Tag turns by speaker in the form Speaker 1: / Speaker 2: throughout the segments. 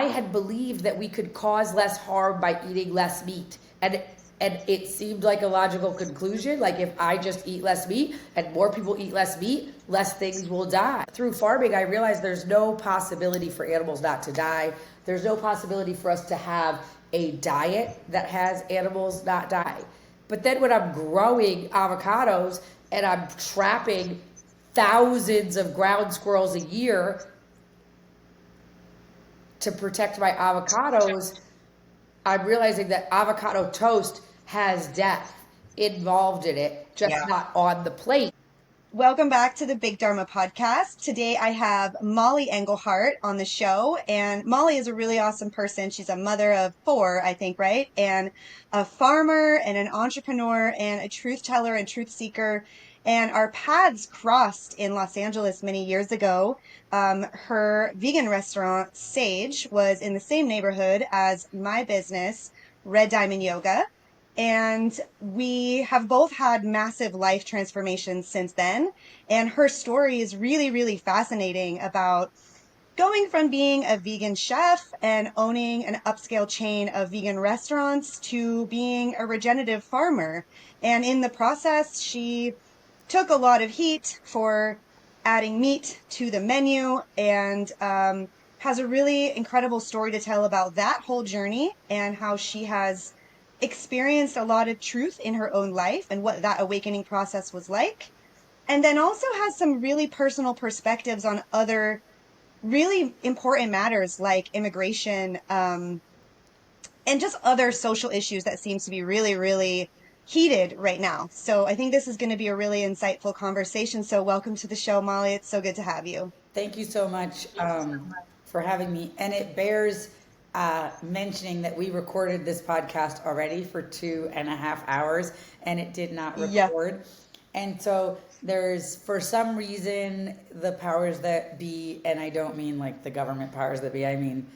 Speaker 1: I had believed that we could cause less harm by eating less meat. And it seemed like a logical conclusion. Like if I just eat less meat and more people eat less meat, less things will die. Through farming, I realized there's no possibility for animals not to die. There's no possibility for us to have a diet that has animals not die. But then when I'm growing avocados and I'm trapping thousands of ground squirrels a year to protect my avocados, I'm realizing that avocado toast has death involved in it, just not on the plate.
Speaker 2: Welcome back to the Big Dharma podcast. Today I have Molly Angelhart on the show, and Molly is a really awesome person. She's a mother of 4, I think, right? And a farmer and an entrepreneur and a truth teller and truth seeker. And our paths crossed in Los Angeles many years ago. Her vegan restaurant, Sage, was in the same neighborhood as my business, Red Diamond Yoga. And we have both had massive life transformations since then. And her story is really, really fascinating about going from being a vegan chef and owning an upscale chain of vegan restaurants to being a regenerative farmer. And in the process, she took a lot of heat for adding meat to the menu and has a really incredible story to tell about that whole journey and how she has experienced a lot of truth in her own life and what that awakening process was like. And then also has some really personal perspectives on other really important matters like immigration, and just other social issues that seems to be really, really heated right now. So I think this is going to be a really insightful conversation. So welcome to the show, Molly. It's so good to have you.
Speaker 1: Thank you so much for having me. And it bears mentioning that we recorded this podcast already for 2.5 hours and it did not
Speaker 2: Yeah.
Speaker 1: record. And so there's, for some reason, the powers that be, and I don't mean like the government powers that be, I mean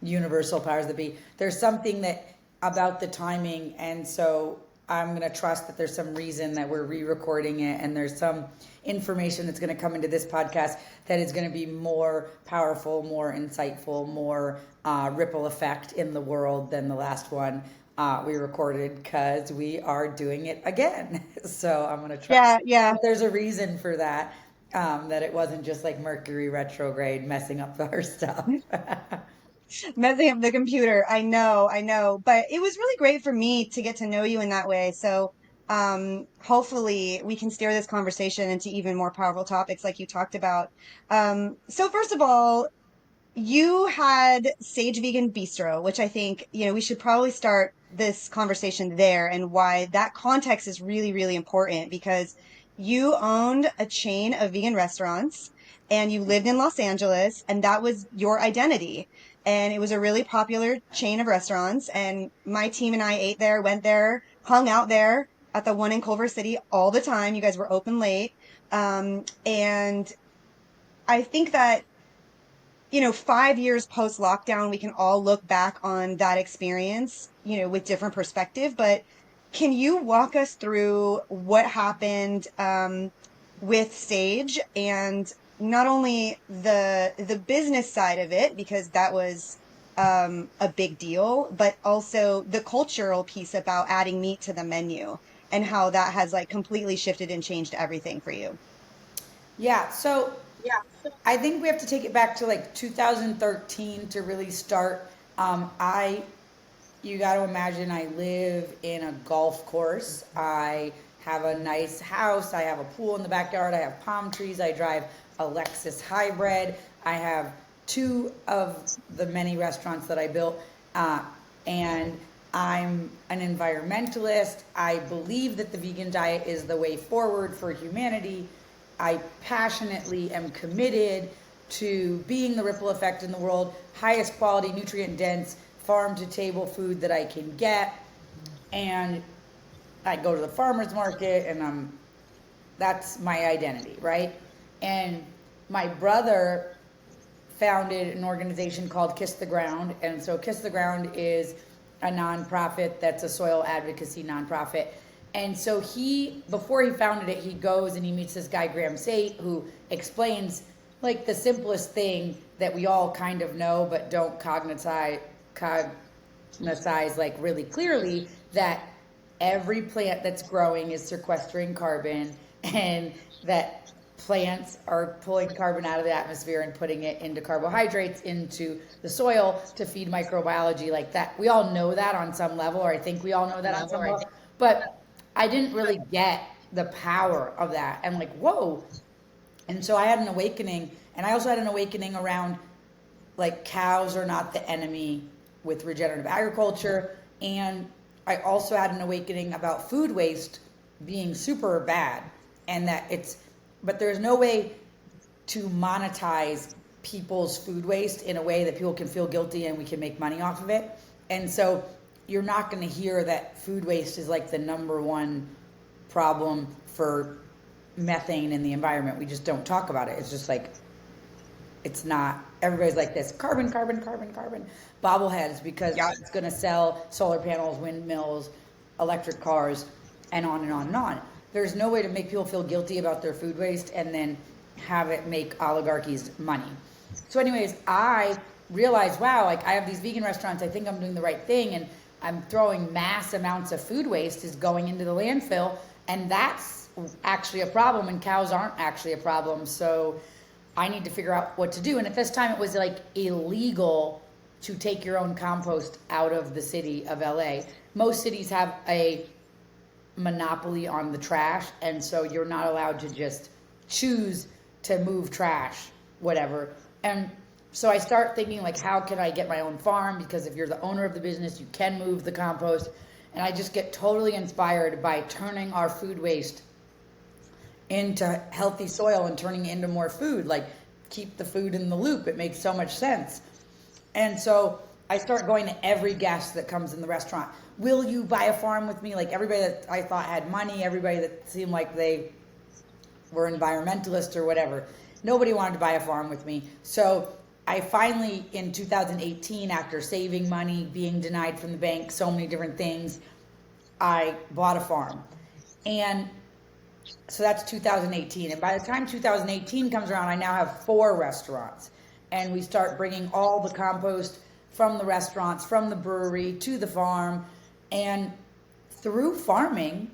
Speaker 1: universal powers that be. There's something that about the timing, and so I'm going to trust that there's some reason that we're re-recording it, and there's some information that's going to come into this podcast that is going to be more powerful, more insightful, more ripple effect in the world than the last one we recorded, because we are doing it again. So I'm going to trust
Speaker 2: Yeah.
Speaker 1: that there's a reason for that, that it wasn't just like Mercury retrograde messing up our stuff.
Speaker 2: Messing up the computer. I know. But it was really great for me to get to know you in that way. So hopefully we can steer this conversation into even more powerful topics like you talked about. So first of all, you had Sage Vegan Bistro, which I think, we should probably start this conversation there and why that context is really, really important because you owned a chain of vegan restaurants and you lived in Los Angeles and that was your identity. And it was a really popular chain of restaurants. And my team and I ate there, went there, hung out there at the one in Culver City all the time. You guys were open late. And I think that 5 years post lockdown, we can all look back on that experience, with different perspective. But can you walk us through what happened with Sage and not only the business side of it, because that was a big deal, but also the cultural piece about adding meat to the menu and how that has like completely shifted and changed everything for you?
Speaker 1: Yeah, so I think we have to take it back to like 2013 to really start. I, you got to imagine, I live in a golf course. I have a nice house. I have a pool in the backyard. I have palm trees. I drive a Lexus hybrid. I have 2 of the many restaurants that I built. And I'm an environmentalist. I believe that the vegan diet is the way forward for humanity. I passionately am committed to being the ripple effect in the world, highest quality, nutrient dense, farm to table food that I can get. And I go to the farmer's market and that's my identity, right? And my brother founded an organization called Kiss the Ground. And so Kiss the Ground is a nonprofit that's a soil advocacy nonprofit. And so he, before he founded it, he goes and he meets this guy, Graham Sate, who explains like the simplest thing that we all kind of know but don't cognize like really clearly, that every plant that's growing is sequestering carbon, and that plants are pulling carbon out of the atmosphere and putting it into carbohydrates into the soil to feed microbiology. Like that, we all know that on some level, or I think we all know that on some level, but I didn't really get the power of that, and like, whoa. And so I had an awakening, and I also had an awakening around like cows are not the enemy with regenerative agriculture. And I also had an awakening about food waste being super bad, and that it's, but there's no way to monetize people's food waste in a way that people can feel guilty and we can make money off of it. And so you're not going to hear that food waste is like the number one problem for methane in the environment. We just don't talk about it. It's just like, it's not, everybody's like this carbon, carbon, carbon, carbon, bobbleheads, because it's going to sell solar panels, windmills, electric cars, and on and on and on. There's no way to make people feel guilty about their food waste and then have it make oligarchies money. So anyways, I realized, wow, like I have these vegan restaurants, I think I'm doing the right thing, and I'm throwing mass amounts of food waste is going into the landfill, and that's actually a problem, and cows aren't actually a problem. So I need to figure out what to do. And at this time it was like illegal to take your own compost out of the city of LA. Most cities have a monopoly on the trash, and so you're not allowed to just choose to move trash, whatever. And so I start thinking like, how can I get my own farm? Because if you're the owner of the business, you can move the compost. And I just get totally inspired by turning our food waste into healthy soil and turning it into more food. Like, keep the food in the loop. It makes so much sense. And so I start going to every guest that comes in the restaurant. Will you buy a farm with me? Like everybody that I thought had money, everybody that seemed like they were environmentalists or whatever, nobody wanted to buy a farm with me. So I finally, in 2018, after saving money, being denied from the bank, so many different things, I bought a farm. And so that's 2018. And by the time 2018 comes around, I now have 4 restaurants. And we start bringing all the compost from the restaurants, from the brewery to the farm. And through farming,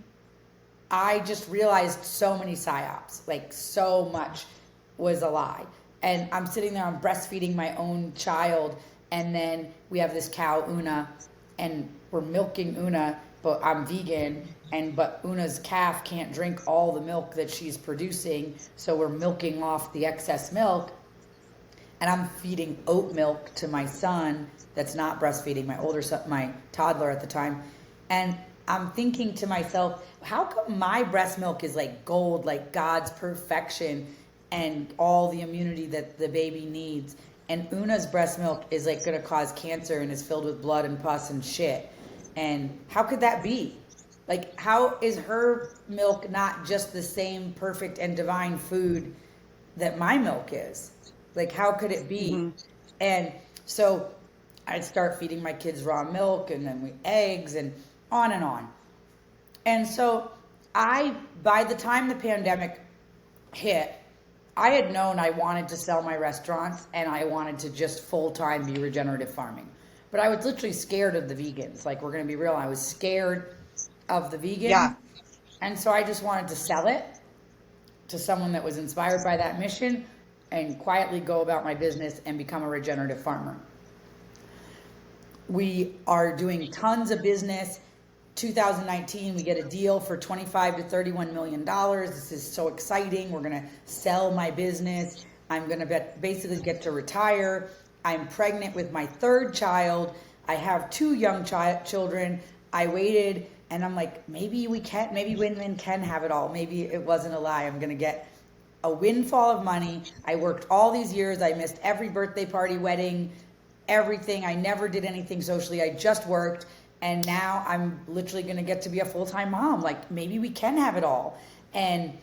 Speaker 1: I just realized so many psyops, like so much was a lie. And I'm sitting there, I'm breastfeeding my own child. And then we have this cow, Una, and we're milking Una, but I'm vegan. But Una's calf can't drink all the milk that she's producing, so we're milking off the excess milk. And I'm feeding oat milk to my son that's not breastfeeding, my older son, my toddler at the time. And I'm thinking to myself, how come my breast milk is like gold, like God's perfection and all the immunity that the baby needs, and Una's breast milk is like going to cause cancer and is filled with blood and pus and shit? And how could that be? Like, how is her milk not just the same perfect and divine food that my milk is? Like, how could it be? Mm-hmm. And so I'd start feeding my kids raw milk, and then eggs, and on and on. And so by the time the pandemic hit, I had known I wanted to sell my restaurants, and I wanted to just full-time be regenerative farming. But I was literally scared of the vegans. Like, we're going to be real. I was scared of the vegan. Yeah. And so I just wanted to sell it to someone that was inspired by that mission and quietly go about my business and become a regenerative farmer. We are doing tons of business. 2019, we get a deal for $25 to $31 million. This is so exciting. We're going to sell my business. I'm going to basically get to retire. I'm pregnant with my 3rd child. I have 2 young children. I waited, and I'm like, maybe women can have it all. Maybe it wasn't a lie. I'm going to get a windfall of money. I worked all these years. I missed every birthday party, wedding, everything. I never did anything socially. I just worked. And now I'm literally going to get to be a full-time mom. Like, maybe we can have it all. And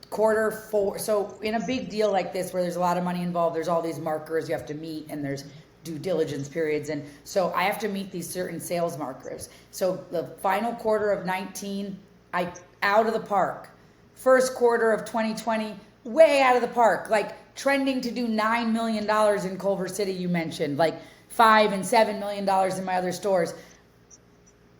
Speaker 1: Q4, so in a big deal like this where there's a lot of money involved, there's all these markers you have to meet, and there's due diligence periods. And so I have to meet these certain sales markers. So the final quarter of 19, I out of the park. First quarter of 2020, way out of the park, like trending to do $9 million in Culver City, you mentioned, like $5 and $7 million in my other stores.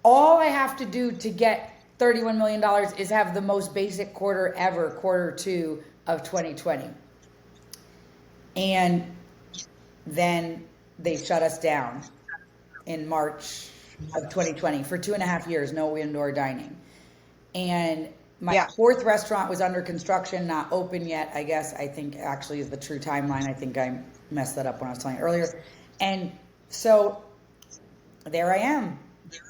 Speaker 1: All I have to do to get $31 million is have the most basic quarter ever, quarter two of 2020. And then they shut us down in March of 2020 for 2.5 years, no indoor dining. And my fourth restaurant was under construction, not open yet, I guess. I think actually is the true timeline. I think I messed that up when I was telling you earlier. And so there I am.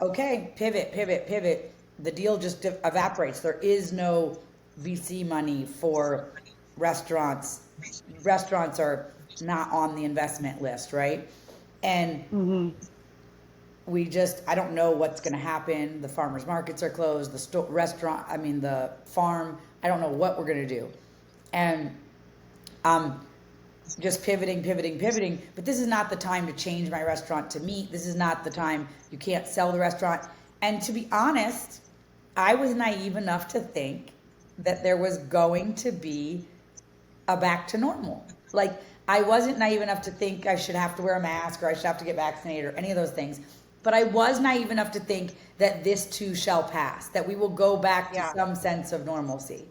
Speaker 1: Okay, pivot. The deal just evaporates. There is no VC money for restaurants. Restaurants are not on the investment list, right? And I don't know what's going to happen. The farmers markets are closed. The farm, I don't know what we're going to do. And just pivoting. But this is not the time to change my restaurant to meat. This is not the time. You can't sell the restaurant. And to be honest, I was naive enough to think that there was going to be a back to normal. Like, I wasn't naive enough to think I should have to wear a mask or I should have to get vaccinated or any of those things. But I was naive enough to think that this too shall pass, that we will go back to some sense of normalcy.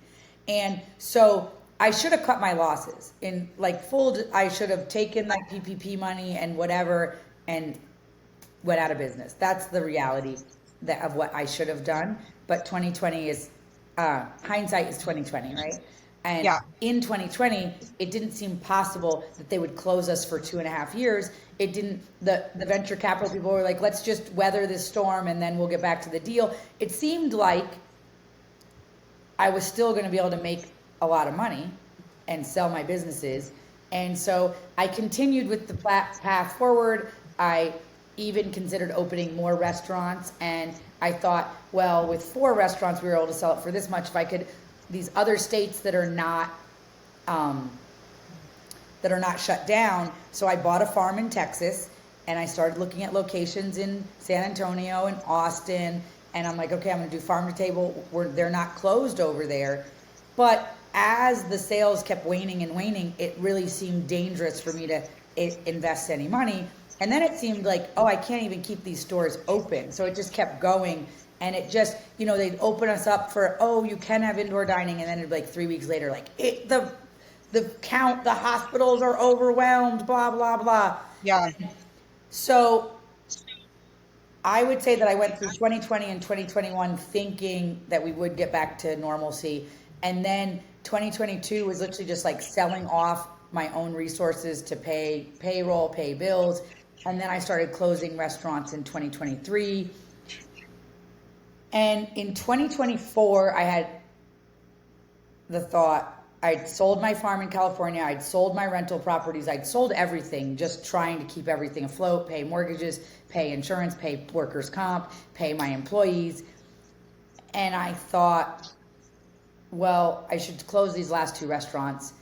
Speaker 1: And so I should have cut my losses I should have taken like PPP money and whatever and went out of business. That's the reality of what I should have done. But 2020 is, hindsight is 2020, right? And in 2020, it didn't seem possible that they would close us for 2.5 years. It didn't, the venture capital people were like, let's just weather this storm and then we'll get back to the deal. It seemed like I was still going to be able to make a lot of money and sell my businesses. And so I continued with the path forward. I even considered opening more restaurants. And I thought, well, with 4 restaurants, we were able to sell it for this much. If I could, these other states that are not shut down. So I bought a farm in Texas and I started looking at locations in San Antonio and Austin. And I'm like, okay, I'm going to do farm to table where they're not closed over there. But as the sales kept waning and waning, it really seemed dangerous for me to invest any money. And then it seemed like, oh, I can't even keep these stores open. So it just kept going. And it just, they'd open us up for, oh, you can have indoor dining. And then it'd be like 3 weeks later, like the hospitals are overwhelmed, blah, blah, blah.
Speaker 2: Yeah.
Speaker 1: So I would say that I went through 2020 and 2021 thinking that we would get back to normalcy. And then 2022 was literally just like selling off my own resources to pay payroll, pay bills. And then I started closing restaurants in 2023. And in 2024, I had the thought, I'd sold my farm in California, I'd sold my rental properties, I'd sold everything, just trying to keep everything afloat, pay mortgages, pay insurance, pay workers' comp, pay my employees. And I thought, well, I should close these last 2 restaurants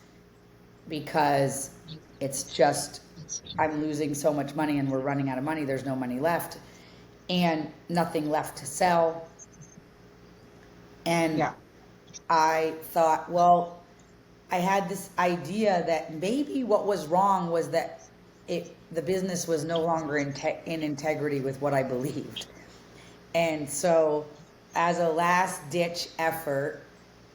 Speaker 1: because it's just, I'm losing so much money and we're running out of money. There's no money left and nothing left to sell. And I thought, well, I had this idea that maybe what was wrong was that the business was no longer in integrity with what I believed. And so as a last ditch effort,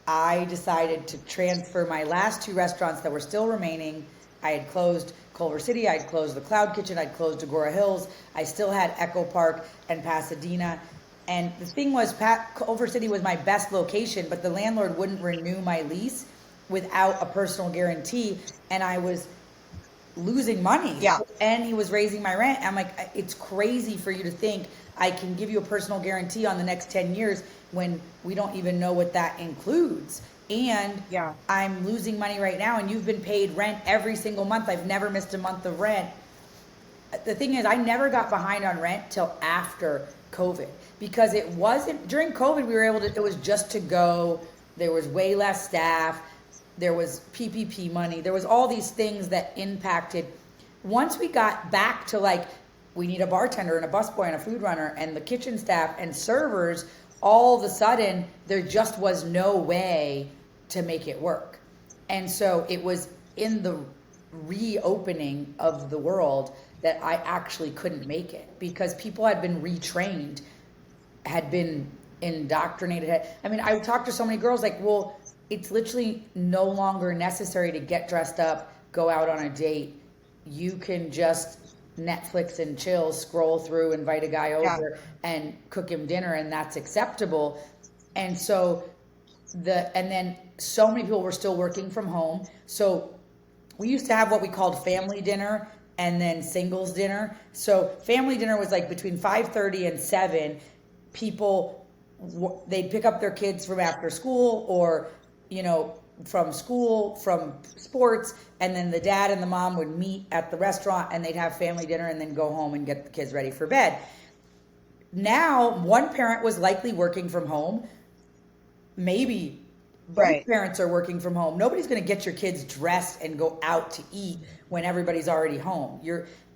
Speaker 1: I decided to transfer my last 2 restaurants that were still remaining. I had closed Culver City, I'd closed the Cloud Kitchen, I'd closed Agora Hills. I still had Echo Park and Pasadena. And the thing was, Culver City was my best location, but the landlord wouldn't renew my lease without a personal guarantee. And I was losing money.
Speaker 2: Yeah.
Speaker 1: And he was raising my rent. I'm like, it's crazy for you to think I can give you a personal guarantee on the next 10 years when we don't even know what that includes. And I'm losing money right now, and you've been paid rent every single month. I've never missed a month of rent. The thing is, I never got behind on rent till after COVID, because it wasn't, during COVID, we were able to, it was just to go, there was way less staff, there was PPP money, there was all these things that impacted. Once we got back to like, we need a bartender and a busboy and a food runner and the kitchen staff and servers, all of a sudden, there just was no way to make it work. And so it was in the reopening of the world that I actually couldn't make it because people had been retrained, had been indoctrinated. I mean, I talked to so many girls like, well, it's literally no longer necessary to get dressed up, go out on a date. You can just Netflix and chill, scroll through, invite a guy
Speaker 2: Yeah.
Speaker 1: over and cook him dinner, and that's acceptable. And so and then so many people were still working from home. So we used to have what we called family dinner and then singles dinner. So family dinner was like between 5:30 and 7. People they'd pick up their kids from after school or from school, from sports, and then the dad and the mom would meet at the restaurant and they'd have family dinner and then go home and get the kids ready for bed. Now, one parent was likely working from home. Maybe both
Speaker 2: Right.
Speaker 1: parents are working from home. Nobody's going to get your kids dressed and go out to eat when everybody's already home.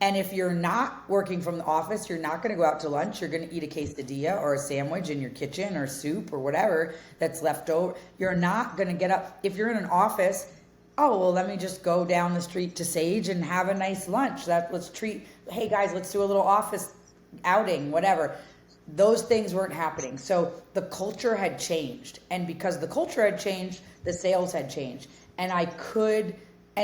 Speaker 1: And if you're not working from the office, you're not going to go out to lunch. You're going to eat a quesadilla or a sandwich in your kitchen or soup or whatever that's left over. You're not going to get up. If you're in an office, oh, well, let me just go down the street to Sage and have a nice lunch. Hey guys, let's do a little office outing, whatever. Those things weren't happening. So the culture had changed. And because the culture had changed, the sales had changed. And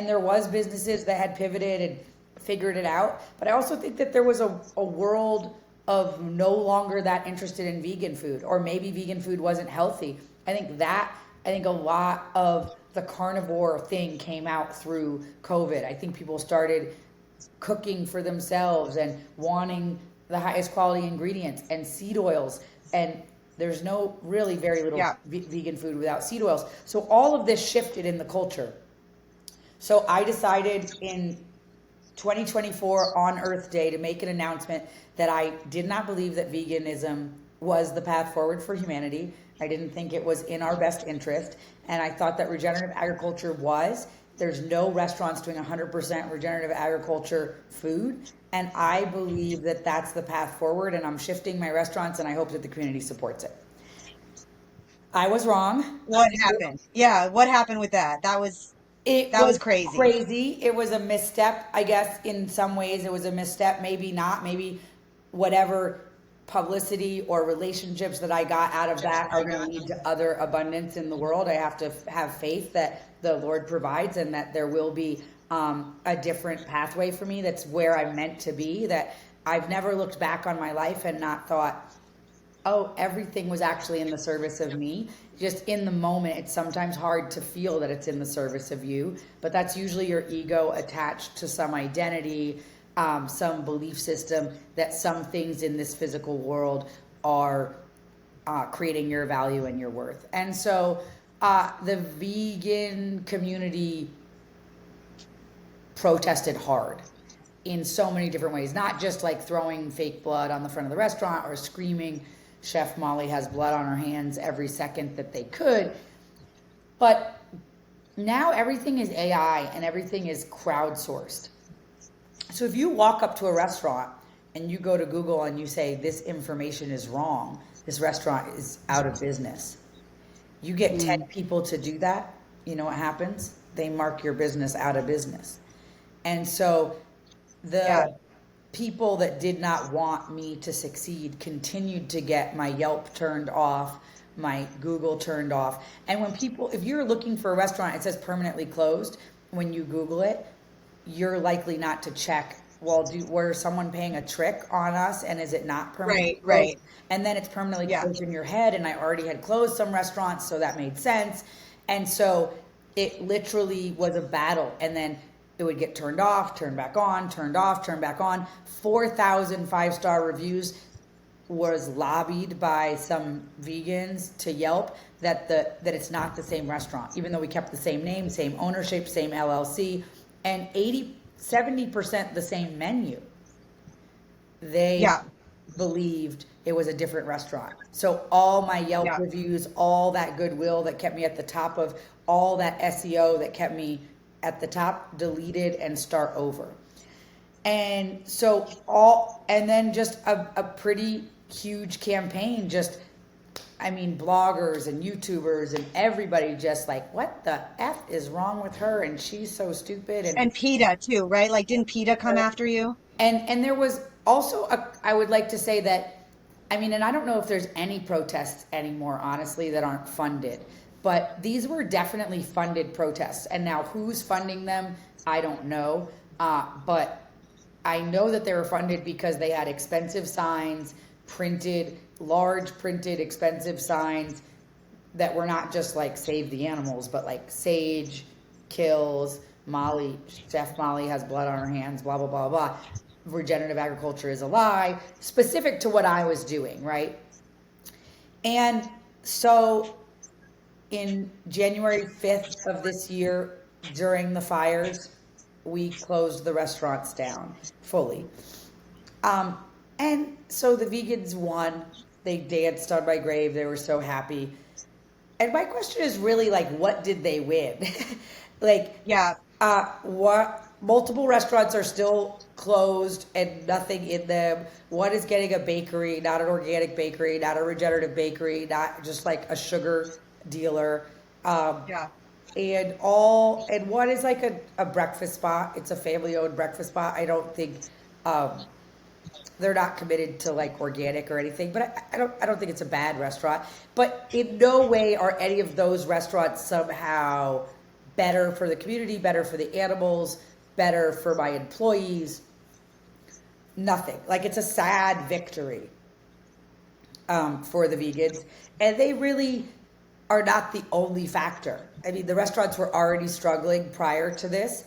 Speaker 1: there was businesses that had pivoted and figured it out. But I also think that there was a world of no longer that interested in vegan food, or maybe vegan food wasn't healthy. I think a lot of the carnivore thing came out through COVID. I think people started cooking for themselves and wanting the highest quality ingredients and seed oils, and there's very little vegan food without seed oils. So all of this shifted in the culture. So I decided in 2024 on Earth Day to make an announcement that I did not believe that veganism was the path forward for humanity. I didn't think it was in our best interest, and I thought that regenerative agriculture was. There's no restaurants doing 100% regenerative agriculture food. And I believe that that's the path forward. And I'm shifting my restaurants, and I hope that the community supports it. I was wrong.
Speaker 2: What happened? Yeah, what happened with that?
Speaker 1: It
Speaker 2: That was
Speaker 1: was
Speaker 2: crazy.
Speaker 1: crazy. It was a misstep, I guess, in some ways. It was a misstep, maybe not. Maybe whatever publicity or relationships that I got out of that are going to lead to other abundance in the world. I have to have faith that the Lord provides and that there will be a different pathway for me. That's where I'm meant to be. That I've never looked back on my life and not thought, oh, everything was actually in the service of me. Just in the moment, it's sometimes hard to feel that it's in the service of you, but that's usually your ego attached to some identity, some belief system that some things in this physical world are creating your value and your worth. And so the vegan community protested hard in so many different ways, not just like throwing fake blood on the front of the restaurant or screaming, Chef Molly has blood on her hands every second that they could. But now everything is AI and everything is crowdsourced. So if you walk up to a restaurant and you go to Google and you say, this information is wrong, this restaurant is out of business, you get 10 people to do that, you know what happens? They mark your business out of business. And so the people that did not want me to succeed continued to get my Yelp turned off, my Google turned off. And if you're looking for a restaurant, it says permanently closed. When you Google it, you're likely not to check, well, were someone paying a trick on us and is it not permanently closed?
Speaker 2: Right.
Speaker 1: And then it's permanently closed in your head, and I already had closed some restaurants, so that made sense. And so it literally was a battle. And then it would get turned off, turned back on, turned off, turned back on. 4,000 five-star reviews was lobbied by some vegans to Yelp that it's not the same restaurant, even though we kept the same name, same ownership, same LLC, and 70% the same menu. They believed it was a different restaurant. So all my Yelp reviews, all that goodwill that kept me at the top of all that SEO that kept me at the top, deleted and start over. And so and then just a pretty huge campaign just I mean, bloggers and YouTubers and everybody just like, what the F is wrong with her? And she's so stupid.
Speaker 2: And PETA too, right? Like, didn't PETA come after you?
Speaker 1: And there was also I would like to say that, I mean, and I don't know if there's any protests anymore, honestly, that aren't funded, but these were definitely funded protests. And now who's funding them, I don't know. But I know that they were funded because they had expensive signs, printed, large printed expensive signs that were not just like save the animals, but like sage kills, Molly, Chef Molly has blood on her hands, blah, blah, blah, blah. Regenerative agriculture is a lie, specific to what I was doing, right? And so in January 5th of this year, during the fires, we closed the restaurants down fully. Um, and so the vegans won. They danced on my grave. They were so happy. And my question is really like, what did they win? Like,
Speaker 2: Yeah.
Speaker 1: what multiple restaurants are still closed and nothing in them. One is getting a bakery, not an organic bakery, not a regenerative bakery, not just like a sugar dealer. Um,
Speaker 2: Yeah.
Speaker 1: and one is like a breakfast spot. It's a family owned breakfast spot. I don't think um, they're not committed to like organic or anything, but I don't think it's a bad restaurant. But in no way are any of those restaurants somehow better for the community, better for the animals, better for my employees. Nothing. Like it's a sad victory for the vegans, and they really are not the only factor. I mean, the restaurants were already struggling prior to this.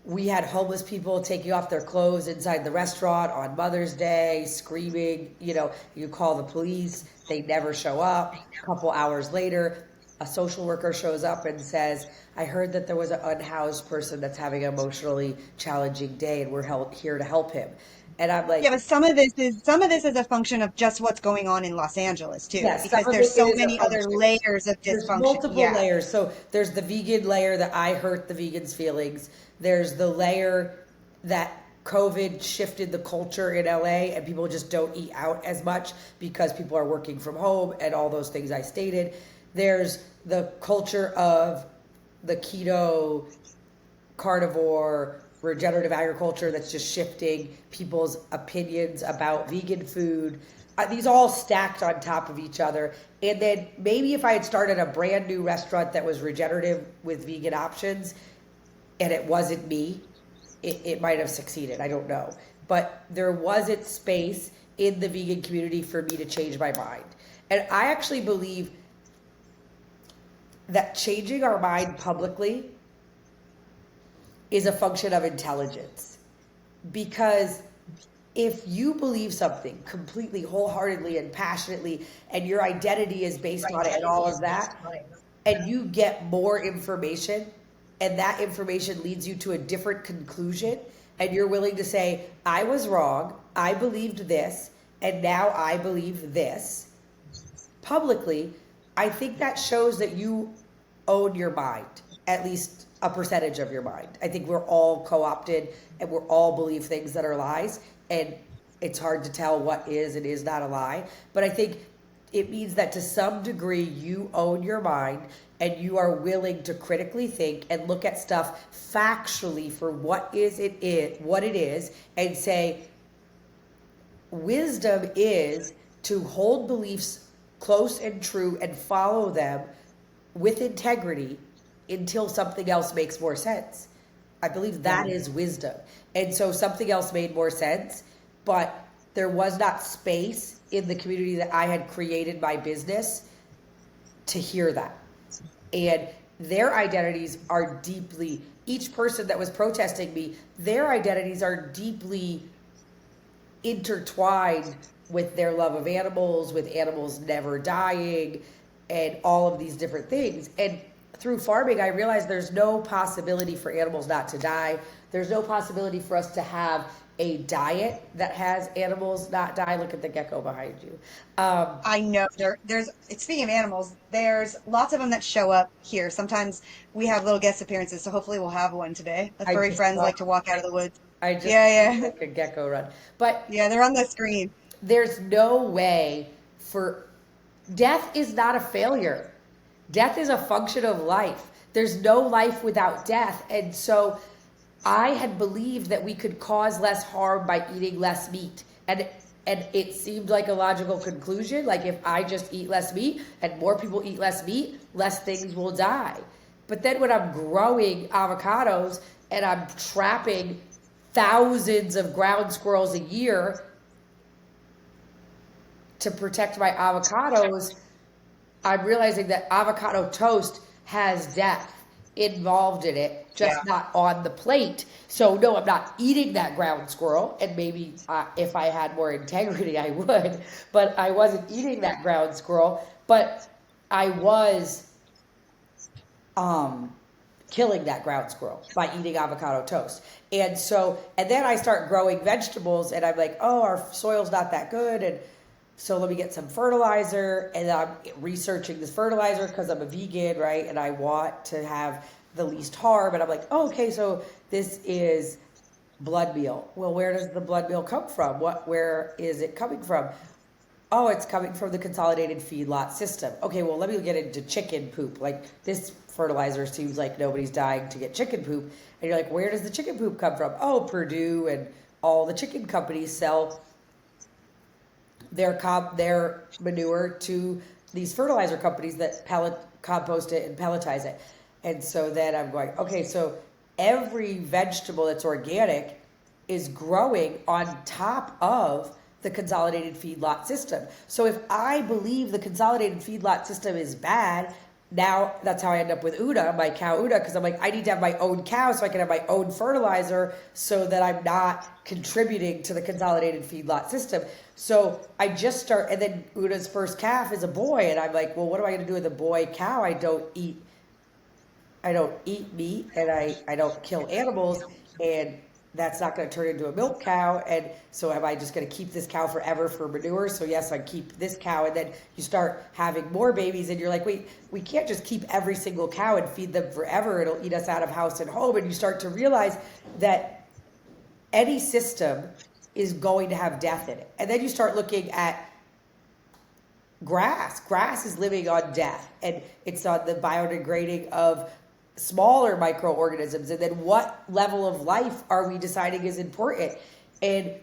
Speaker 1: We had homeless people taking off their clothes inside the restaurant on Mother's Day, screaming. You know, you call the police, they never show up. A couple hours later, a social worker shows up and says, I heard that there was an unhoused person that's having an emotionally challenging day and we're here to help him. And I'm like,
Speaker 2: Yeah, but some of this is a function of just what's going on in Los Angeles too,
Speaker 1: yes, some
Speaker 2: because
Speaker 1: of
Speaker 2: there's
Speaker 1: it
Speaker 2: so
Speaker 1: is a
Speaker 2: many other
Speaker 1: function.
Speaker 2: layers of
Speaker 1: There's
Speaker 2: dysfunction.
Speaker 1: multiple
Speaker 2: Yeah.
Speaker 1: layers. So there's the vegan layer that I hurt the vegans' feelings. There's the layer that COVID shifted the culture in LA and people just don't eat out as much because people are working from home and all those things I stated. There's the culture of the keto, carnivore, regenerative agriculture that's just shifting people's opinions about vegan food. These all stacked on top of each other. And then maybe if I had started a brand new restaurant that was regenerative with vegan options and it wasn't me, it might have succeeded. I don't know. But there wasn't space in the vegan community for me to change my mind. And I actually believe that changing our mind publicly is a function of intelligence. Because if you believe something completely, wholeheartedly, and passionately, and your identity is based on it and all of that, and you get more information, and that information leads you to a different conclusion, and you're willing to say, I was wrong, I believed this, and now I believe this publicly, I think that shows that you own your mind, at least a percentage of your mind. I think we're all co-opted and we're all believe things that are lies, and it's hard to tell what is and is not a lie. But I think it means that to some degree you own your mind and you are willing to critically think and look at stuff factually for what it is, and say wisdom is to hold beliefs close and true and follow them with integrity until something else makes more sense. I believe that is wisdom. And so something else made more sense, but there was not space in the community that I had created my business to hear that. And their identities are deeply, each person that was protesting me, their identities are deeply intertwined with their love of animals, with animals never dying, and all of these different things. And through farming, I realized there's no possibility for animals not to die. There's no possibility for us to have a diet that has animals not die. Look at the gecko behind you.
Speaker 2: I know there's speaking of animals, there's lots of them that show up here. Sometimes we have little guest appearances, so hopefully we'll have one today. The
Speaker 1: I
Speaker 2: furry
Speaker 1: just
Speaker 2: friends
Speaker 1: saw,
Speaker 2: like to walk out of the woods.
Speaker 1: I just
Speaker 2: Yeah, yeah.
Speaker 1: like a gecko run. But
Speaker 2: Yeah, they're on the screen.
Speaker 1: there's no way for Death is not a failure. Death is a function of life. There's no life without death. And so I had believed that we could cause less harm by eating less meat. And it seemed like a logical conclusion. Like if I just eat less meat and more people eat less meat, less things will die. But then when I'm growing avocados and I'm trapping thousands of ground squirrels a year to protect my avocados, I'm realizing that avocado toast has death involved in it, just not on the plate. So no, I'm not eating that ground squirrel, and maybe if I had more integrity, I would. But I wasn't eating that ground squirrel, but I was um, killing that ground squirrel by eating avocado toast. And so, and then I start growing vegetables, and I'm like, oh, our soil's not that good, and so let me get some fertilizer. And I'm researching this fertilizer because I'm a vegan, right? And I want to have the least harm. And I'm like, oh, okay, so this is blood meal. Well, where does the blood meal come from? Where is it coming from? Oh, it's coming from the consolidated feedlot system. Okay, well, let me get into chicken poop. Like this fertilizer seems like nobody's dying to get chicken poop. And you're like, where does the chicken poop come from? Oh, Purdue and all the chicken companies sell their manure to these fertilizer companies that compost it and pelletize it. And so then I'm going, okay, so every vegetable that's organic is growing on top of the consolidated feedlot system. So if I believe the consolidated feedlot system is bad, now that's how I end up with Una, my cow Una, because I'm like, I need to have my own cow so I can have my own fertilizer so that I'm not contributing to the consolidated feedlot system. So I just start, and then Una's first calf is a boy, and I'm like, well, what am I going to do with a boy cow? I don't eat meat, and I don't kill animals, and that's not going to turn into a milk cow. And so am I just going to keep this cow forever for manure? So yes, I keep this cow. And then you start having more babies, and you're like, wait, we can't just keep every single cow and feed them forever. It'll eat us out of house and home. And you start to realize that any system is going to have death in it. And then you start looking at grass. Grass is living on death, and it's on the biodegrading of smaller microorganisms. And then what level of life are we deciding is important? And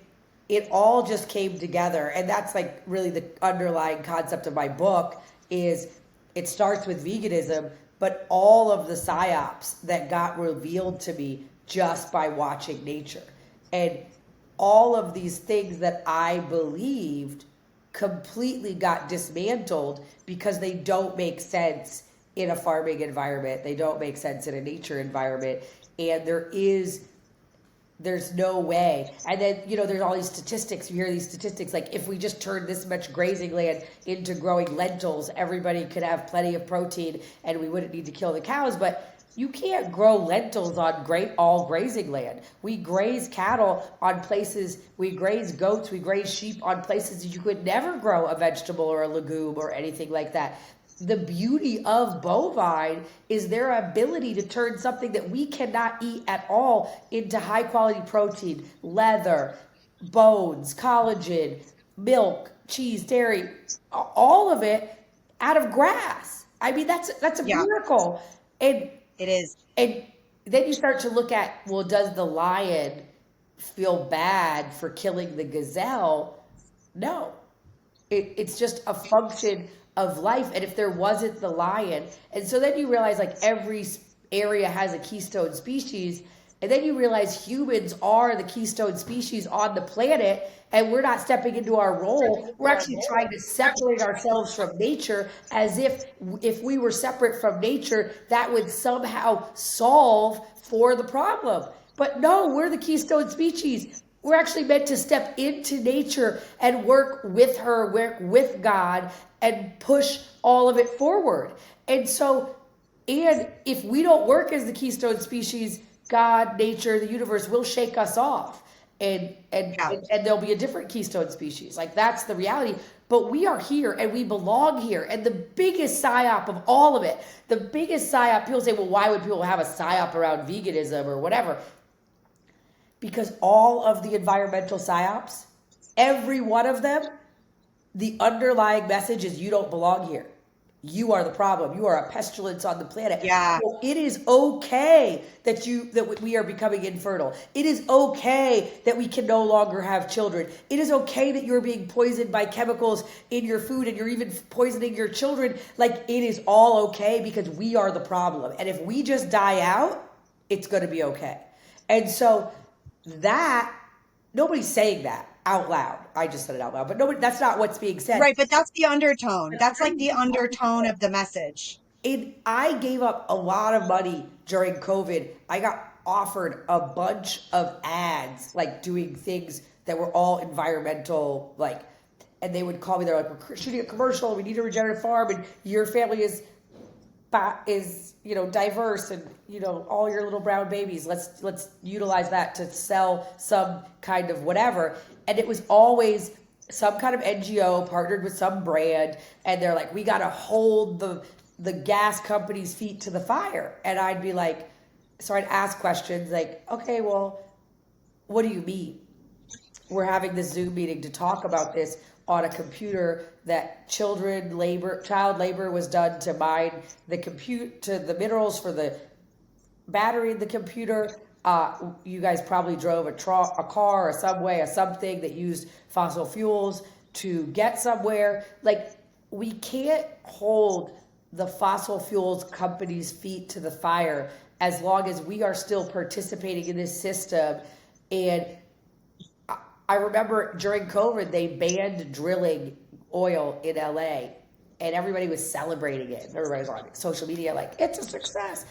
Speaker 1: it all just came together. And that's like really the underlying concept of my book. Is it starts with veganism, but all of the psyops that got revealed to me just by watching nature, and all of these things that I believed completely got dismantled because they don't make sense in a farming environment. They don't make sense in a nature environment. And there's no way. And then, there's all these statistics. You hear these statistics like if we just turned this much grazing land into growing lentils, everybody could have plenty of protein and we wouldn't need to kill the cows. But you can't grow lentils on all grazing land. We graze cattle on places, we graze goats, we graze sheep on places that you could never grow a vegetable or a legume or anything like that. The beauty of bovine is their ability to turn something that we cannot eat at all into high quality protein, leather, bones, collagen, milk, cheese, dairy, all of it out of grass. I mean, that's a miracle. And
Speaker 2: it is.
Speaker 1: And then you start to look at, well, does the lion feel bad for killing the gazelle? No. It's just a function of life. And if there wasn't the lion, and so then you realize like every area has a keystone species, and then you realize humans are the keystone species on the planet, and we're not stepping into our role. We're actually trying to separate ourselves from nature, as if we were separate from nature, that would somehow solve for the problem. But no, we're the keystone species. We're actually meant to step into nature and work with her, work with God, and push all of it forward. And so, and if we don't work as the keystone species, God, nature, the universe will shake us off. And there'll be a different keystone species. Like that's the reality. But we are here and we belong here. And the biggest psyop of all of it, the biggest psyop, people say, well, why would people have a psyop around veganism or whatever? Because all of the environmental psyops, every one of them the underlying message is you don't belong here. You are the problem. You are a pestilence on the planet.
Speaker 2: Yeah.
Speaker 1: So it is okay that we are becoming infertile. It is okay that we can no longer have children. It is okay that you're being poisoned by chemicals in your food and you're even poisoning your children. Like, it is all okay because we are the problem. And if we just die out, it's going to be okay. And so that, nobody's saying that out loud. I just said it out loud, but nobody, that's not what's being said.
Speaker 2: Right, but that's the undertone. That's like the undertone of the message.
Speaker 1: I gave up a lot of money during COVID. I got offered a bunch of ads, like doing things that were all environmental, like, and they would call me. They're like, "We're shooting a commercial. We need a regenerative farm, and your family is diverse, and all your little brown babies. Let's utilize that to sell some kind of whatever." And it was always some kind of NGO partnered with some brand, and they're like, "We got to hold the gas company's feet to the fire." And I'd be like, so I'd ask questions like, "Okay, well, what do you mean? We're having this Zoom meeting to talk about this on a computer that child labor was done to mine the minerals for the battery in the computer. You guys probably drove a car, a subway, a something that used fossil fuels to get somewhere. Like, we can't hold the fossil fuels companies' feet to the fire as long as we are still participating in this system." And I remember during COVID, they banned drilling oil in LA, and everybody was celebrating it. Everybody was on social media like, "It's a success."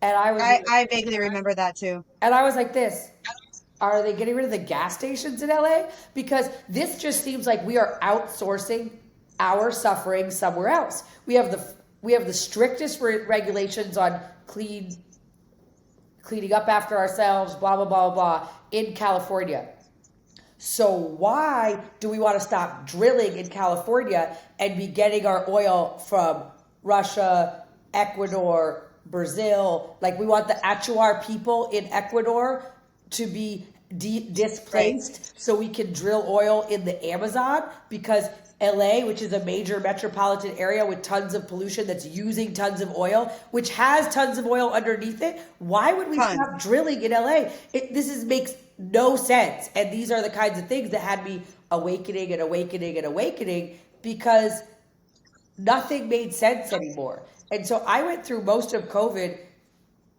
Speaker 1: And
Speaker 2: I vaguely remember that too.
Speaker 1: and I was like, "This, are they getting rid of the gas stations in LA?" Because this just seems like we are outsourcing our suffering somewhere else. We have the strictest regulations on cleaning up after ourselves, blah blah blah blah, in California. So why do we want to stop drilling in California and be getting our oil from Russia, Ecuador, Brazil? Like, we want the Achuar people in Ecuador to be displaced so we can drill oil in the Amazon, because LA, which is a major metropolitan area with tons of pollution that's using tons of oil, which has tons of oil underneath it. Why would we stop drilling in LA? Makes no sense. And these are the kinds of things that had me awakening and awakening and awakening, because nothing made sense anymore. And so I went through most of COVID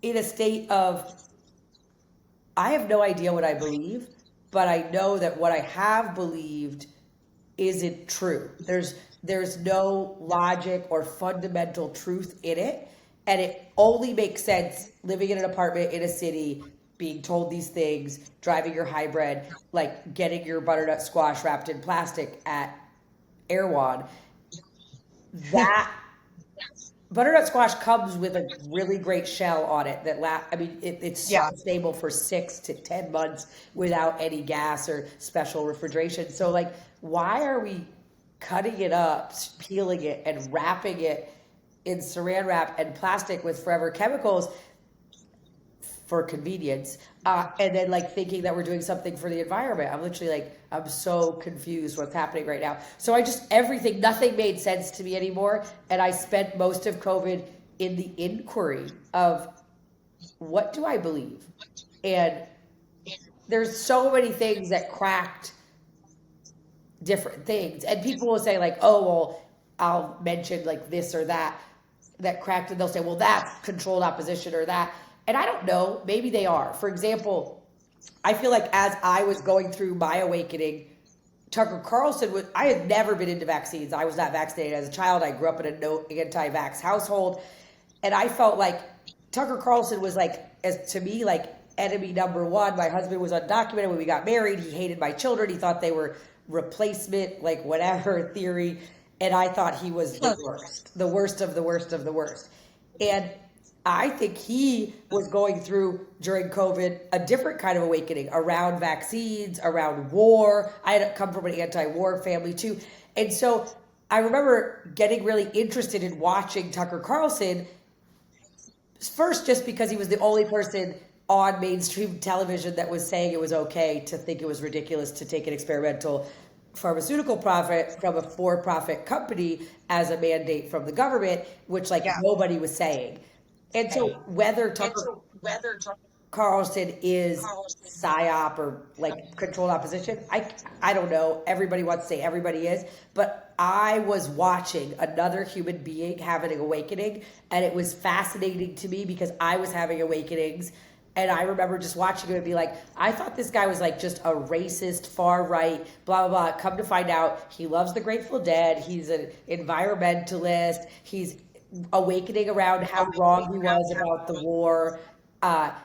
Speaker 1: in a state of, I have no idea what I believe, but I know that what I have believed isn't true. There's no logic or fundamental truth in it. And it only makes sense living in an apartment in a city, being told these things, driving your hybrid, like getting your butternut squash wrapped in plastic at Erewhon. That butternut squash comes with a really great shell on it that it's stable for 6 to 10 months without any gas or special refrigeration. So, like, why are we cutting it up, peeling it, and wrapping it in saran wrap and plastic with forever chemicals for convenience, and then like thinking that we're doing something for the environment? I'm literally like, I'm so confused what's happening right now. So nothing made sense to me anymore. And I spent most of COVID in the inquiry of, what do I believe? And there's so many things that cracked different things. And people will say like, "Oh, well, I'll mention like this or that cracked," and they'll say, "Well, that's controlled opposition or that." And I don't know, maybe they are. For example, I feel like as I was going through my awakening, Tucker Carlson I had never been into vaccines. I was not vaccinated as a child. I grew up in a no anti-vax household. And I felt like Tucker Carlson was like, to me, like enemy number one. My husband was undocumented when we got married. He hated my children. He thought they were replacement, like whatever theory. And I thought he was the worst of the worst of the worst. And I think he was going through during COVID a different kind of awakening around vaccines, around war. I had come from an anti-war family too. And so I remember getting really interested in watching Tucker Carlson, first just because he was the only person on mainstream television that was saying it was okay to think it was ridiculous to take an experimental pharmaceutical profit from a for-profit company as a mandate from the government, which like
Speaker 2: Yeah.
Speaker 1: nobody was saying. And so whether Tucker Carlson is psyop or like controlled opposition, I don't know. Everybody wants to say everybody is, but I was watching another human being having an awakening, and it was fascinating to me because I was having awakenings. And I remember just watching it and be like, I thought this guy was like just a racist, far right, blah, blah, blah. Come to find out, he loves the Grateful Dead. He's an environmentalist. He's awakening around how wrong he was about the war.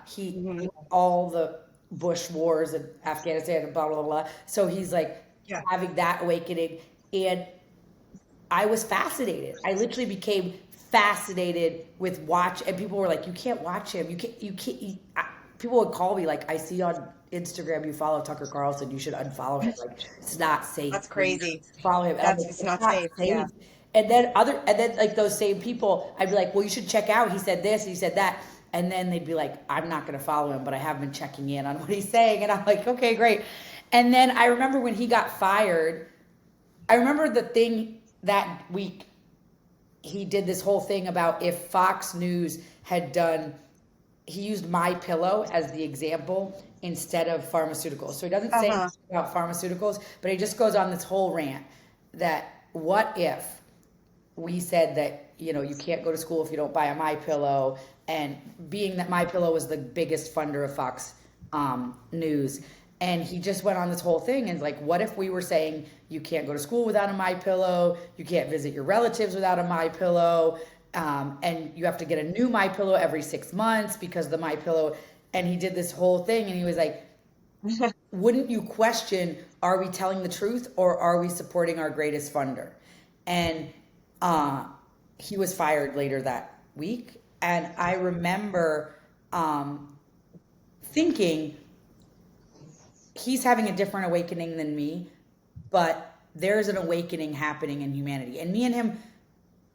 Speaker 1: He,
Speaker 2: Hmm.
Speaker 1: all the Bush wars and Afghanistan and blah, blah, blah. So he's like
Speaker 2: Yeah.
Speaker 1: having that awakening. And I was fascinated. I literally became fascinated with watch, and people were like, "You can't watch him. You can't." People would call me like, "I see on Instagram you follow Tucker Carlson. You should unfollow him. Like, it's not safe.
Speaker 2: That's crazy.
Speaker 1: Follow him." And I'm like,
Speaker 2: It's
Speaker 1: "It's
Speaker 2: not
Speaker 1: not
Speaker 2: safe. Yeah.
Speaker 1: safe." And then like those same people, I'd be like, "Well, you should check out. He said this. He said that." And then they'd be like, "I'm not going to follow him, but I have been checking in on what he's saying." And I'm like, "Okay, great." And then I remember when he got fired. I remember the thing that week he did this whole thing about if Fox News had done, he used My Pillow as the example instead of pharmaceuticals. So he doesn't say
Speaker 2: Uh-huh.
Speaker 1: about pharmaceuticals, but he just goes on this whole rant that what if we said that you can't go to school if you don't buy a My Pillow, and being that My Pillow was the biggest funder of Fox News, and he just went on this whole thing and like, what if we were saying you can't go to school without a My Pillow, you can't visit your relatives without a My Pillow, and you have to get a new My Pillow every 6 months because the My Pillow, and he did this whole thing, and he was like, wouldn't you question, are we telling the truth or are we supporting our greatest funder? And uh, he was fired later that week. And I remember thinking, he's having a different awakening than me, but there's an awakening happening in humanity. And me and him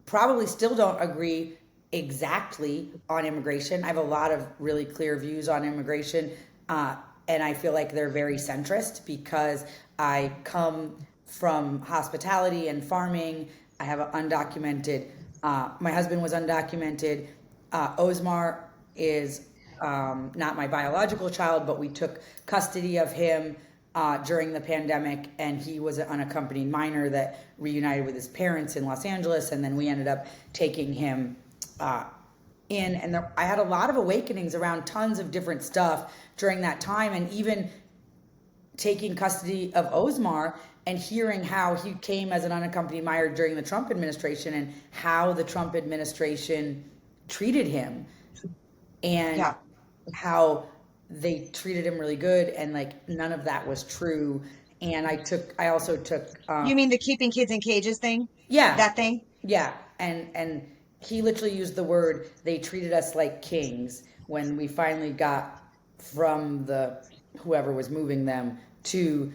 Speaker 1: probably still don't agree exactly on immigration. I have a lot of really clear views on immigration, and I feel like they're very centrist because I come from hospitality and farming. I have an undocumented. My husband was undocumented. Osmar is not my biological child, but we took custody of him during the pandemic, and he was an unaccompanied minor that reunited with his parents in Los Angeles, and then we ended up taking him in. And I had a lot of awakenings around tons of different stuff during that time, and even taking custody of Osmar and hearing how he came as an unaccompanied minor during the Trump administration and how the Trump administration treated him, and
Speaker 2: Yeah.
Speaker 1: how they treated him really good, and like none of that was true. And I also took
Speaker 2: You mean the keeping kids in cages thing?
Speaker 1: yeah,
Speaker 2: That thing?
Speaker 1: yeah, and he literally used the word, they treated us like kings when we finally got from the whoever was moving them to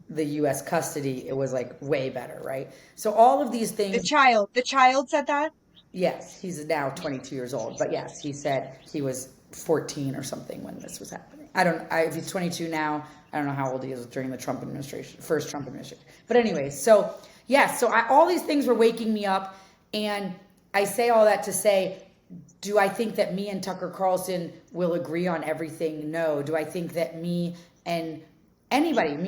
Speaker 1: the US custody. It was like way better, right? So all of these things.
Speaker 2: The child said that?
Speaker 1: Yes, he's now 22 years old, but yes, he said he was 14 or something when this was happening. If he's 22 now, I don't know how old he is during the Trump administration, first Trump administration. But anyways, so yes, so all these things were waking me up, and I say all that to say, do I think that me and Tucker Carlson will agree on everything? No. Do I think that and me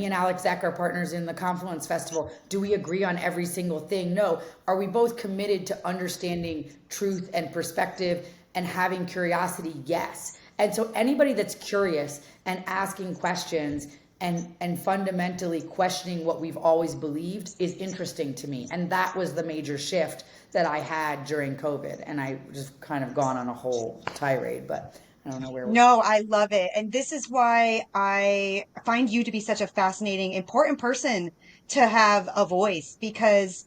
Speaker 1: and Alex Zach are partners in the Confluence Festival. Do we agree on every single thing? No. Are we both committed to understanding truth and perspective and having curiosity? Yes. And so anybody that's curious and asking questions and fundamentally questioning what we've always believed is interesting to me. And that was the major shift that I had during COVID. And I just kind of gone on a whole tirade, but I don't know where we're.
Speaker 2: No, I love it. And this is why I find you to be such a fascinating, important person to have a voice because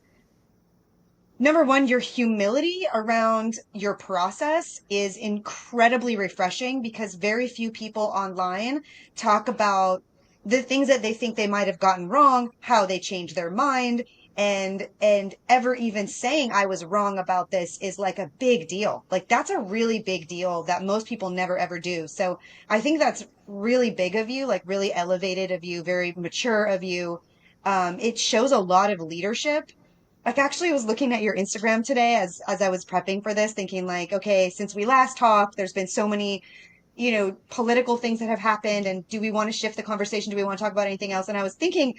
Speaker 2: number one, your humility around your process is incredibly refreshing because very few people online talk about the things that they think they might have gotten wrong, how they changed their mind, and ever even saying I was wrong about this is like a big deal. Like that's a really big deal that most people never ever do. So I think that's really big of you, like really elevated of you, very mature of you. it shows a lot of leadership. Like actually I was looking at your Instagram today as I was prepping for this, thinking like, okay, since we last talked, there's been so many, political things that have happened, and do we want to shift the conversation? Do we want to talk about anything else? And I was thinking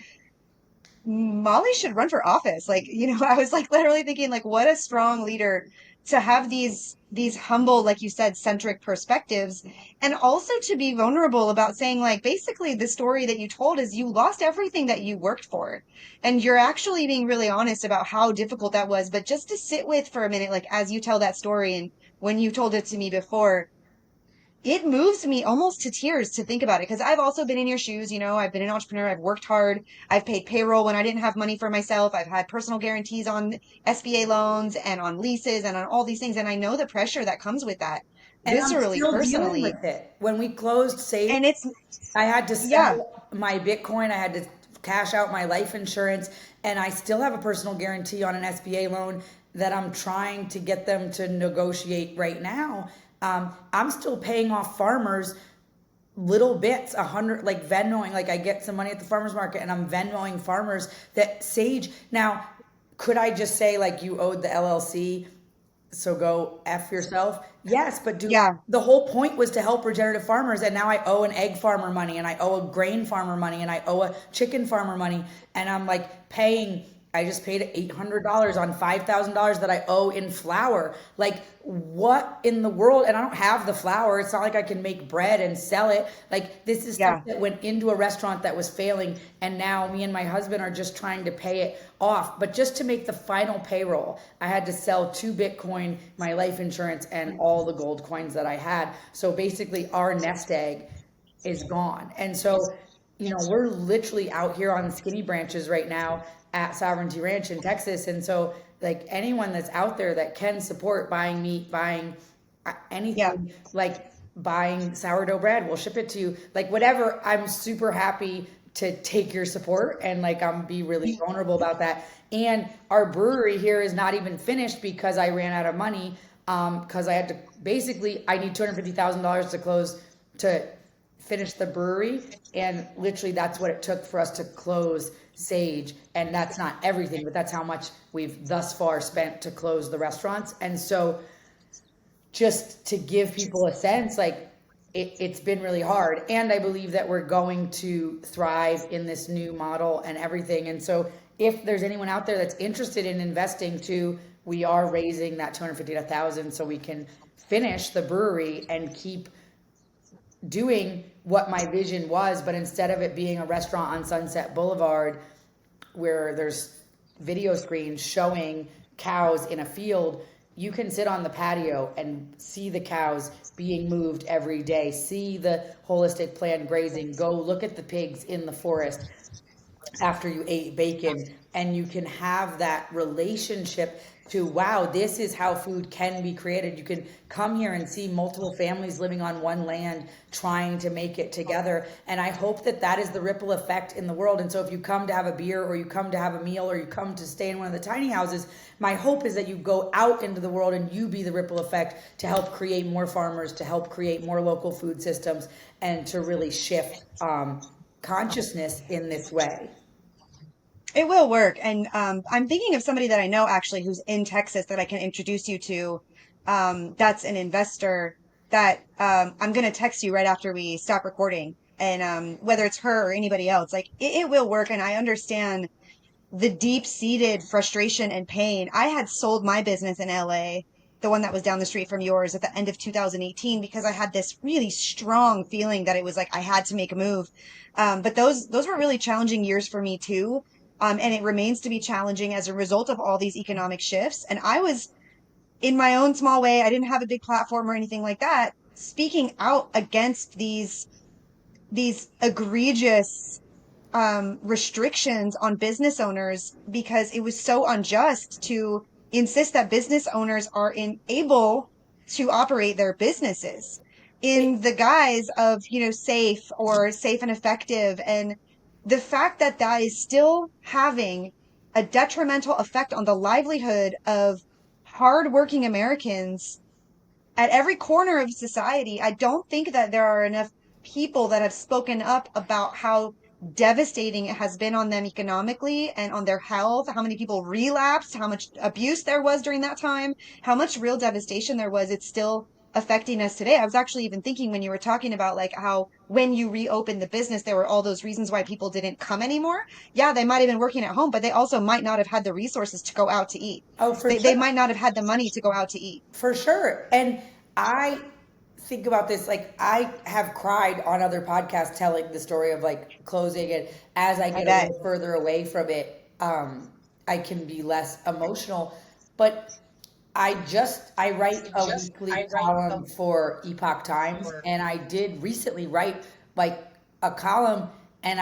Speaker 2: Molly should run for office. Like, I was like literally thinking like what a strong leader to have these humble, like you said, centric perspectives, and also to be vulnerable about saying like basically the story that you told is you lost everything that you worked for. And you're actually being really honest about how difficult that was, but just to sit with for a minute, like as you tell that story and when you told it to me before, it moves me almost to tears to think about it because I've also been in your shoes. I've been an entrepreneur. I've worked hard. I've paid payroll when I didn't have money for myself. I've had personal guarantees on SBA loans and on leases and on all these things. And I know the pressure that comes with that
Speaker 1: And I'm
Speaker 2: viscerally,
Speaker 1: still dealing
Speaker 2: personally.
Speaker 1: with it. When we closed Sage,
Speaker 2: And it's,
Speaker 1: I had to
Speaker 2: yeah,
Speaker 1: sell my Bitcoin. I had to cash out my life insurance. And I still have a personal guarantee on an SBA loan that I'm trying to get them to negotiate right now. I'm still paying off farmers little bits, 100, like Venmoing, like I get some money at the farmer's market and I'm Venmoing farmers that Sage. Now, could I just say like you owed the LLC, so go F yourself? Yes, but
Speaker 2: yeah,
Speaker 1: the whole point was to help regenerative farmers, and now I owe an egg farmer money, and I owe a grain farmer money, and I owe a chicken farmer money, and I'm like paying. I just paid $800 on $5,000 that I owe in flour. Like, what in the world? And I don't have the flour. It's not like I can make bread and sell it. Like, this is stuff
Speaker 2: yeah,
Speaker 1: that went into a restaurant that was failing. And now me and my husband are just trying to pay it off. But just to make the final payroll, I had to sell 2 Bitcoin, my life insurance, and all the gold coins that I had. So basically, our nest egg is gone. And so, we're literally out here on skinny branches right now at Sovereignty Ranch in Texas. And so, like, anyone that's out there that can support buying meat, buying
Speaker 2: yeah.
Speaker 1: anything, like buying sourdough bread, we'll ship it to you. Like, whatever, I'm super happy to take your support, and like I'm be really vulnerable about that. And our brewery here is not even finished because I ran out of money. Because I had to basically, I need $250,000 to close to finish the brewery, and literally that's what it took for us to close Sage. And that's not everything, but that's how much we've thus far spent to close the restaurants. And so, just to give people a sense, like it's been really hard. And I believe that we're going to thrive in this new model and everything. And so, if there's anyone out there that's interested in investing too, we are raising that 250,000 so we can finish the brewery and keep doing what my vision was. But instead of it being a restaurant on Sunset Boulevard where there's video screens showing cows in a field, you can sit on the patio and see the cows being moved every day, see the holistic planned grazing, go look at the pigs in the forest after you ate bacon, and you can have that relationship to, wow, this is how food can be created. You can come here and see multiple families living on one land trying to make it together. And I hope that that is the ripple effect in the world. And so if you come to have a beer, or you come to have a meal, or you come to stay in one of the tiny houses, my hope is that you go out into the world and you be the ripple effect to help create more farmers, to help create more local food systems, and to really shift consciousness in this way.
Speaker 2: It will work. And I'm thinking of somebody that I know actually who's in Texas that I can introduce you to. That's an investor that I'm going to text you right after we stop recording. And whether it's her or anybody else, like it will work. And I understand the deep-seated frustration and pain. I had sold my business in LA, the one that was down the street from yours, at the end of 2018 because I had this really strong feeling that it was like I had to make a move. But those were really challenging years for me too. And it remains to be challenging as a result of all these economic shifts. And I was in my own small way, I didn't have a big platform or anything like that, speaking out against these egregious restrictions on business owners because it was so unjust to insist that business owners are able to operate their businesses in the guise of, safe and effective. And the fact that that is still having a detrimental effect on the livelihood of hardworking Americans at every corner of society. I don't think that there are enough people that have spoken up about how devastating it has been on them economically and on their health, how many people relapsed, how much abuse there was during that time, how much real devastation there was, it's still affecting us today. I was actually even thinking when you were talking about like how when you reopened the business, there were all those reasons why people didn't come anymore. Yeah, they might have been working at home, but they also might not have had the resources to go out to eat.
Speaker 1: Oh, for
Speaker 2: They
Speaker 1: sure.
Speaker 2: might not have had the money to go out to eat.
Speaker 1: For sure. And I think about this, like I have cried on other podcasts telling the story of like closing, and as I
Speaker 2: I
Speaker 1: get a
Speaker 2: bet.
Speaker 1: little further away from it, I can be less emotional. But I write a weekly column for Epoch Times, and I did recently write like a column, and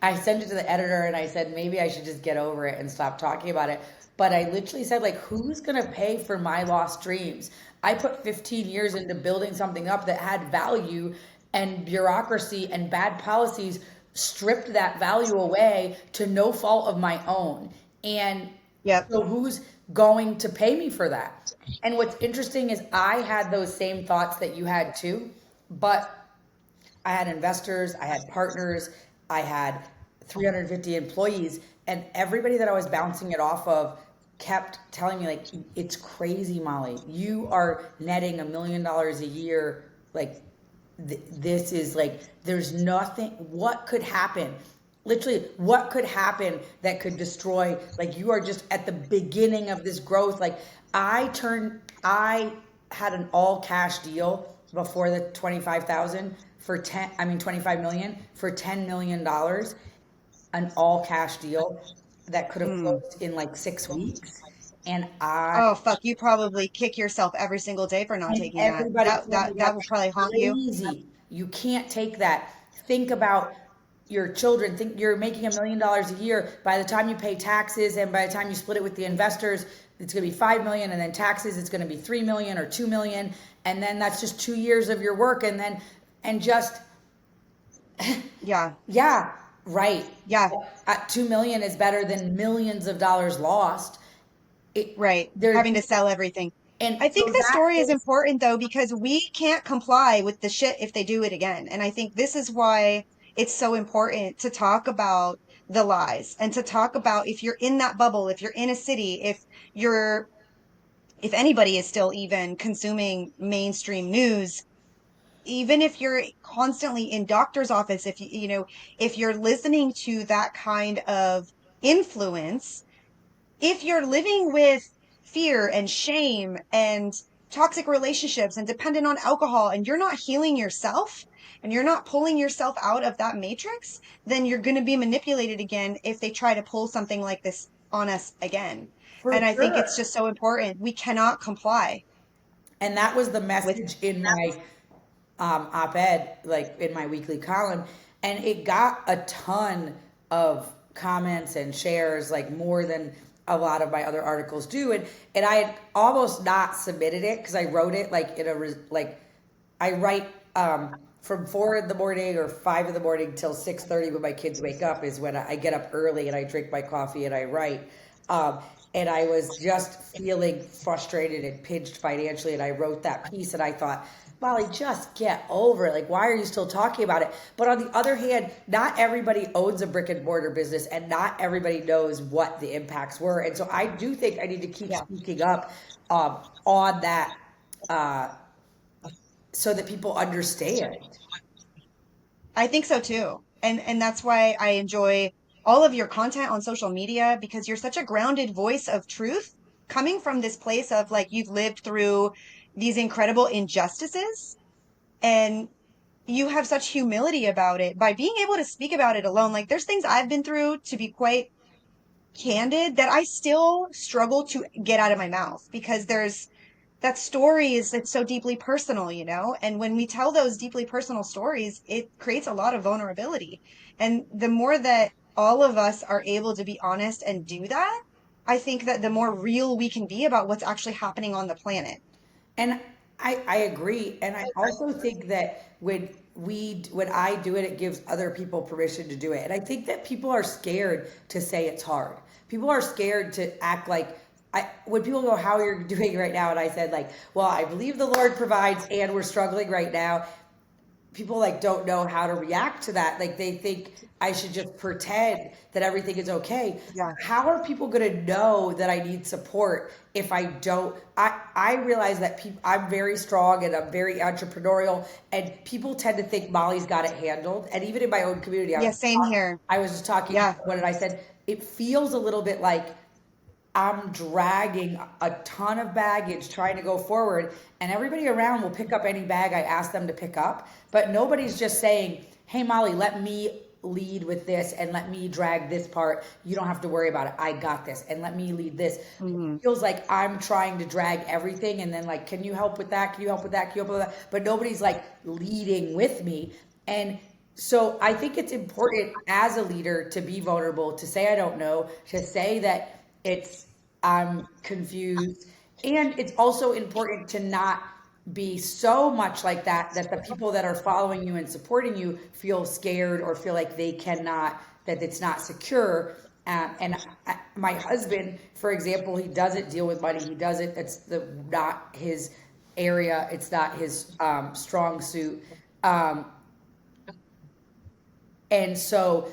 Speaker 1: I sent it to the editor, and I said maybe I should just get over it and stop talking about it. But I literally said like, who's gonna pay for my lost dreams? I put 15 years into building something up that had value, and bureaucracy and bad policies stripped that value away to no fault of my own. And
Speaker 2: Yep.
Speaker 1: so who's going to pay me for that? And what's interesting is I had those same thoughts that you had too, but I had investors, I had partners, I had 350 employees, and everybody that I was bouncing it off of kept telling me like, it's crazy, Molly. You are netting $1 million a year. Like this is like, there's nothing, what could happen? Literally, what could happen that could destroy, like you are just at the beginning of this growth. Like I had an all cash deal before the 25,000 for 10, I mean 25 million for $10 million, an all cash deal that could have
Speaker 2: Mm.
Speaker 1: closed in like 6 weeks. And I
Speaker 2: Oh, fuck, you probably kick yourself every single day for not
Speaker 1: And
Speaker 2: taking that.
Speaker 1: everybody
Speaker 2: That
Speaker 1: told me
Speaker 2: that that will
Speaker 1: that's
Speaker 2: probably haunt you.
Speaker 1: crazy. You can't take that. Think about your children. Think you're making $1 million a year. By the time you pay taxes and by the time you split it with the investors, it's going to be 5 million, and then taxes, it's going to be 3 million or 2 million, and then that's just 2 years of your work, and then and just
Speaker 2: Yeah.
Speaker 1: yeah, right.
Speaker 2: Yeah.
Speaker 1: At 2 million is better than millions of dollars lost. It
Speaker 2: Right.
Speaker 1: there
Speaker 2: Having to sell everything.
Speaker 1: and
Speaker 2: I think
Speaker 1: so
Speaker 2: the
Speaker 1: that
Speaker 2: story is
Speaker 1: is
Speaker 2: important though, because we can't comply with the shit if they do it again. And I think this is why it's so important to talk about the lies and to talk about if you're in that bubble, if you're in a city, you're, if anybody is still even consuming mainstream news, even if you're constantly in doctor's office, if if you're listening to that kind of influence, if you're living with fear and shame and toxic relationships and dependent on alcohol and you're not healing yourself and you're not pulling yourself out of that matrix, then you're going to be manipulated again if they try to pull something like this on us again.
Speaker 1: for
Speaker 2: And I think it's
Speaker 1: sure.
Speaker 2: just so important. We cannot comply
Speaker 1: And that was the
Speaker 2: with,
Speaker 1: message in my op-ed, like in my weekly column, and it got a ton of comments and shares, like more than a lot of my other articles do. And I had almost not submitted it because I wrote it like in a like I write from 4 in the morning or 5 in the morning till 6:30 when my kids wake up is when I get up early and I drink my coffee and I write. Um, and I was just feeling frustrated and pinched financially, and I wrote that piece, and I thought, Molly, just get over it. Like, why are you still talking about it? But on the other hand, not everybody owns a brick and mortar business, and not everybody knows what the impacts were. And so I do think I need to keep
Speaker 2: yeah,
Speaker 1: speaking up on that uh, so that people understand.
Speaker 2: I think so too. And that's why I enjoy all of your content on social media because you're such a grounded voice of truth coming from this place of like you've lived through these incredible injustices and you have such humility about it by being able to speak about it alone. Like there's things I've been through to be quite candid that I still struggle to get out of my mouth because there's that story is it's so deeply personal, and when we tell those deeply personal stories it creates a lot of vulnerability, and the more that all of us are able to be honest and do that, I think that the more real we can be about what's actually happening on the planet
Speaker 1: And I agree. And I also think that when I do it, it gives other people permission to do it. And I think that people are scared to say it's hard. People are scared to act like when people go, how are you doing right now? And I said like, well, I believe the Lord provides and we're struggling right now. people like don't know how to react to that. Like they think I should just pretend that everything is okay.
Speaker 2: Yeah.
Speaker 1: How are people going to know that I need support if I don't? I realize that I'm very strong and I'm very entrepreneurial, and people tend to think Molly's got it handled. And even in my own community,
Speaker 2: Yeah, same here.
Speaker 1: I was just talking.
Speaker 2: Yeah.
Speaker 1: What did I said? It feels a little bit like I'm dragging a ton of baggage trying to go forward, and everybody around will pick up any bag I ask them to pick up, but nobody's just saying, "Hey, Molly, let me lead with this and let me drag this part. You don't have to worry about it. I got this, and let me lead this." It
Speaker 2: Hmm.
Speaker 1: feels like I'm trying to drag everything, and then like, can you help with that? Can you help with that? Can you help with that? But nobody's like leading with me, and so I think it's important as a leader to be vulnerable, to say I don't know, to say that it's I'm confused. And it's also important to not be so much like that that the people that are following you and supporting you feel scared or feel like they cannot, that it's not secure. My husband, for example, he doesn't deal with money. He doesn't, it's not his area. It's not his strong suit. Um, and so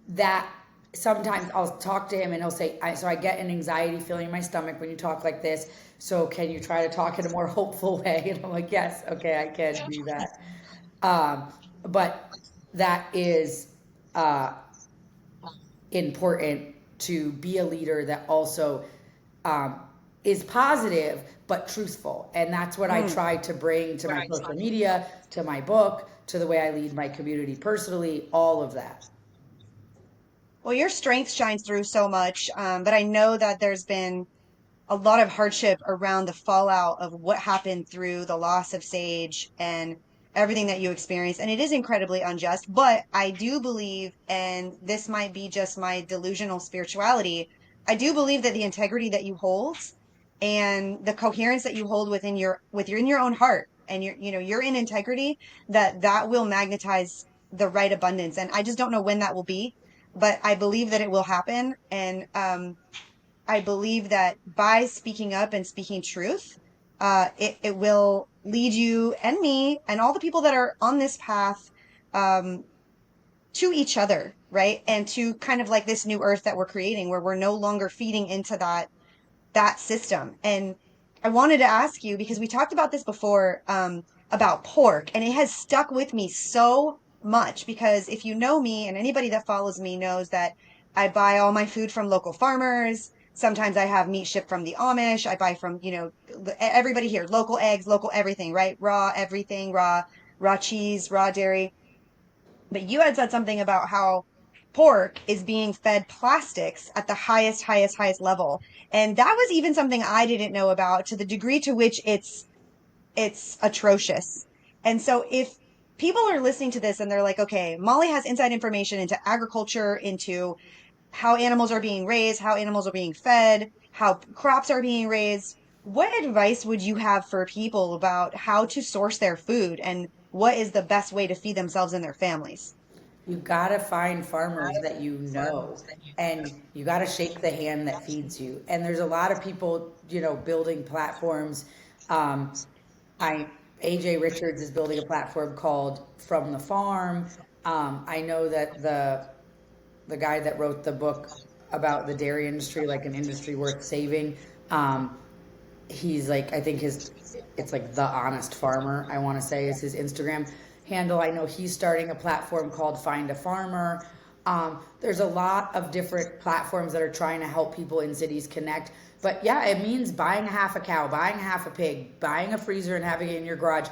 Speaker 1: that sometimes I'll talk to him and he'll say, so I get an anxiety feeling in my stomach when you talk like this. So can you try to talk in a more hopeful way? And I'm like, yes, okay, I can do that. But that is uh, important to be a leader that also um, is positive but truthful. And that's what I
Speaker 2: Mm.
Speaker 1: try to bring to my social media, to my book, to the way I lead my community personally, all of that.
Speaker 2: Well, your strength shines through so much, but I know that there's been a lot of hardship around the fallout of what happened through the loss of Sage and everything that you experienced. And it is incredibly unjust, but I do believe, and this might be just my delusional spirituality, I do believe that the integrity that you hold and the coherence that you hold in your own heart and you're in integrity, that will magnetize the right abundance. And I just don't know when that will be, but I believe that it will happen. And I believe that by speaking up and speaking truth, it will lead you and me and all the people that are on this path um, to each other, right? And to kind of like this new earth that we're creating, where we're no longer feeding into that system. And I wanted to ask you because we talked about this before about pork, and it has stuck with me so much because if you know me and anybody that follows me knows that I buy all my food from local farmers. Sometimes I have meat shipped from the Amish. I buy from, everybody here, local eggs, local everything, right? Raw everything, raw cheese, raw dairy. But you had said something about how pork is being fed plastics at the highest level. And that was even something I didn't know about to the degree to which it's atrocious. And so if people are listening to this and they're like, okay, Molly has inside information into agriculture, into how animals are being raised, how animals are being fed, how crops are being raised. What advice would you have for people about how to source their food and what is the best way to feed themselves and their families?
Speaker 1: You gotta find farmers that you know, and you gotta shake the hand that feeds you. And there's a lot of people, building platforms. Um, I AJ Richards is building a platform called From the Farm. I know that the guy that wrote the book about the dairy industry, like an industry worth saving, um, he's like, I think it's like the honest farmer, I want to say, is his Instagram handle. I know he's starting a platform called Find a Farmer. There's a lot of different platforms that are trying to help people in cities connect. But yeah, it means buying half a cow, buying half a pig, buying a freezer and having it in your garage,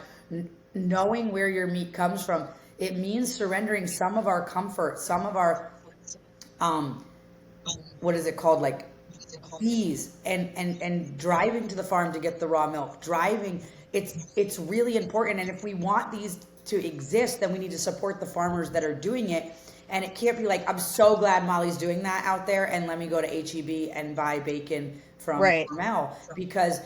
Speaker 1: knowing where your meat comes from. It means surrendering some of our comfort, some of our um, what is it called, like bees, and driving to the farm to get the raw milk, driving. It's really important, and if we want these to exist, then we need to support the farmers that are doing it. And it can't be like, I'm so glad Molly's doing that out there, and let me go to HEB and buy bacon from
Speaker 2: Right.
Speaker 1: Mel, because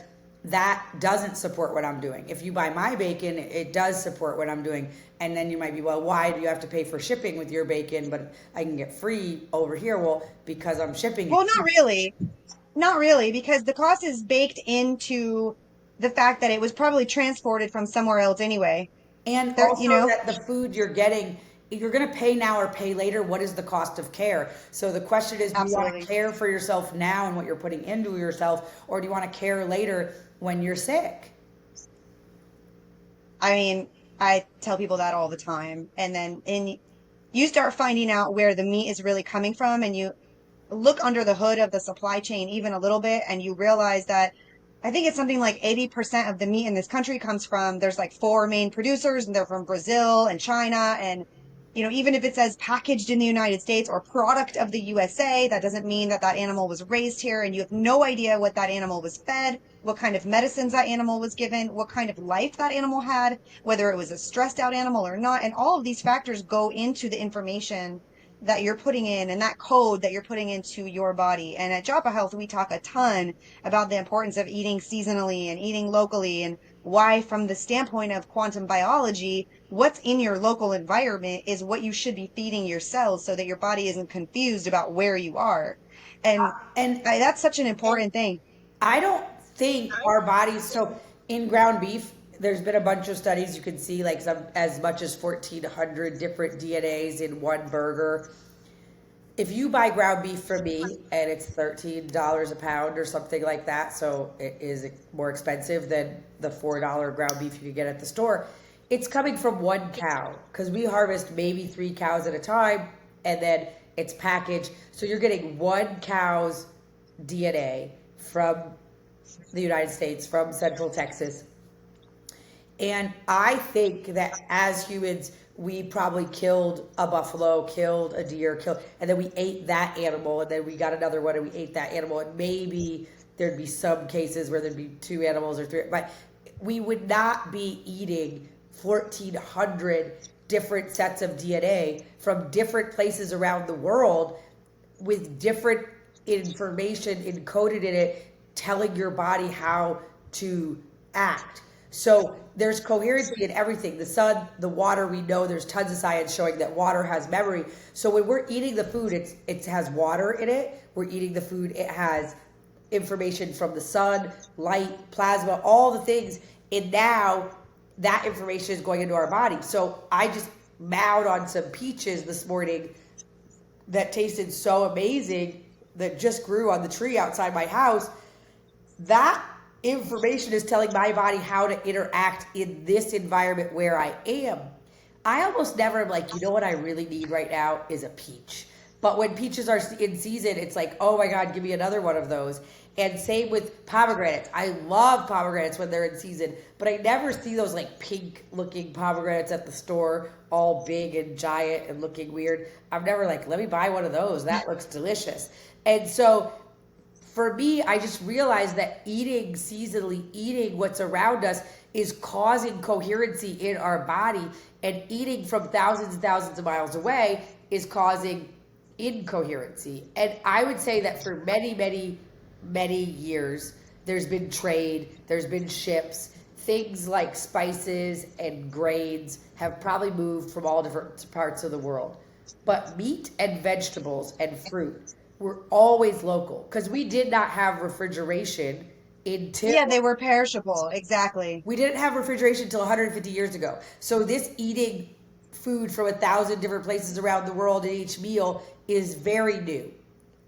Speaker 1: that doesn't support what I'm doing. If you buy my bacon, it does support what I'm doing. And then you might be, well, why do you have to pay for shipping with your bacon, but I can get free over here? Well, because I'm shipping it.
Speaker 2: Well, not really. Not really, because the cost is baked into the fact that it was probably transported from somewhere else anyway.
Speaker 1: And
Speaker 2: There,
Speaker 1: also that the food you're getting, if you're going to pay now or pay later, what is the cost of care? So the question is, do you want to
Speaker 2: absolutely.
Speaker 1: care for yourself now and what you're putting into yourself, or do you want to care later when you're sick?
Speaker 2: I mean, I tell people that all the time. And then you start finding out where the meat is really coming from, and you look under the hood of the supply chain even a little bit, and you realize that I think it's something like 80% of the meat in this country comes from, there's like four main producers, and they're from Brazil and China. And, even if it says packaged in the United States or product of the USA, that doesn't mean that that animal was raised here. And you have no idea what that animal was fed, what kind of medicines that animal was given, what kind of life that animal had, whether it was a stressed out animal or not. And all of these factors go into the information that you're putting in and that code that you're putting into your body. And at Joppa Health, we talk a ton about the importance of eating seasonally and eating locally, and why, from the standpoint of quantum biology, what's in your local environment is what you should be feeding your cells so that your body isn't confused about where you are. And
Speaker 1: And
Speaker 2: that's such an important thing.
Speaker 1: I don't think our bodies, so in ground beef, there's been a bunch of studies you can see like some as much as 1,400 different DNAs in one burger. If you buy ground beef from me and it's $13 a pound or something like that, so it is more expensive than the $4 ground beef you could get at the store, it's coming from one cow because we harvest maybe 3 cows at a time and then it's packaged. So you're getting one cow's DNA from the United States, from Central Texas. And I think that as humans, we probably killed a buffalo, killed a deer, killed, and then we ate that animal, and then we got another one and we ate that animal, and maybe there'd be some cases where there'd be two animals or three, but we would not be eating 1,400 different sets of DNA from different places around the world with different information encoded in it, telling your body how to act. So there's coherency in everything. The sun, the water, we know there's tons of science showing that water has memory. So when we're eating the food, it has water in it. We're eating the food, it has information from the sun, light, plasma, all the things. And now that information is going into our body. So I just mowed on some peaches this morning that tasted so amazing that just grew on the tree outside my house. That information is telling my body how to interact in this environment where I am. I almost never am like, you know what I really need right now is a peach. But when peaches are in season, it's like, oh my God, give me another one of those. And same with pomegranates. I love pomegranates when they're in season, but I never see those like pink looking pomegranates at the store, all big and giant and looking weird. I'm never like, let me buy one of those. That looks delicious. And so for me, I just realized that eating seasonally, eating what's around us is causing coherency in our body, and eating from thousands and thousands of miles away is causing incoherency. And I would say that for many, many, many years, there's been trade, there's been ships, things like spices and grains have probably moved from all different parts of the world. But meat and vegetables and fruit were always local because we did not have refrigeration
Speaker 2: Yeah,
Speaker 1: until
Speaker 2: they were perishable. Exactly.
Speaker 1: we didn't have refrigeration until 150 years ago. So this eating food from 1,000 different places around the world in each meal is very new.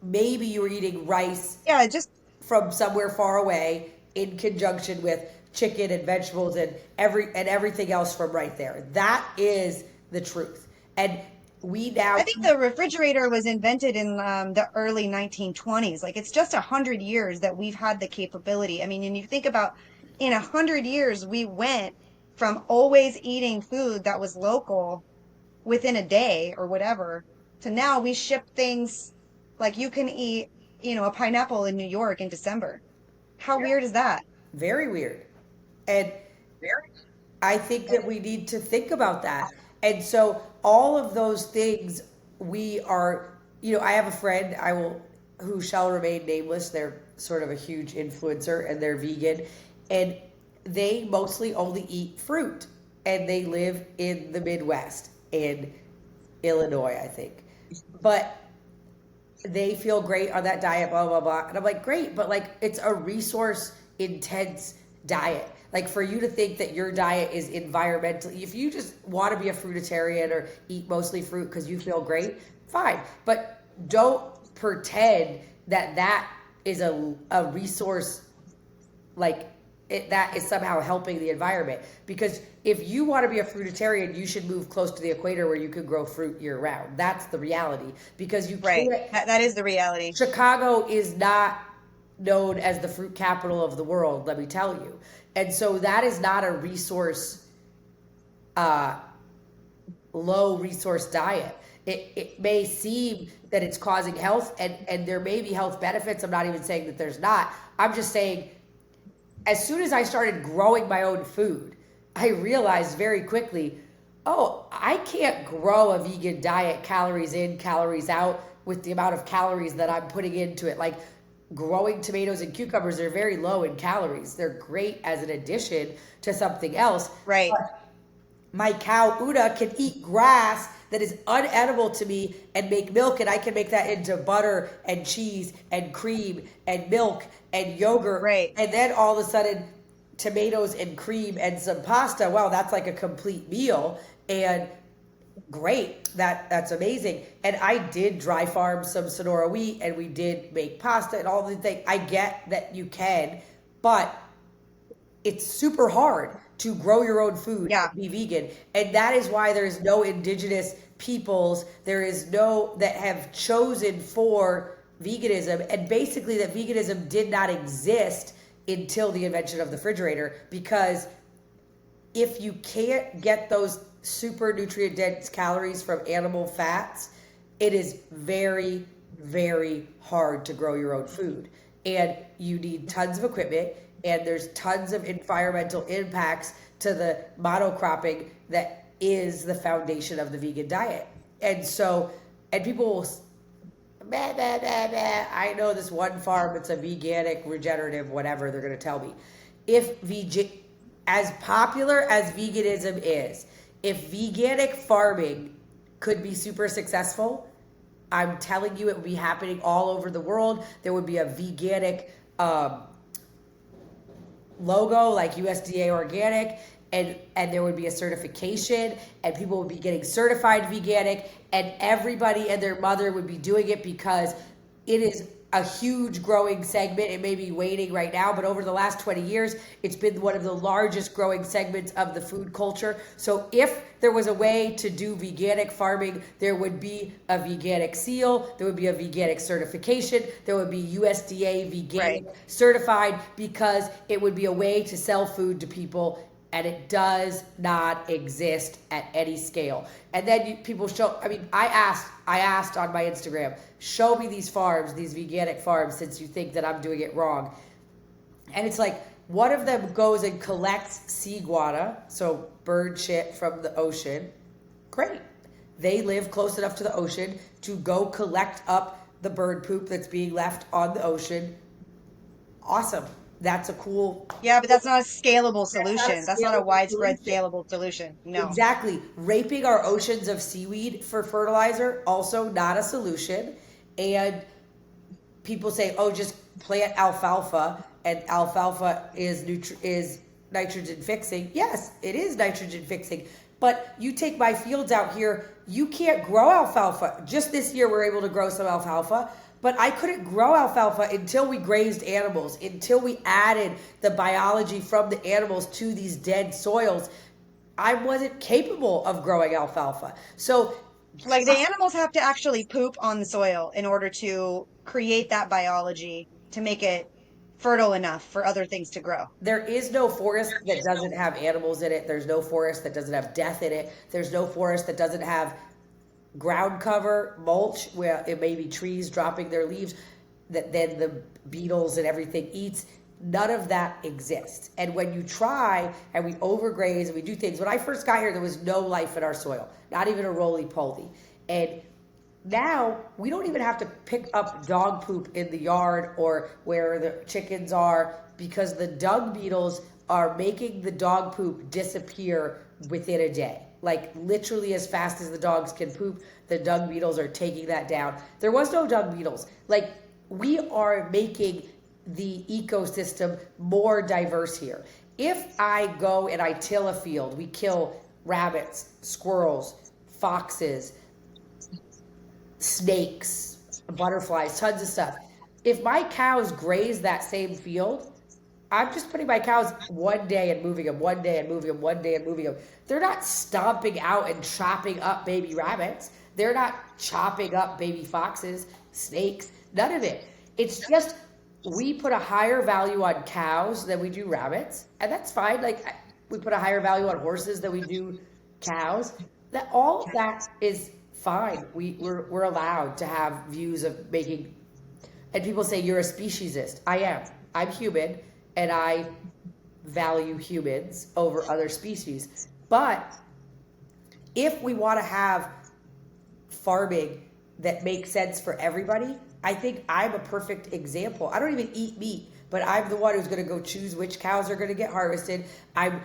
Speaker 1: Maybe you were eating rice
Speaker 2: Yeah, just
Speaker 1: from somewhere far away in conjunction with chicken and vegetables and everything else from right there. That is the truth. And we now
Speaker 2: I think the refrigerator was invented in the early 1920s. Like, it's just 100 years that we've had the capability. I mean, and you think about, in 100 years, we went from always eating food that was local within a day or whatever, to now we ship things like you can eat, a pineapple in New York in December. How weird is that?
Speaker 1: very weird. And I think that we need to think about that. And so all of those things we are, I have a friend who shall remain nameless. They're sort of a huge influencer and they're vegan and they mostly only eat fruit and they live in the Midwest in Illinois, I think. But they feel great on that diet, blah, blah, blah. And I'm like, great, but like it's a resource intense diet. Like for you to think that your diet is environmentally, if you just want to be a fruitarian or eat mostly fruit because you feel great, fine. But don't pretend that that is a resource like that is somehow helping the environment. Because if you want to be a fruitarian, you should move close to the equator where you can grow fruit year round. That's the reality. Because you
Speaker 2: Right.
Speaker 1: can't.
Speaker 2: That is the reality.
Speaker 1: Chicago is not known as the fruit capital of the world, let me tell you. And so that is not a resource, uh, low resource diet. It may seem that it's causing health, and there may be health benefits. I'm not even saying that there's not. I'm just saying as soon as I started growing my own food, I realized very quickly, oh, I can't grow a vegan diet, calories in, calories out, with the amount of calories that I'm putting into it. Like growing tomatoes and cucumbers are very low in calories. They're great as an addition to something else.
Speaker 2: Right.
Speaker 1: But my cow Una can eat grass that is unedible to me and make milk, and I can make that into butter and cheese and cream and milk and yogurt,
Speaker 2: Right.
Speaker 1: and then all of a sudden tomatoes and cream and some pasta. Wow, that's like a complete meal. And great, that's amazing. And I did dry farm some Sonora wheat, and we did make pasta and all the things. I get that you can, but it's super hard to grow your own food
Speaker 2: Yeah.
Speaker 1: and be vegan. And that is why there's no indigenous peoples, there is no that have chosen for veganism. And basically that veganism did not exist until the invention of the refrigerator, because if you can't get those super nutrient dense calories from animal fats, it is very, very hard to grow your own food. And you need tons of equipment, and there's tons of environmental impacts to the monocropping that is the foundation of the vegan diet. And so, and people will, bah, bah, bah, bah. I know this one farm, it's a veganic, regenerative, whatever they're going to tell me. If as popular as veganism is, if veganic farming could be super successful, I'm telling you, it would be happening all over the world. There would be a veganic logo like USDA organic, and there would be a certification, and people would be getting certified veganic, and everybody and their mother would be doing it, because it is a huge growing segment. It may be waning right now, but over the last 20 years, it's been one of the largest growing segments of the food culture. So if there was a way to do veganic farming, there would be a veganic seal, there would be a veganic certification, there would be USDA veganic
Speaker 2: Right.
Speaker 1: certified, because it would be a way to sell food to people. And it does not exist at any scale. And then people show, I mean, I asked on my Instagram, show me these farms, these veganic farms, since you think that I'm doing it wrong. And it's like, one of them goes and collects sea guana, so bird shit from the ocean. Great. They live close enough to the ocean to go collect up the bird poop that's being left on the ocean. Awesome. That's a cool.
Speaker 2: Yeah, but that's not a scalable
Speaker 1: That's not a
Speaker 2: solution. That's not a
Speaker 1: scalable
Speaker 2: widespread
Speaker 1: solution.
Speaker 2: scalable solution. No.
Speaker 1: Exactly. Raping our oceans of seaweed for fertilizer, also not a solution. And people say, oh, just plant alfalfa, and alfalfa is nitrogen fixing. Yes, it is nitrogen fixing. But you take my fields out here, you can't grow alfalfa. Just this year, we're able to grow some alfalfa. But I couldn't grow alfalfa until we grazed animals, until we added the biology from the animals to these dead soils. I wasn't capable of growing alfalfa. So,
Speaker 2: Like the animals have to actually poop on the soil in order to create that biology to make it fertile enough for other things to grow.
Speaker 1: there is no forest that doesn't have animals in it. There's no forest that doesn't have death in it. There's no forest that doesn't have ground cover, mulch, where it may be trees dropping their leaves that then the beetles and everything eats. None of that exists. And when you try and we overgraze and we do things, when I first got here, there was no life in our soil, not even a roly-poly. And now we don't even have to pick up dog poop in the yard or where the chickens are, because the dung beetles are making the dog poop disappear within a day. Like literally as fast as the dogs can poop, the dung beetles are taking that down. There was no dung beetles. Like we are making the ecosystem more diverse here. If I go and I till a field, we kill rabbits, squirrels, foxes, snakes, butterflies, tons of stuff. If my cows graze that same field, I'm just putting my cows one day and moving them, one day and moving them, one day and moving them. They're not stomping out and chopping up baby rabbits. They're not chopping up baby foxes, snakes, none of it. It's just we put a higher value on cows than we do rabbits, and that's fine. Like we put a higher value on horses than we do cows. That all that is fine. We're allowed to have views of making, and people say you're a speciesist. I am. I'm human and I value humans over other species. But if we want to have farming that makes sense for everybody, I think I'm a perfect example. I don't even eat meat, but I'm the one who's going to go choose which cows are going to get harvested. I'm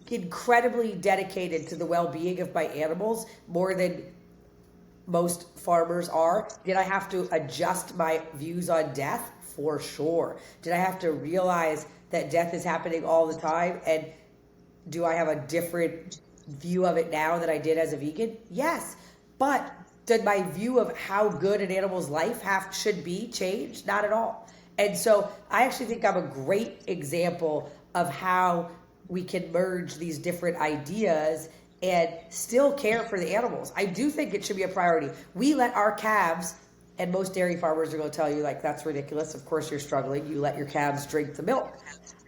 Speaker 1: incredibly dedicated to the well-being of my animals more than most farmers are. Did I have to adjust my views on death? For sure. Did I have to realize that death is happening all the time? And do I have a different view of it now than I did as a vegan? Yes. But did my view of how good an animal's life should be change? Not at all. And so I actually think I'm a great example of how we can merge these different ideas and still care for the animals. I do think it should be a priority. We let our calves, and most dairy farmers are going to tell you, like, that's ridiculous. Of course you're struggling. You let your calves drink the milk.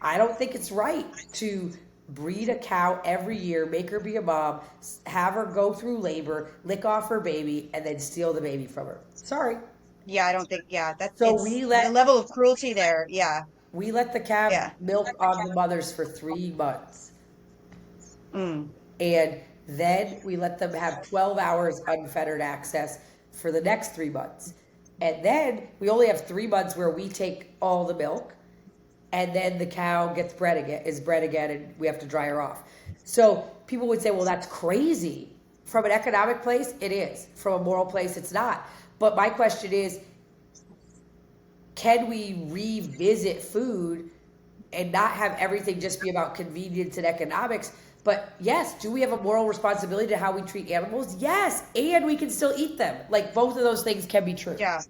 Speaker 1: I don't think it's right to breed a cow every year, make her be a mom, have her go through labor, lick off her baby, and then steal the baby from her. Sorry.
Speaker 2: Yeah, I don't think, yeah,
Speaker 1: So
Speaker 2: it's the level of cruelty there. Yeah,
Speaker 1: we let the calves
Speaker 2: yeah.
Speaker 1: milk on the mothers for 3 months.
Speaker 2: Mm.
Speaker 1: And then we let them have 12 hours unfettered access for the next 3 months. And then we only have 3 months where we take all the milk, and then the cow gets bred again, and we have to dry her off. So people would say, well, that's crazy. From an economic place, it is. From a moral place, it's not. But my question is, can we revisit food and not have everything just be about convenience and economics? But yes, do we have a moral responsibility to how we treat animals? Yes, and we can still eat them. Like both of those things can be true.
Speaker 2: Yeah.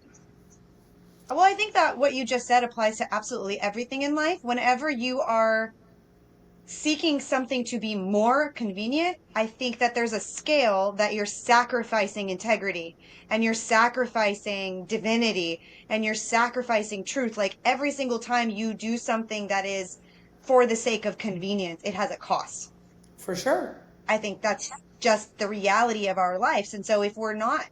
Speaker 2: Well, I think that what you just said applies to absolutely everything in life. Whenever you are seeking something to be more convenient, I think that there's a scale that you're sacrificing integrity and you're sacrificing divinity and you're sacrificing truth. Like every single time you do something that is for the sake of convenience, it has a cost.
Speaker 1: For sure.
Speaker 2: I think that's just the reality of our lives. And so if we're not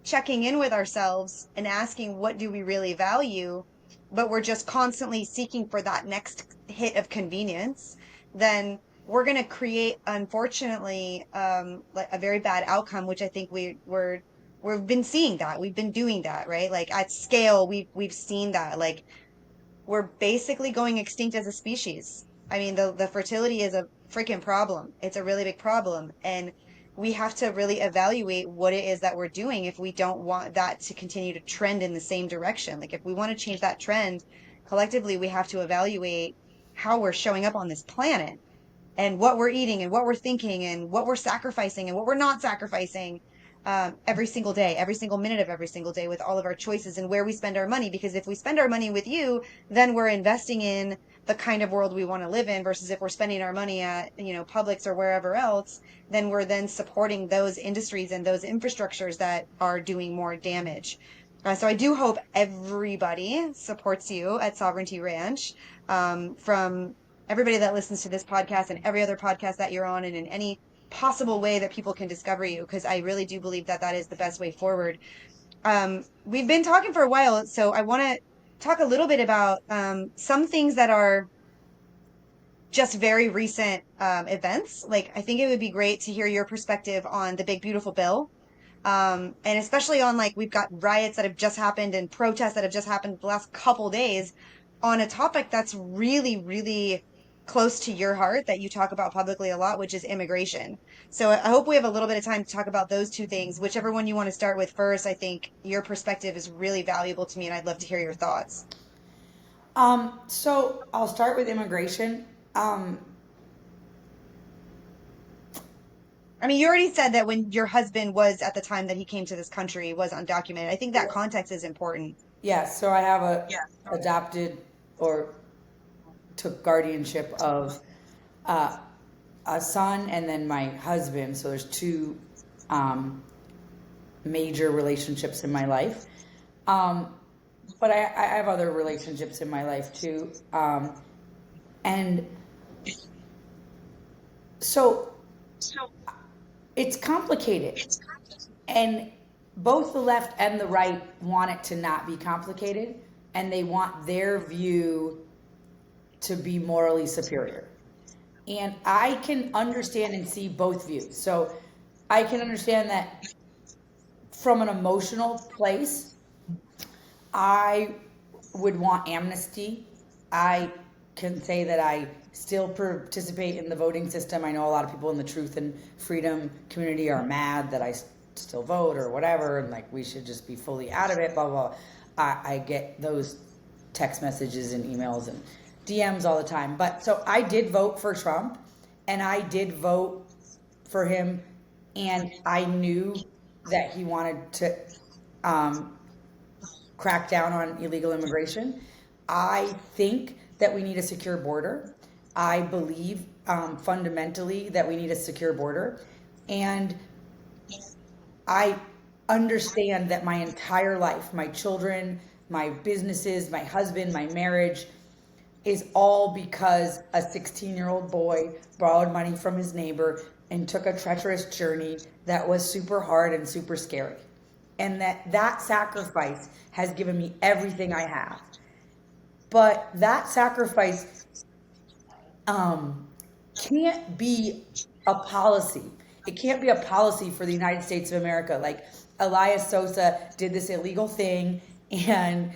Speaker 2: checking in with ourselves and asking what do we really value, but we're just constantly seeking for that next hit of convenience, then we're going to create, unfortunately, like a very bad outcome, which I think we've been seeing that. We've been doing that, right? Like at scale, we've seen that. Like we're basically going extinct as a species. I mean, the fertility is a freaking problem. It's a really big problem. And we have to really evaluate what it is that we're doing if we don't want that to continue to trend in the same direction. Like if we want to change that trend collectively, we have to evaluate how we're showing up on this planet and what we're eating and what we're thinking and what we're sacrificing and what we're not sacrificing every single day, every single minute of every single day with all of our choices and where we spend our money. Because if we spend our money with you, then we're investing in the kind of world we want to live in versus if we're spending our money at, Publix or wherever else, then we're then supporting those industries and those infrastructures that are doing more damage. So I do hope everybody supports you at Sovereignty Ranch, from everybody that listens to this podcast and every other podcast that you're on and in any possible way that people can discover you, because I really do believe that that is the best way forward. We've been talking for a while, so I want to talk a little bit about some things that are just very recent events. Like, I think it would be great to hear your perspective on the Big Beautiful Bill. And especially on like we've got riots that have just happened and protests that have just happened the last couple days on a topic that's really, really close to your heart that you talk about publicly a lot, which is immigration. So I hope we have a little bit of time to talk about those two things. Whichever one you want to start with first, I think your perspective is really valuable to me and I'd love to hear your thoughts.
Speaker 1: So I'll start with immigration. Um,
Speaker 2: I mean, you already said that when your husband was at the time that he came to this country was undocumented. I think that context is important.
Speaker 1: yes, so I have a adopted or took guardianship of uh, a son and then my husband. So there's two um, major relationships in my life. Um, but I have other relationships in my life too. And so it's complicated. And both the left and the right want it to not be complicated. And they want their view to be morally superior. And I can understand and see both views. So I can understand that from an emotional place, I would want amnesty. I can say that I still participate in the voting system. I know a lot of people in the truth and freedom community are mad that I still vote or whatever, and like we should just be fully out of it, blah, blah, blah. I get those text messages and emails and DMs all the time. But so I did vote for Trump and I did vote for him, and I knew that he wanted to um, crack down on illegal immigration. I think that we need a secure border. I believe fundamentally that we need a secure border. And I understand that my entire life, my children, my businesses, my husband, my marriage is all because a 16-year-old boy borrowed money from his neighbor and took a treacherous journey that was super hard and super scary. And that sacrifice has given me everything I have. But that sacrifice can't be a policy. It can't be a policy for the United States of America. Like Elias Sosa did this illegal thing and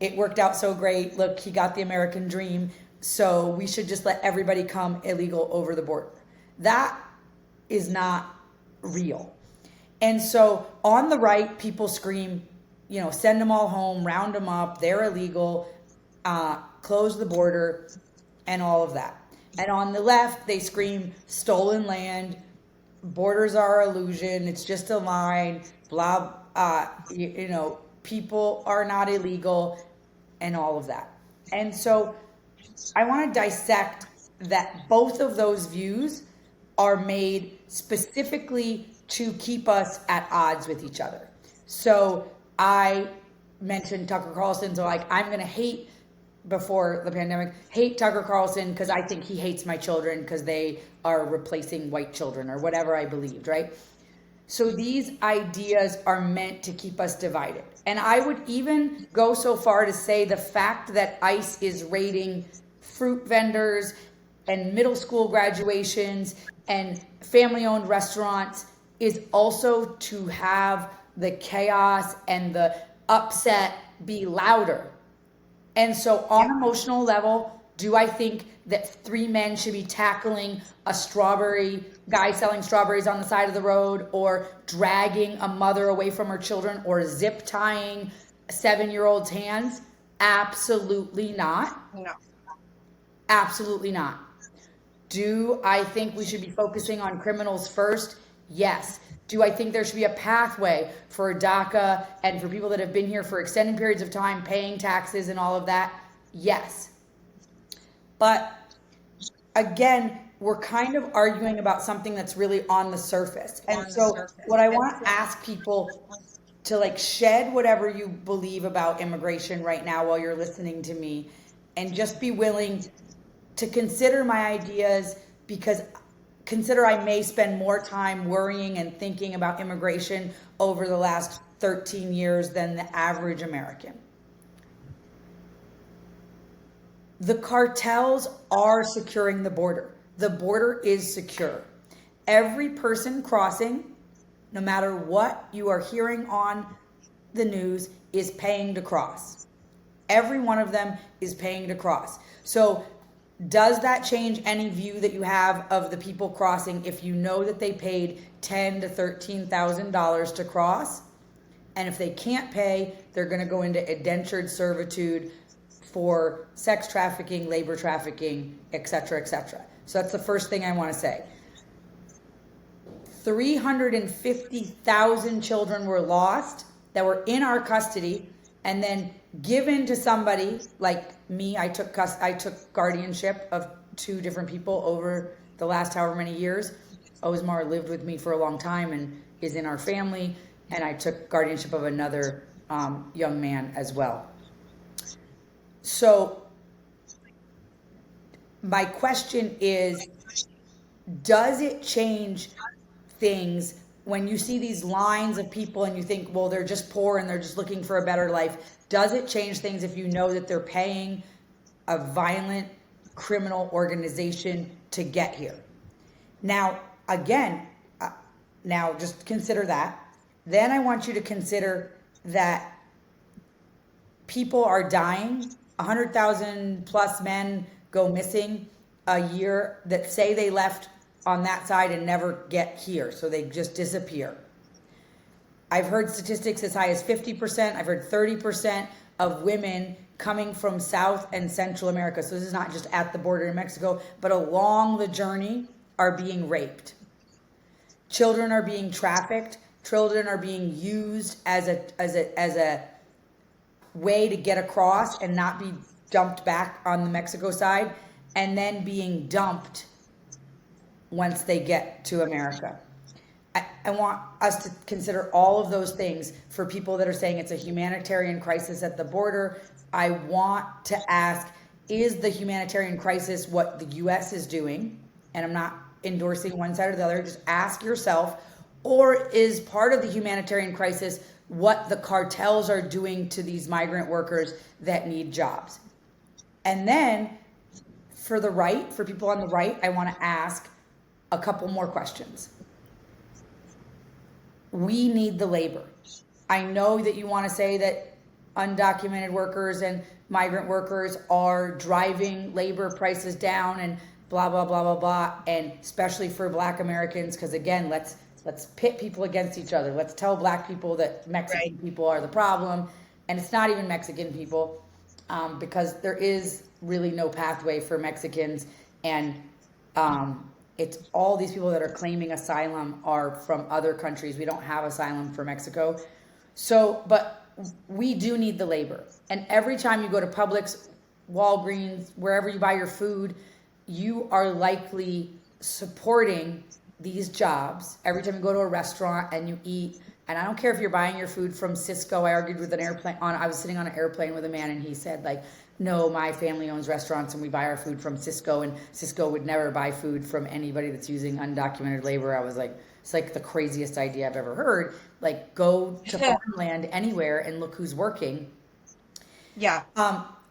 Speaker 1: it worked out so great. Look, he got the American dream. So we should just let everybody come illegal over the border. That is not real. And so on the right, people scream, send them all home, round them up, they're illegal, close the border, and all of that. And on the left, they scream stolen land, borders are illusion, it's just a line, blah, people are not illegal, and all of that. And so I want to dissect that both of those views are made specifically to keep us at odds with each other. So I mentioned Tucker Carlson, so like I'm going to hate, before the pandemic, hate Tucker Carlson because I think he hates my children because they are replacing white children or whatever I believed, right? So these ideas are meant to keep us divided. And I would even go so far to say the fact that ICE is raiding fruit vendors and middle school graduations and family-owned restaurants is also to have the chaos and the upset be louder. And so on an emotional level, do I think that three men should be tackling a strawberry guy selling strawberries on the side of the road, or dragging a mother away from her children, or zip tying a 7-year-old's hands? Absolutely not.
Speaker 2: No.
Speaker 1: Absolutely not. Do I think we should be focusing on criminals first? Yes. Do I think there should be a pathway for DACA and for people that have been here for extended periods of time, paying taxes and all of that? Yes. But again, we're kind of arguing about something that's really on the surface. And so what I want to ask people to like shed whatever you believe about immigration right now while you're listening to me, and just be willing to consider my ideas, because consider I may spend more time worrying and thinking about immigration over the last 13 years than the average American. The cartels are securing the border. The border is secure. Every person crossing, no matter what you are hearing on the news, is paying to cross. Every one of them is paying to cross. So does that change any view that you have of the people crossing if you know that they paid $10,000 to $13,000 to cross? And if they can't pay, they're going to go into indentured servitude for sex trafficking, labor trafficking, et cetera, et cetera. So that's the first thing I want to say. 350,000 children were lost that were in our custody and then given to somebody like me. I took guardianship of 2 different people over the last however many years. Osmar lived with me for a long time and is in our family, and I took guardianship of another young man as well. So my question is, does it change things when you see these lines of people and you think, well, they're just poor and they're just looking for a better life? Does it change things if you know that they're paying a violent criminal organization to get here? Now, again, now just consider that. Then I want you to consider that people are dying. 100,000 plus men go missing a year that say they left on that side and never get here. So they just disappear. I've heard statistics as high as 50%. I've heard 30% of women coming from South and Central America. So this is not just at the border in Mexico, but along the journey are being raped. Children are being trafficked. Children are being used as a way to get across and not be dumped back on the Mexico side, and then being dumped once they get to America. I want us to consider all of those things for people that are saying it's a humanitarian crisis at the border. I want to ask, is the humanitarian crisis what the U.S. is doing? And I'm not endorsing one side or the other. Just ask yourself, or is part of the humanitarian crisis what the cartels are doing to these migrant workers that need jobs? And then for the right, for people on the right, I want to ask a couple more questions. We need the labor. I know that you want to say that undocumented workers and migrant workers are driving labor prices down and blah, blah, blah, blah, blah. And especially for Black Americans, because again, let's pit people against each other. Let's tell Black people that Mexican people are the problem. And it's not even Mexican people, because there is really no pathway for Mexicans. And it's all these people that are claiming asylum are from other countries. We don't have asylum for Mexico. So, but we do need the labor. And every time you go to Publix, Walgreens, wherever you buy your food, you are likely supporting these jobs. Every time you go to a restaurant and you eat, and I don't care if you're buying your food from Cisco. I argued with I was sitting on an airplane with a man, and he said, like, no, my family owns restaurants and we buy our food from Cisco, and Cisco would never buy food from anybody that's using undocumented labor. I was like, it's like the craziest idea I've ever heard. Like, go to farmland anywhere and look who's working.
Speaker 2: Yeah.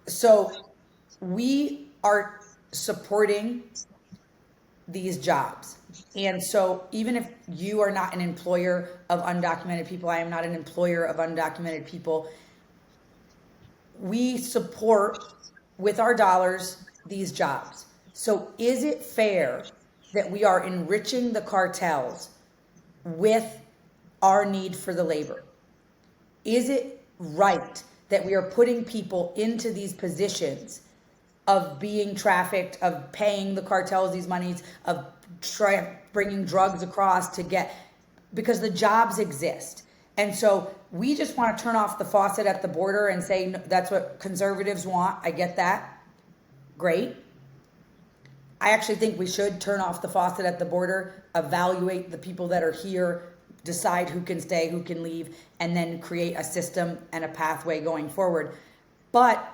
Speaker 1: So we are supporting these jobs. And so even if you are not an employer of undocumented people, I am not an employer of undocumented people, we support with our dollars these jobs. So is it fair that we are enriching the cartels with our need for the labor? Is it right that we are putting people into these positions of being trafficked, of paying the cartels these monies, of bringing drugs across to get, because the jobs exist? And so we just want to turn off the faucet at the border and say that's what conservatives want. I get that. Great. I actually think we should turn off the faucet at the border, evaluate the people that are here, decide who can stay, who can leave, and then create a system and a pathway going forward. But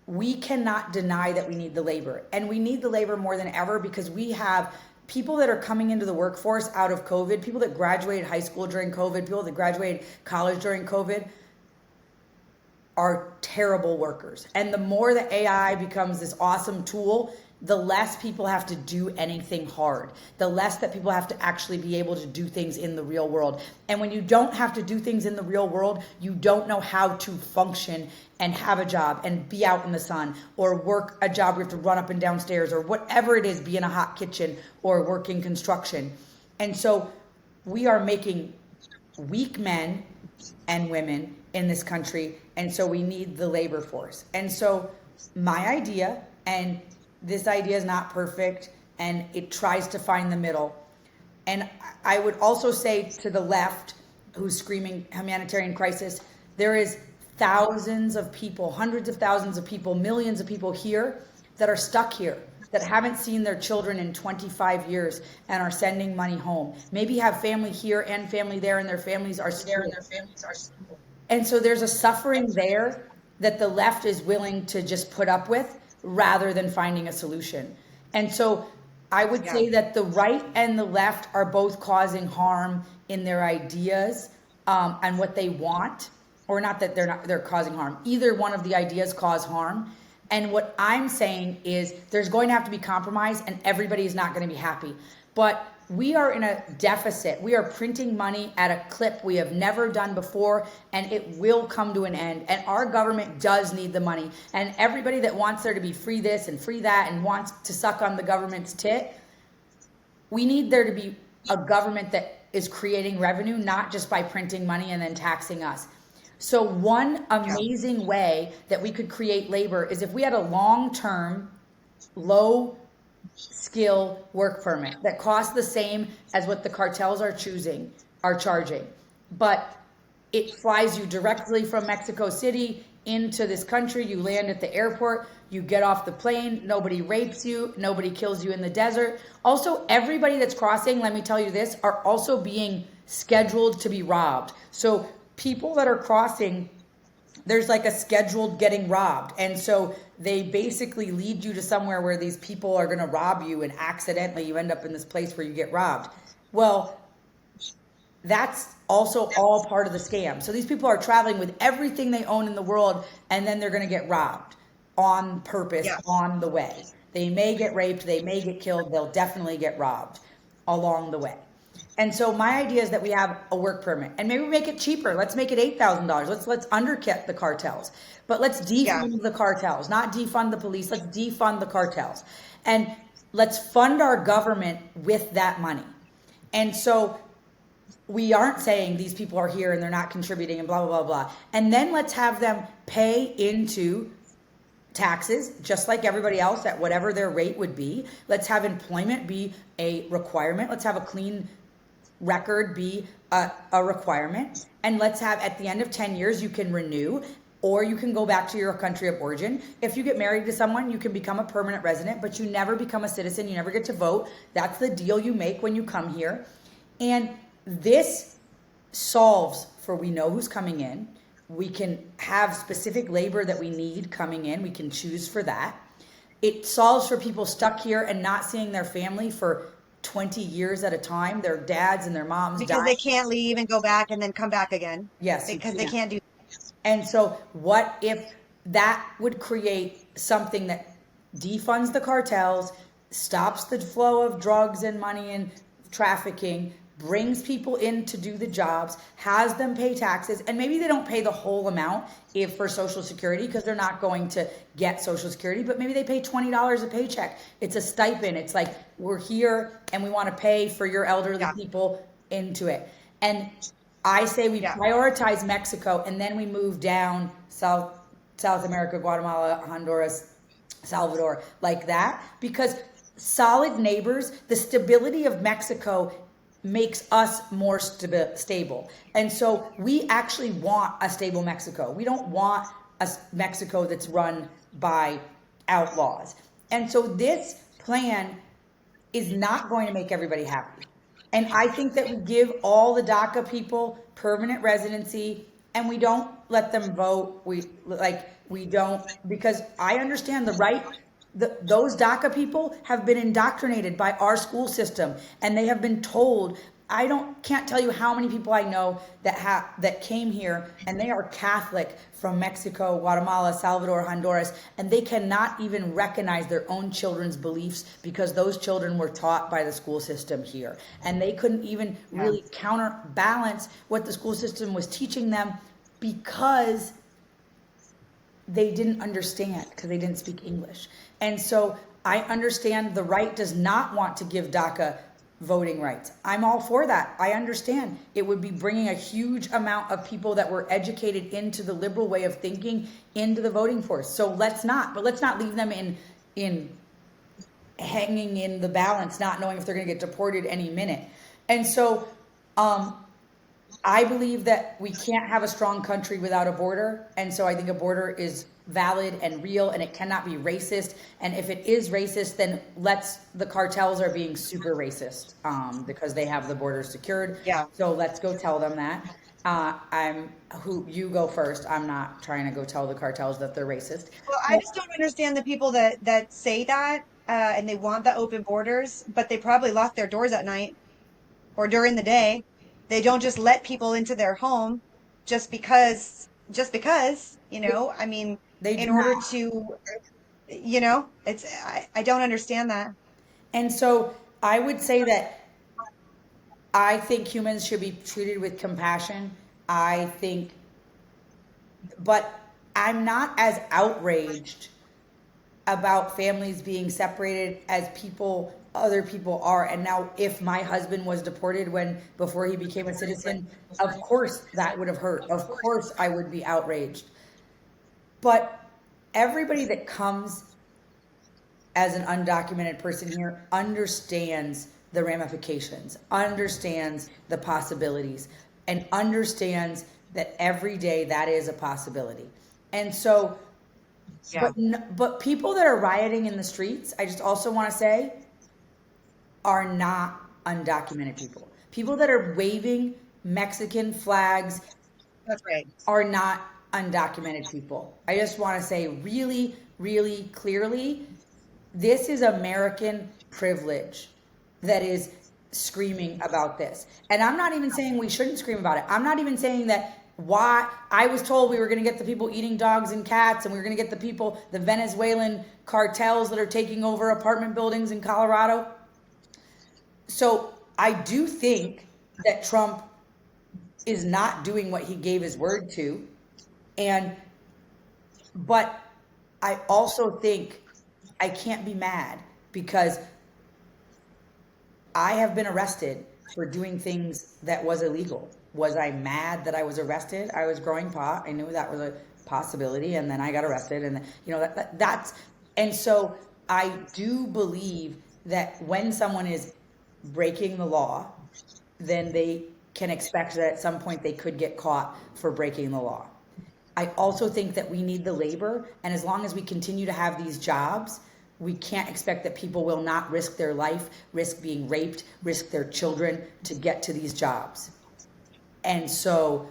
Speaker 1: we cannot deny that we need the labor. And we need the labor more than ever because we have people that are coming into the workforce out of COVID, people that graduated high school during COVID, people that graduated college during COVID are terrible workers. And the more that AI becomes this awesome tool, the less people have to do anything hard, the less that people have to actually be able to do things in the real world. And when you don't have to do things in the real world, you don't know how to function and have a job and be out in the sun or work a job where you have to run up and down stairs or whatever it is, be in a hot kitchen or work in construction. And so we are making weak men and women in this country. And so we need the labor force. And so my idea, and this idea is not perfect, and it tries to find the middle. And I would also say to the left, who's screaming humanitarian crisis, there is thousands of people, hundreds of thousands of people, millions of people here that are stuck here, that haven't seen their children in 25 years and are sending money home. Maybe have family here and family there, and their families are there, and their families are single. And so there's a suffering there that the left is willing to just put up with rather than finding a solution. And so I would say that the right and the left are both causing harm in their ideas and what they want, or not that they're causing harm. Either one of the ideas cause harm. And what I'm saying is there's going to have to be compromise, and everybody is not going to be happy. But we are in a deficit. We are printing money at a clip we have never done before, and it will come to an end. And our government does need the money. And everybody that wants there to be free this and free that and wants to suck on the government's tit, we need there to be a government that is creating revenue, not just by printing money and then taxing us. So one amazing way that we could create labor is if we had a long-term, low-skill work permit that costs the same as what the cartels are charging, but it flies you directly from Mexico City into this country. You land at the airport, you get off the plane, nobody rapes you, nobody kills you in the desert. Also, everybody that's crossing, let me tell you this, are also being scheduled to be robbed. So people that are crossing, there's like a scheduled getting robbed. And so they basically lead you to somewhere where these people are going to rob you, and accidentally you end up in this place where you get robbed. Well, that's also all part of the scam. So these people are traveling with everything they own in the world, and then they're going to get robbed on purpose on the way. They may get raped, they may get killed, they'll definitely get robbed along the way. And so my idea is that we have a work permit, and maybe we make it cheaper. Let's make it $8,000. Let's undercut the cartels, but let's defund the cartels, not defund the police. Let's defund the cartels, and let's fund our government with that money. And so we aren't saying these people are here and they're not contributing and blah, blah, blah, blah. And then let's have them pay into taxes just like everybody else at whatever their rate would be. Let's have employment be a requirement. Let's have a clean record be a requirement. And let's have, at the end of 10 years, you can renew, or you can go back to your country of origin. If you get married to someone, you can become a permanent resident, but you never become a citizen. You never get to vote. That's the deal you make when you come here. And this solves for, we know who's coming in. We can have specific labor that we need coming in. We can choose for that. It solves for people stuck here and not seeing their family for 20 years at a time. Their dads and their moms
Speaker 2: because they can't leave and go back and then come back again.
Speaker 1: Yes.
Speaker 2: Because they can't do.
Speaker 1: And so what if that would create something that defunds the cartels, stops the flow of drugs and money and trafficking, brings people in to do the jobs, has them pay taxes, and maybe they don't pay the whole amount if for Social Security, because they're not going to get Social Security, but maybe they pay $20 a paycheck. It's a stipend. It's like, we're here and we want to pay for your elderly people into it. And I say we prioritize Mexico, and then we move down South America, Guatemala, Honduras, Salvador, like that, because solid neighbors, the stability of Mexico makes us more stable. And so we actually want a stable Mexico. We don't want a Mexico that's run by outlaws. And so this plan is not going to make everybody happy. And I think that we give all the DACA people permanent residency, and we don't let them vote. We don't, because I understand the right. Those DACA people have been indoctrinated by our school system, and they have been told. Can't tell you how many people I know that came here, and they are Catholic from Mexico, Guatemala, Salvador, Honduras, and they cannot even recognize their own children's beliefs because those children were taught by the school system here, and they couldn't even really counterbalance what the school system was teaching them because they didn't understand, because they didn't speak English. And so I understand the right does not want to give DACA voting rights. I'm all for that. I understand. It would be bringing a huge amount of people that were educated into the liberal way of thinking into the voting force. So let's not leave them in hanging in the balance, not knowing if they're going to get deported any minute. And so, um, I believe that we can't have a strong country without a border. And so I think a border is valid and real and it cannot be racist. And if it is racist, then the cartels are being super racist because they have the border secured.
Speaker 2: Yeah.
Speaker 1: So let's go tell them that. You go first. I'm not trying to go tell the cartels that they're racist.
Speaker 2: Well, I just don't understand the people that say that and they want the open borders, but they probably lock their doors at night or during the day. They don't just let people into their home just because, I mean,
Speaker 1: They
Speaker 2: in
Speaker 1: do
Speaker 2: order
Speaker 1: not.
Speaker 2: to, I don't understand that.
Speaker 1: And so I would say that I think humans should be treated with compassion. I think, but I'm not as outraged about families being separated as other people are. And now, if my husband was deported before he became a citizen, of course that would have hurt. Of course I would be outraged. But everybody that comes as an undocumented person here understands the ramifications, understands the possibilities, and understands that every day that is a possibility. And so,
Speaker 2: Yeah.
Speaker 1: but people that are rioting in the streets, I just also want to say, are not undocumented people. People that are waving Mexican flags
Speaker 2: That's right.
Speaker 1: are not undocumented people. I just want to say really, really clearly, this is American privilege that is screaming about this. And I'm not even saying we shouldn't scream about it. I'm not even saying that why I was told we were going to get the people eating dogs and cats and we were going to get the Venezuelan cartels that are taking over apartment buildings in Colorado. So I do think that Trump is not doing what he gave his word to. And, but I also think I can't be mad because I have been arrested for doing things that was illegal. Was I mad that I was arrested? I was growing pot. I knew that was a possibility, and then I got arrested, and that's. And so I do believe that when someone is breaking the law, then they can expect that at some point they could get caught for breaking the law. I also think that we need the labor, and as long as we continue to have these jobs, we can't expect that people will not risk their life, risk being raped, risk their children to get to these jobs. And so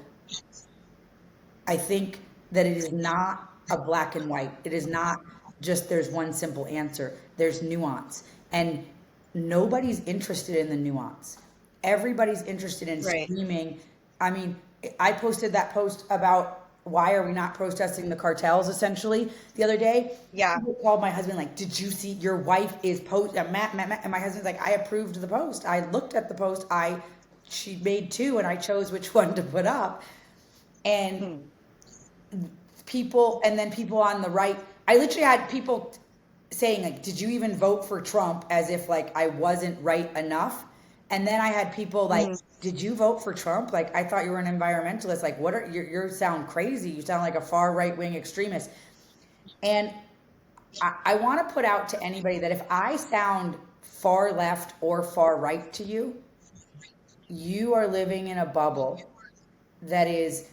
Speaker 1: I think that it is not a black and white. It is not just there's one simple answer. There's nuance. And nobody's interested in the nuance. Everybody's interested in
Speaker 2: Right.
Speaker 1: screaming. I mean, I posted that post about why are we not protesting the cartels essentially the other day.
Speaker 2: Yeah.
Speaker 1: People called my husband like, did you see your wife is post Matt, and my husband's like, I approved the post. I looked at the post. She made two and I chose which one to put up. And
Speaker 2: Hmm.
Speaker 1: and then people on the right, I literally had people saying like, did you even vote for Trump, as if like I wasn't right enough. And then I had people like,
Speaker 2: Hmm.
Speaker 1: did you vote for Trump? Like, I thought you were an environmentalist. Like, what are you sound crazy. You sound like a far right wing extremist. And I want to put out to anybody that if I sound far left or far right to you, you are living in a bubble that is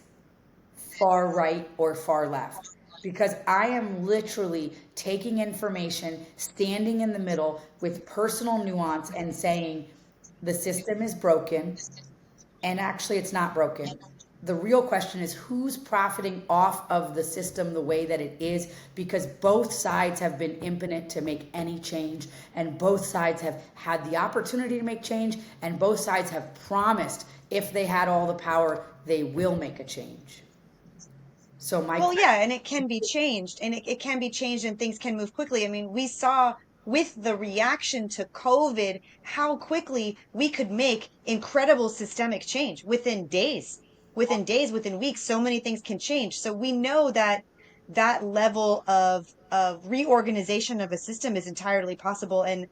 Speaker 1: far right or far left, because I am literally taking information, standing in the middle with personal nuance and saying the system is broken, and actually it's not broken. The real question is who's profiting off of the system the way that it is, because both sides have been impotent to make any change, and both sides have had the opportunity to make change, and both sides have promised if they had all the power they will make a change. So my
Speaker 2: Well, yeah, and it can be changed, and it can be changed, and things can move quickly. I mean, we saw with the reaction to COVID how quickly we could make incredible systemic change within weeks. So many things can change. So we know that that level of reorganization of a system is entirely possible. And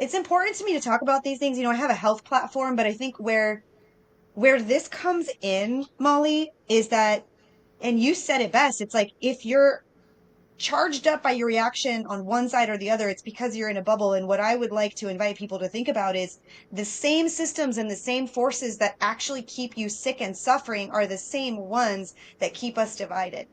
Speaker 2: it's important to me to talk about these things. I have a health platform, but I think where this comes in, Molly, is that, and you said it best, it's like if you're charged up by your reaction on one side or the other, it's because you're in a bubble. And what I would like to invite people to think about is the same systems and the same forces that actually keep you sick and suffering are the same ones that keep us divided.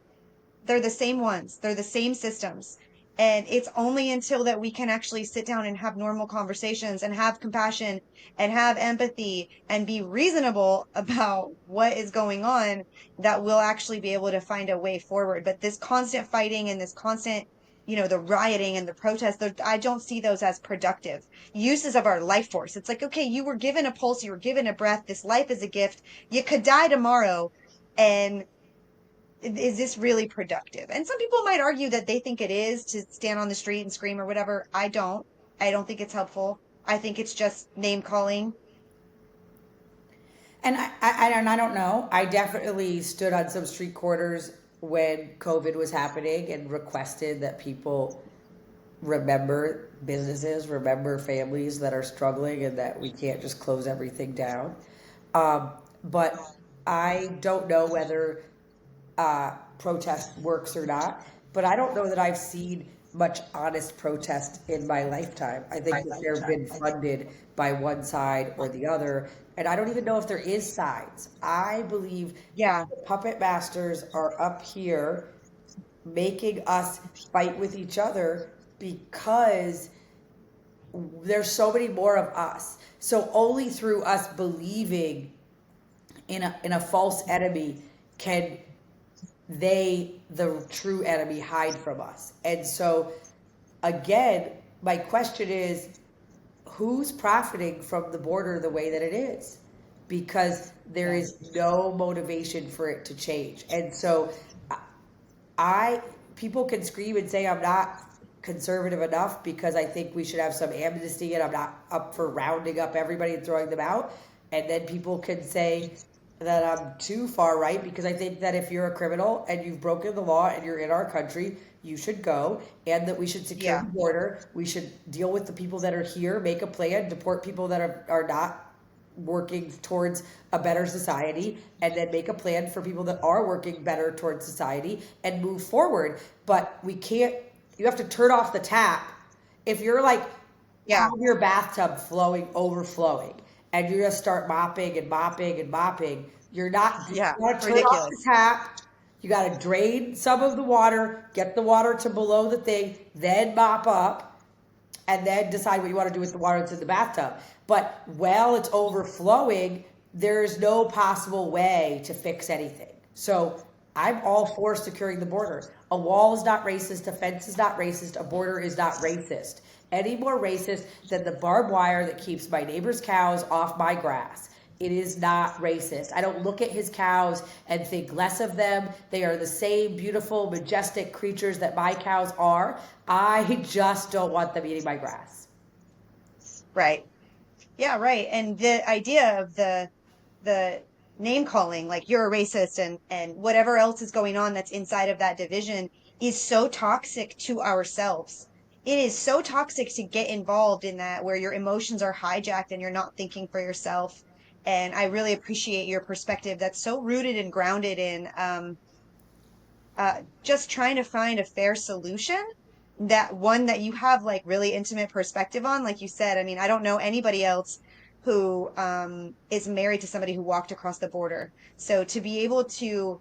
Speaker 2: They're the same ones. They're the same systems. And it's only until that we can actually sit down and have normal conversations and have compassion and have empathy and be reasonable about what is going on that we'll actually be able to find a way forward. But this constant fighting and this constant, the rioting and the protests, I don't see those as productive uses of our life force. It's like, okay, you were given a pulse, you were given a breath. This life is a gift. You could die tomorrow. And is this really productive? And some people might argue that they think it is to stand on the street and scream or whatever. I don't. I don't think it's helpful. I think it's just name calling.
Speaker 1: And I don't know. I definitely stood on some street corners when COVID was happening and requested that people remember businesses, remember families that are struggling, and that we can't just close everything down. But I don't know whether protest works or not. But I don't know that I've seen much honest protest in my lifetime. I think that they've been funded by one side or the other. And I don't even know if there is sides. I believe
Speaker 2: Yeah.
Speaker 1: the puppet masters are up here making us fight with each other because there's so many more of us. So only through us believing in a false enemy can they, the true enemy, hide from us. And so, again, my question is, who's profiting from the border the way that it is? Because there is no motivation for it to change. And so, I people can scream and say I'm not conservative enough because I think we should have some amnesty and I'm not up for rounding up everybody and throwing them out. And then people can say that I'm too far right because I think that if you're a criminal and you've broken the law and you're in our country, you should go, and that we should secure
Speaker 2: Yeah.
Speaker 1: the border. We should deal with the people that are here, make a plan, deport people that are not working towards a better society, and then make a plan for people that are working better towards society and move forward. But we can't, you have to turn off the tap. If you're like,
Speaker 2: Yeah.
Speaker 1: have your bathtub flowing, overflowing, and you just start mopping and mopping and mopping, you're not, you
Speaker 2: Yeah.
Speaker 1: gotta turn off the
Speaker 2: Ridiculous.
Speaker 1: tap. You gotta drain some of the water, get the water to below the thing, then mop up, and then decide what you want to do with the water that's in the bathtub. But while it's overflowing, there's no possible way to fix anything. So I'm all for securing the border. A wall is not racist, a fence is not racist, a border is not racist. Any more racist than the barbed wire that keeps my neighbor's cows off my grass. It is not racist. I don't look at his cows and think less of them. They are the same beautiful, majestic creatures that my cows are. I just don't want them eating my grass.
Speaker 2: Right. Yeah, right. And the idea of the name calling, like you're a racist and whatever else is going on that's inside of that division is so toxic to ourselves. It is so toxic to get involved in that where your emotions are hijacked and you're not thinking for yourself. And I really appreciate your perspective that's so rooted and grounded in just trying to find a fair solution, that one that you have like really intimate perspective on. Like you said, I mean, I don't know anybody else who is married to somebody who walked across the border. So to be able to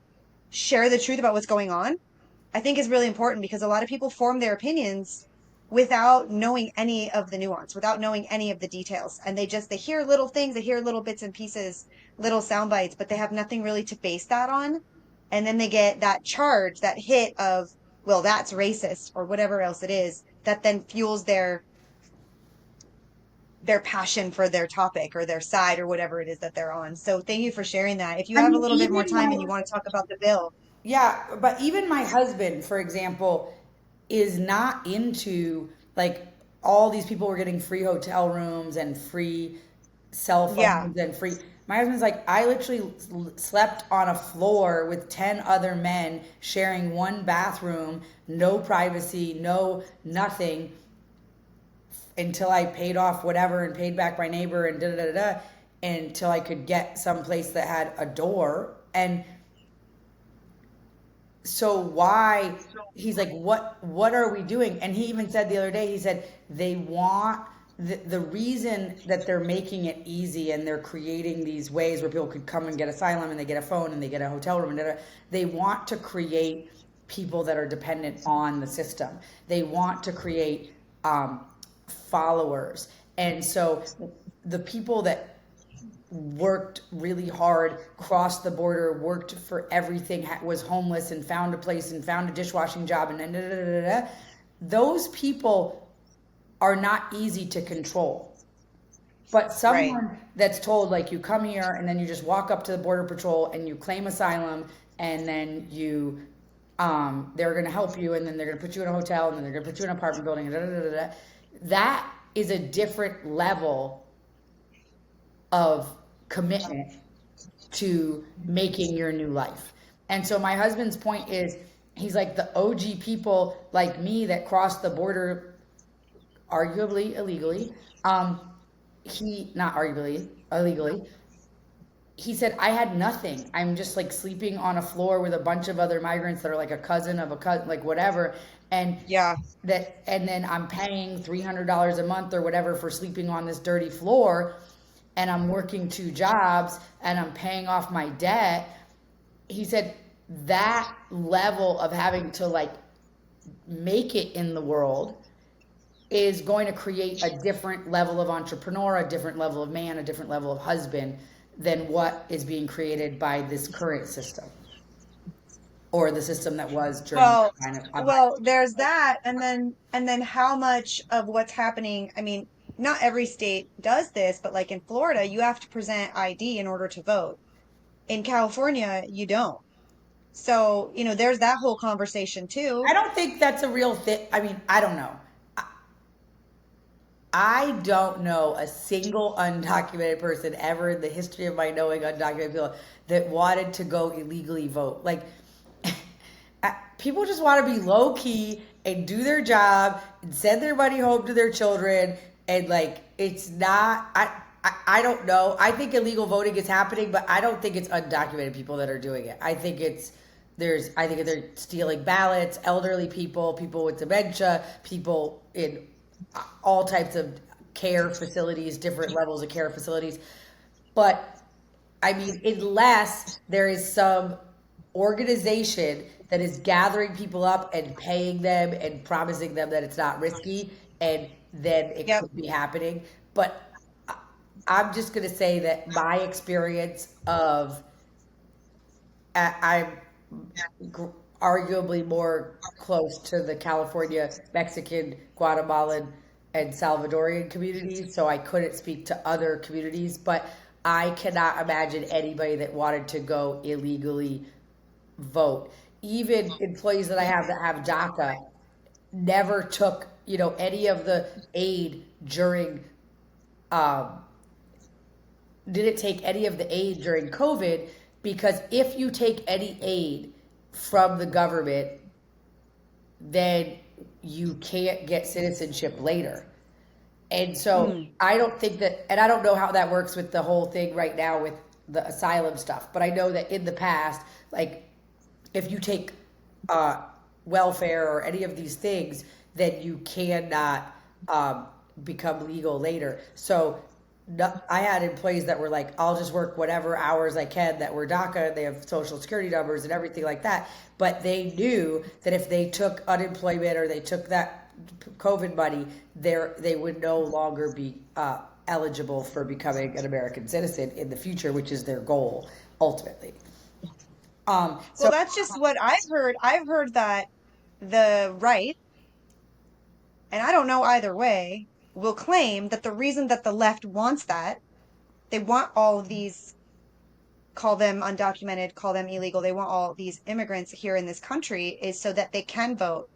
Speaker 2: share the truth about what's going on, I think is really important because a lot of people form their opinions without knowing any of the nuance, without knowing any of the details. And they hear little things, they hear little bits and pieces, little sound bites, but they have nothing really to base that on. And then they get that charge, that hit of, well, that's racist or whatever else it is, that then fuels their passion for their topic or their side or whatever it is that they're on. So thank you for sharing that. If you
Speaker 1: I
Speaker 2: have a
Speaker 1: mean,
Speaker 2: little bit more
Speaker 1: even
Speaker 2: time and
Speaker 1: my
Speaker 2: you want to talk about the bill,
Speaker 1: Yeah, but even my husband, for example, is not into like all these people were getting free hotel rooms and free cell
Speaker 2: yeah,
Speaker 1: phones and free. My husband's like, I literally slept on a floor with 10 other men sharing one bathroom, no privacy, no nothing, until I paid off whatever and paid back my neighbor and da da da da, until I could get someplace that had a door. And so why, he's like, what are we doing? And he even said the other day, he said they want the reason that they're making it easy and they're creating these ways where people could come and get asylum and they get a phone and they get a hotel room and they want to create people that are dependent on the system. They want to create followers. And so the people that worked really hard, crossed the border, worked for everything, was homeless and found a place and found a dishwashing job and da, da, da, da, da. Those people are not easy to control. But
Speaker 2: Right.
Speaker 1: someone that's told, like, you come here and then you just walk up to the border patrol and you claim asylum and then you they're going to help you and then they're going to put you in a hotel and then they're going to put you in an apartment building and da, da, da, da, da. That is a different level of commitment to making your new life. And so my husband's point is, he's like, the OG people like me that crossed the border arguably illegally, he not arguably illegally, he said, I had nothing. I'm just like sleeping on a floor with a bunch of other migrants that are like a cousin of a cousin, like whatever. And
Speaker 2: Yeah.
Speaker 1: and then I'm paying $300 a month or whatever for sleeping on this dirty floor, and I'm working two jobs and I'm paying off my debt. He said that level of having to like make it in the world is going to create a different level of entrepreneur, a different level of man, a different level of husband than what is being created by this current system or the system that was during
Speaker 2: Well,
Speaker 1: kind of
Speaker 2: there's that, and then how much of what's happening, I mean, not every state does this, but like in Florida, you have to present ID in order to vote. In California, you don't. So, there's that whole conversation
Speaker 1: I
Speaker 2: too.
Speaker 1: don't think that's a real thing. I mean, I don't know. I don't know a single undocumented person ever in the history of my knowing undocumented people that wanted to go illegally vote. Like, people just want to be low key and do their job and send their money home to their children. And like, it's not, I don't know. I think illegal voting is happening, but I don't think it's undocumented people that are doing it. I think I think they're stealing ballots, elderly people, people with dementia, people in all types of care facilities, different levels of care facilities. But I mean, unless there is some organization that is gathering people up and paying them and promising them that it's not risky, and then it
Speaker 2: Yep.
Speaker 1: could be happening. But I'm just going to say that my experience of, I'm arguably more close to the California, Mexican, Guatemalan, and Salvadorian communities, so I couldn't speak to other communities, but I cannot imagine anybody that wanted to go illegally vote. Even employees that I have that have DACA never took, any of the aid during, um, didn't take any of the aid during COVID, because if you take any aid from the government, then you can't get citizenship later. And so
Speaker 2: Mm.
Speaker 1: I don't think that, and I don't know how that works with the whole thing right now with the asylum stuff, but I know that in the past, like, if you take welfare or any of these things, then you cannot become legal later. So no, I had employees that were like, I'll just work whatever hours I can that were DACA. They have social security numbers and everything like that. But they knew that if they took unemployment or they took that COVID money, they would no longer be eligible for becoming an American citizen in the future, which is their goal ultimately.
Speaker 2: Well,
Speaker 1: So
Speaker 2: that's just what I've heard. I've heard that the right, and I don't know either way, will claim that the reason that the left wants that, they want all of these, call them undocumented, call them illegal, they want all these immigrants here in this country is so that they can vote.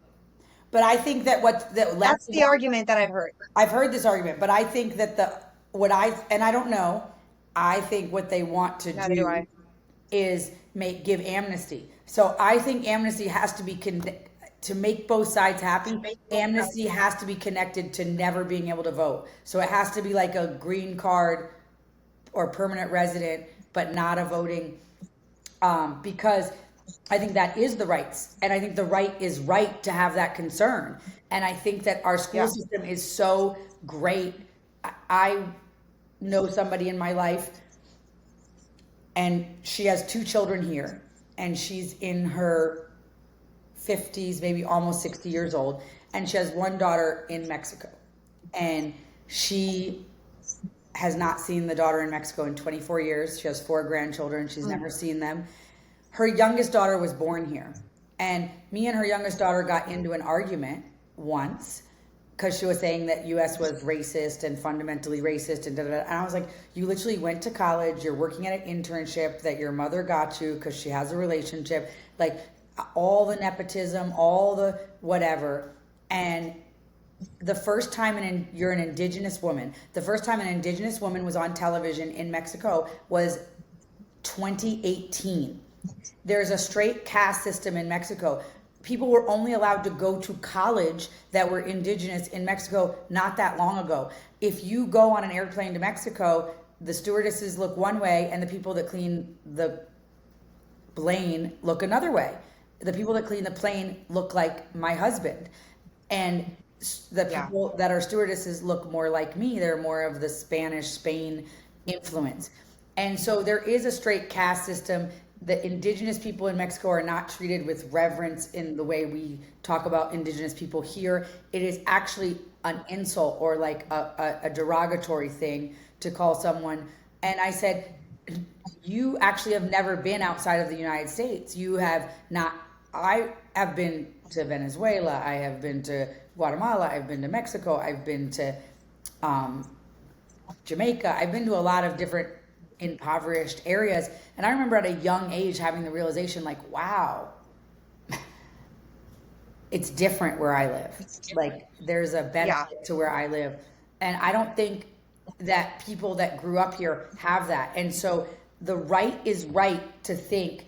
Speaker 1: but I think that what the left
Speaker 2: That's
Speaker 1: is,
Speaker 2: the argument that I've heard.
Speaker 1: I've heard this argument, but I think that what and I don't know, I think what they want to
Speaker 2: Neither do
Speaker 1: do
Speaker 2: I.
Speaker 1: is give amnesty. So I think amnesty has to be to make both sides happy, amnesty has to be connected to never being able to vote. So it has to be like a green card or permanent resident, but not a voting, because I think that is the rights. And I think the right is right to have that concern. And I think that our school
Speaker 2: Yeah.
Speaker 1: system is so great. I know somebody in my life, and she has two children here, and she's in her 50s, maybe almost 60 years old, and she has one daughter in Mexico. And she has not seen the daughter in Mexico in 24 years. She has four grandchildren. She's never seen them. Her youngest daughter was born here. And me and her youngest daughter got into an argument once because she was saying that US was racist and fundamentally racist and da da da. And I was like, you literally went to college, you're working at an internship that your mother got you because she has a relationship, like all the nepotism, all the whatever. And the first time you're an indigenous woman, the first time an indigenous woman was on television in Mexico was 2018. There's a straight caste system in Mexico. People were only allowed to go to college that were indigenous in Mexico not that long ago. If you go on an airplane to Mexico, the stewardesses look one way and the people that clean the plane look another way. The people that clean the plane look like my husband. And the people that are stewardesses look more like me. They're more of the Spanish, Spain influence. And so there is a straight caste system. The indigenous people in Mexico are not treated with reverence in the way we talk about indigenous people here. It is actually an insult or like a derogatory thing to call someone. And I said, you actually have never been outside of the United States. You have not. I have been to Venezuela. I have been to Guatemala. I've been to Mexico. I've been to Jamaica. I've been to a lot of different impoverished areas. And I remember at a young age having the realization like, wow, it's different where I live. Like there's a benefit to where I live. And I don't think that people that grew up here have that. And so the right is right to think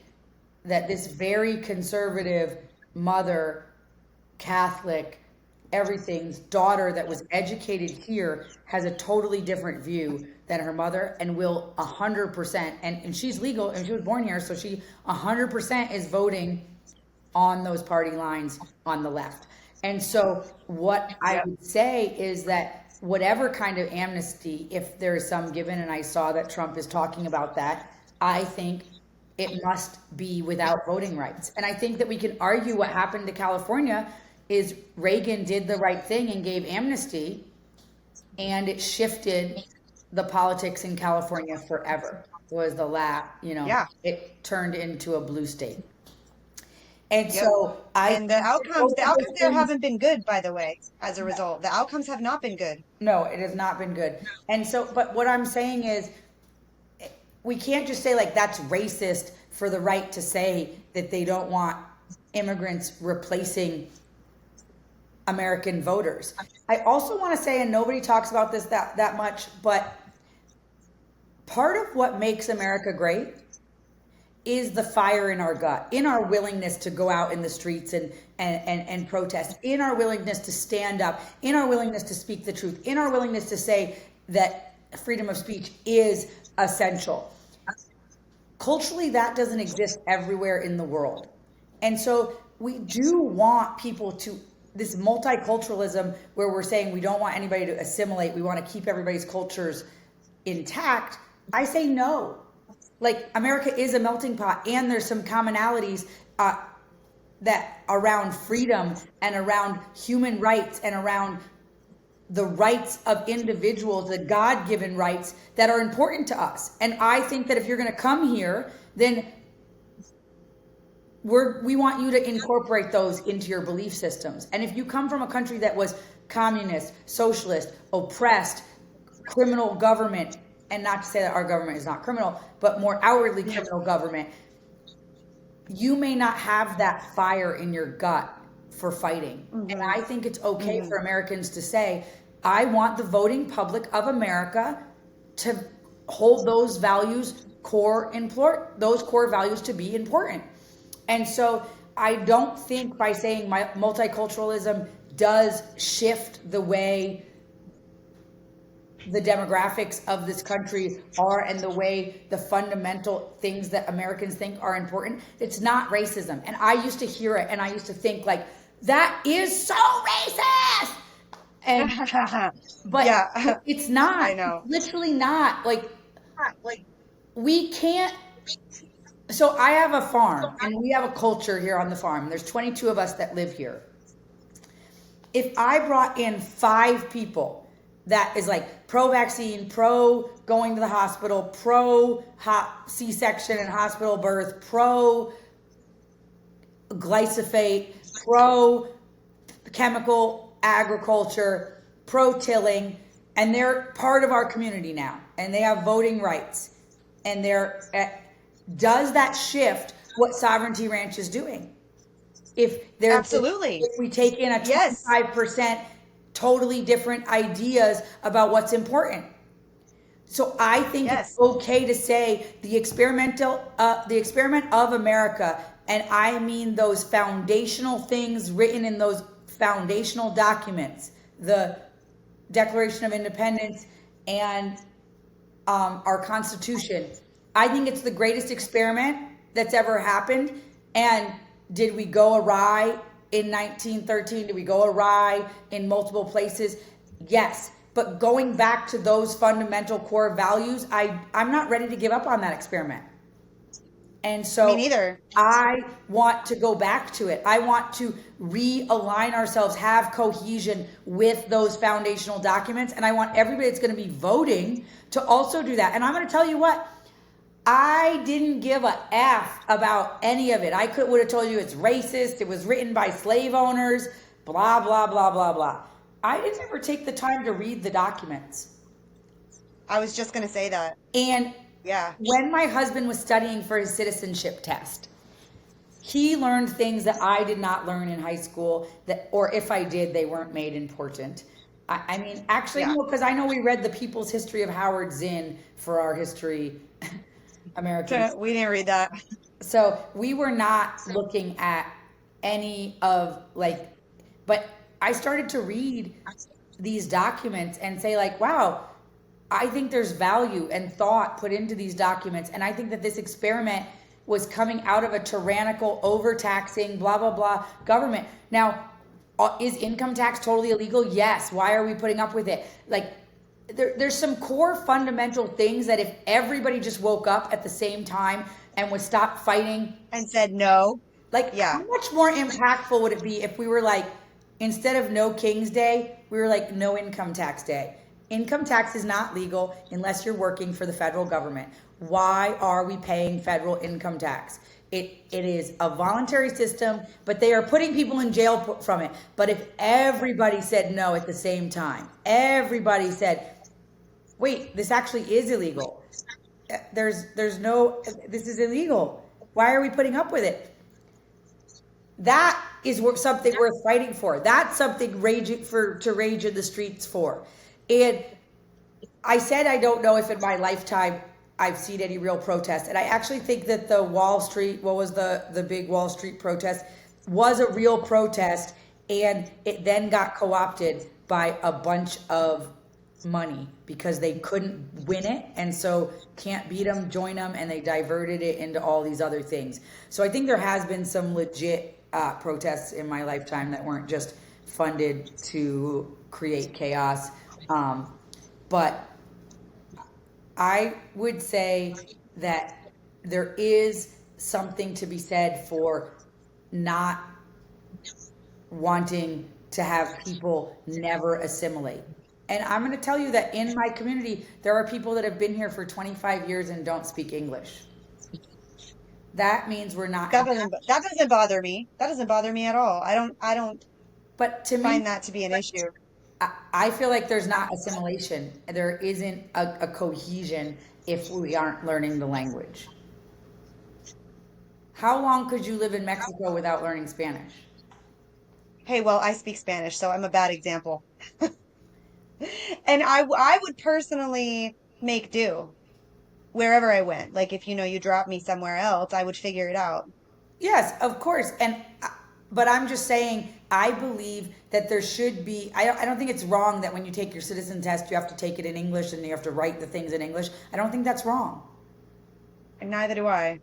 Speaker 1: that this very conservative mother, Catholic, everything's daughter that was educated here has a totally different view than her mother and will 100%, and she's legal and she was born here, so she 100% is voting on those party lines on the left. And so what I would say is that whatever kind of amnesty, if there is some given, and I saw that Trump is talking about that, I think it must be without voting rights. And I think that we can argue what happened to California is Reagan did the right thing and gave amnesty, and it shifted the politics in California forever. Was the it turned into a blue state. And so
Speaker 2: and the outcomes there haven't been good, by the way, as a result. The outcomes have not been good.
Speaker 1: No, it has not been good. And so, but what I'm saying is, we can't just say like that's racist for the right to say that they don't want immigrants replacing American voters. I also want to say, and nobody talks about this that much, but part of what makes America great is the fire in our gut, in our willingness to go out in the streets and protest, in our willingness to stand up, in our willingness to speak the truth, in our willingness to say that freedom of speech is essential. Culturally, that doesn't exist everywhere in the world. And so we do want people to, this multiculturalism where we're saying we don't want anybody to assimilate, we want to keep everybody's cultures intact. I say no. Like America is a melting pot, and there's some commonalities that around freedom and around human rights and around the rights of individuals, the God-given rights that are important to us. And I think that if you're going to come here, then we want you to incorporate those into your belief systems. And if you come from a country that was communist, socialist, oppressed, criminal government, and not to say that our government is not criminal, but more outwardly criminal government, you may not have that fire in your gut for fighting. Mm-hmm. And I think it's okay for Americans to say, I want the voting public of America to hold those values those core values to be important. And so I don't think by saying my multiculturalism does shift the way the demographics of this country are and the way the fundamental things that Americans think are important. It's not racism. And I used to hear it and I used to think like, that is so racist. And but
Speaker 2: Yeah,
Speaker 1: it's not.
Speaker 2: I know.
Speaker 1: It's literally not. Like we can't. So I have a farm and we have a culture here on the farm. There's 22 of us that live here. If I brought in 5 people that is like pro vaccine, pro going to the hospital, pro C-section and hospital birth, pro glyphosate, pro chemical agriculture, pro tilling, and they're part of our community now, and they have voting rights, and does that shift what Sovereignty Ranch is doing?
Speaker 2: Absolutely.
Speaker 1: If we take in a
Speaker 2: Yes.
Speaker 1: 25% totally different ideas about what's important. So I think it's
Speaker 2: Yes.
Speaker 1: okay to say the experiment of America, and I mean those foundational things written in those foundational documents, the Declaration of Independence and our Constitution. I think it's the greatest experiment that's ever happened. And did we go awry in 1913? Did we go awry in multiple places? Yes. But going back to those fundamental core values, I'm not ready to give up on that experiment. And
Speaker 2: Me
Speaker 1: so
Speaker 2: neither.
Speaker 1: I want to go back to it. I want to realign ourselves, have cohesion with those foundational documents. And I want everybody that's going to be voting to also do that. And I'm going to tell you what, I didn't give a F about any of it. I would have told you it's racist. It was written by slave owners, blah, blah, blah, blah, blah. I didn't ever take the time to read the documents.
Speaker 2: I was just going to say that.
Speaker 1: And
Speaker 2: Yeah.
Speaker 1: when my husband was studying for his citizenship test, he learned things that I did not learn in high school, or if I did, they weren't made important. I mean, actually,
Speaker 2: Yeah.
Speaker 1: no, because I know we read the People's History of Howard Zinn for our history, Americans.
Speaker 2: We didn't read that.
Speaker 1: So we were not looking at any of but I started to read these documents and say like, wow, I think there's value and thought put into these documents. And I think that this experiment was coming out of a tyrannical, overtaxing, blah, blah, blah government. Now, is income tax totally illegal? Yes. Why are we putting up with it? Like, there's some core fundamental things that if everybody just woke up at the same time and would stop fighting,
Speaker 2: And said no.
Speaker 1: like
Speaker 2: Yeah.
Speaker 1: how much more impactful would it be if we were like, instead of no King's Day, we were like no income tax day? Income tax is not legal unless you're working for the federal government. Why are we paying federal income tax? It is a voluntary system, but they are putting people in jail from it. But if everybody said no at the same time, everybody said, wait, this actually is illegal. There's no, this is illegal. Why are we putting up with it? That is something worth fighting for. That's something to rage in the streets for. And I said I don't know if in my lifetime I've seen any real protest. And I actually think that the Wall Street, what was the big Wall Street protest, was a real protest, and it then got co-opted by a bunch of money because they couldn't win it, and so can't beat them, join them, and they diverted it into all these other things. So I think there has been some legit protests in my lifetime that weren't just funded to create chaos. But I would say that there is something to be said for not wanting to have people never assimilate. And I'm going to tell you that in my community, there are people that have been here for 25 years and don't speak English. That means we're not.
Speaker 2: That doesn't bother me. That doesn't bother me at all. I don't
Speaker 1: But to me,
Speaker 2: find that to be an issue.
Speaker 1: I feel like there's not assimilation. There isn't a cohesion if we aren't learning the language. How long could you live in Mexico without learning Spanish?
Speaker 2: Hey, well, I speak Spanish, so I'm a bad example. And I would personally make do wherever I went. Like if you drop me somewhere else, I would figure it out.
Speaker 1: Yes, of course. But I'm just saying, I believe that there should be, I don't think it's wrong that when you take your citizen test, you have to take it in English and you have to write the things in English. I don't think that's wrong.
Speaker 2: And neither do I.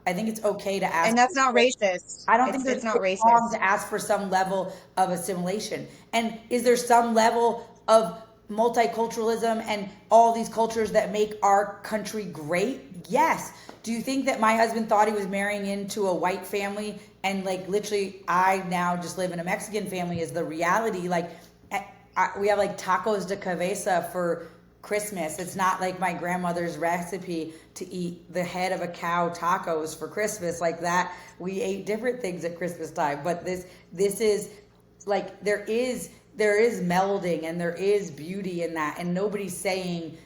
Speaker 1: I think it's okay to ask.
Speaker 2: And that's not racist.
Speaker 1: I don't think
Speaker 2: It's
Speaker 1: there's
Speaker 2: not
Speaker 1: it's wrong
Speaker 2: racist.
Speaker 1: to ask for some level of assimilation. And is there some level of multiculturalism and all these cultures that make our country great? Yes. Do you think that my husband thought he was marrying into a white family and like literally I now just live in a Mexican family is the reality? Like we have like tacos de cabeza for Christmas. It's not like my grandmother's recipe to eat the head of a cow tacos for Christmas like that. We ate different things at Christmas time, but this is like there is melding and there is beauty in that, and nobody's saying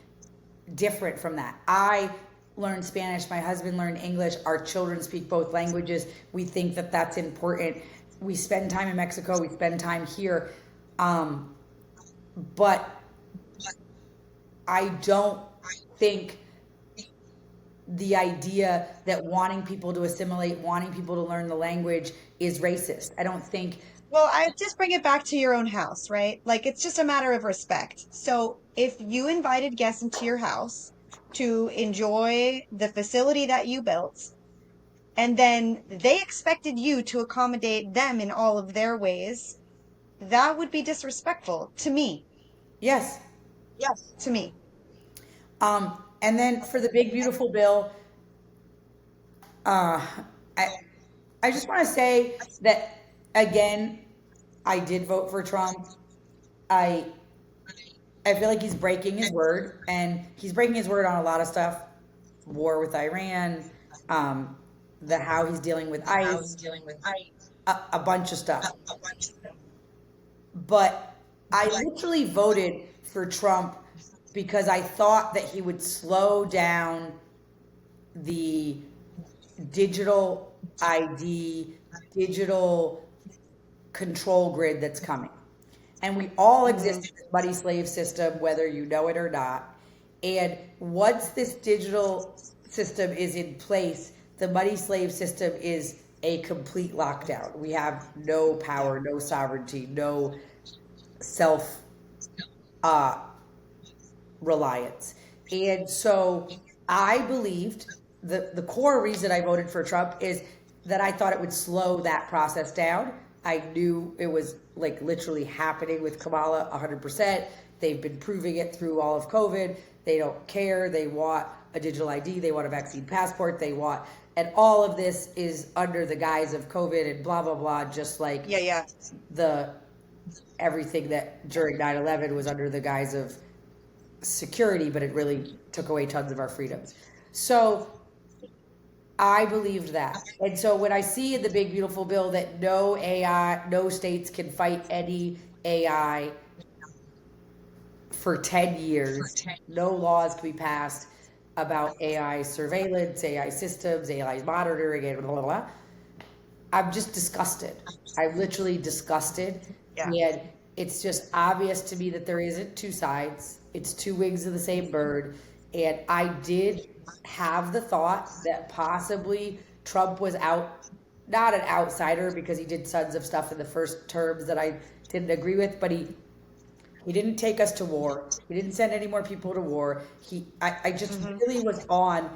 Speaker 1: different from that. I learned Spanish, my husband learned English, our children speak both languages. We think that that's important. We spend time in Mexico, we spend time here. But I don't think the idea that wanting people to assimilate, wanting people to learn the language is racist. I don't think,
Speaker 2: Well, I just bring it back to your own house, right? Like it's just a matter of respect. So if you invited guests into your house to enjoy the facility that you built, and then they expected you to accommodate them in all of their ways, that would be disrespectful to me.
Speaker 1: yes.
Speaker 2: To me.
Speaker 1: And then for the big beautiful bill, uh, I I just want to say that again, I did vote for Trump. I I feel like he's breaking his word, and he's breaking his word on a lot of stuff. War with Iran, um, the how he's dealing with ICE, a bunch of stuff. But I literally voted for Trump because I thought that he would slow down the digital ID, digital control grid that's coming. And we all
Speaker 2: Hmm.
Speaker 1: exist in this buddy slave system, whether you know it or not. And once this digital system is in place, the buddy slave system is a complete lockdown. We have no
Speaker 2: Yeah.
Speaker 1: power, no sovereignty, no self uh, reliance. And so I believed the core reason I voted for Trump is that I thought it would slow that process down. I knew it was like literally happening with Kamala 100%. They've been proving it through all of COVID. They don't care. They want a digital ID. They want a vaccine passport. They want, and all of this is under the guise of COVID and blah, blah, blah, just like
Speaker 2: Yeah, yeah.
Speaker 1: the everything that during 9/11 was under the guise of security, but it really took away tons of our freedoms. So I believed that. And so when I see in the big beautiful bill that no AI, no states can fight any AI for 10 years, no laws can be passed about AI surveillance, AI systems, AI monitoring, and blah, blah, blah. I'm just disgusted. I'm literally disgusted.
Speaker 2: Yeah.
Speaker 1: And it's just obvious to me that there isn't two sides. It's two wings of the same bird. And I did have the thought that possibly Trump was not an outsider because he did tons of stuff in the first terms that I didn't agree with, but he didn't take us to war. He didn't send any more people to war. I just
Speaker 2: Hmm.
Speaker 1: really was on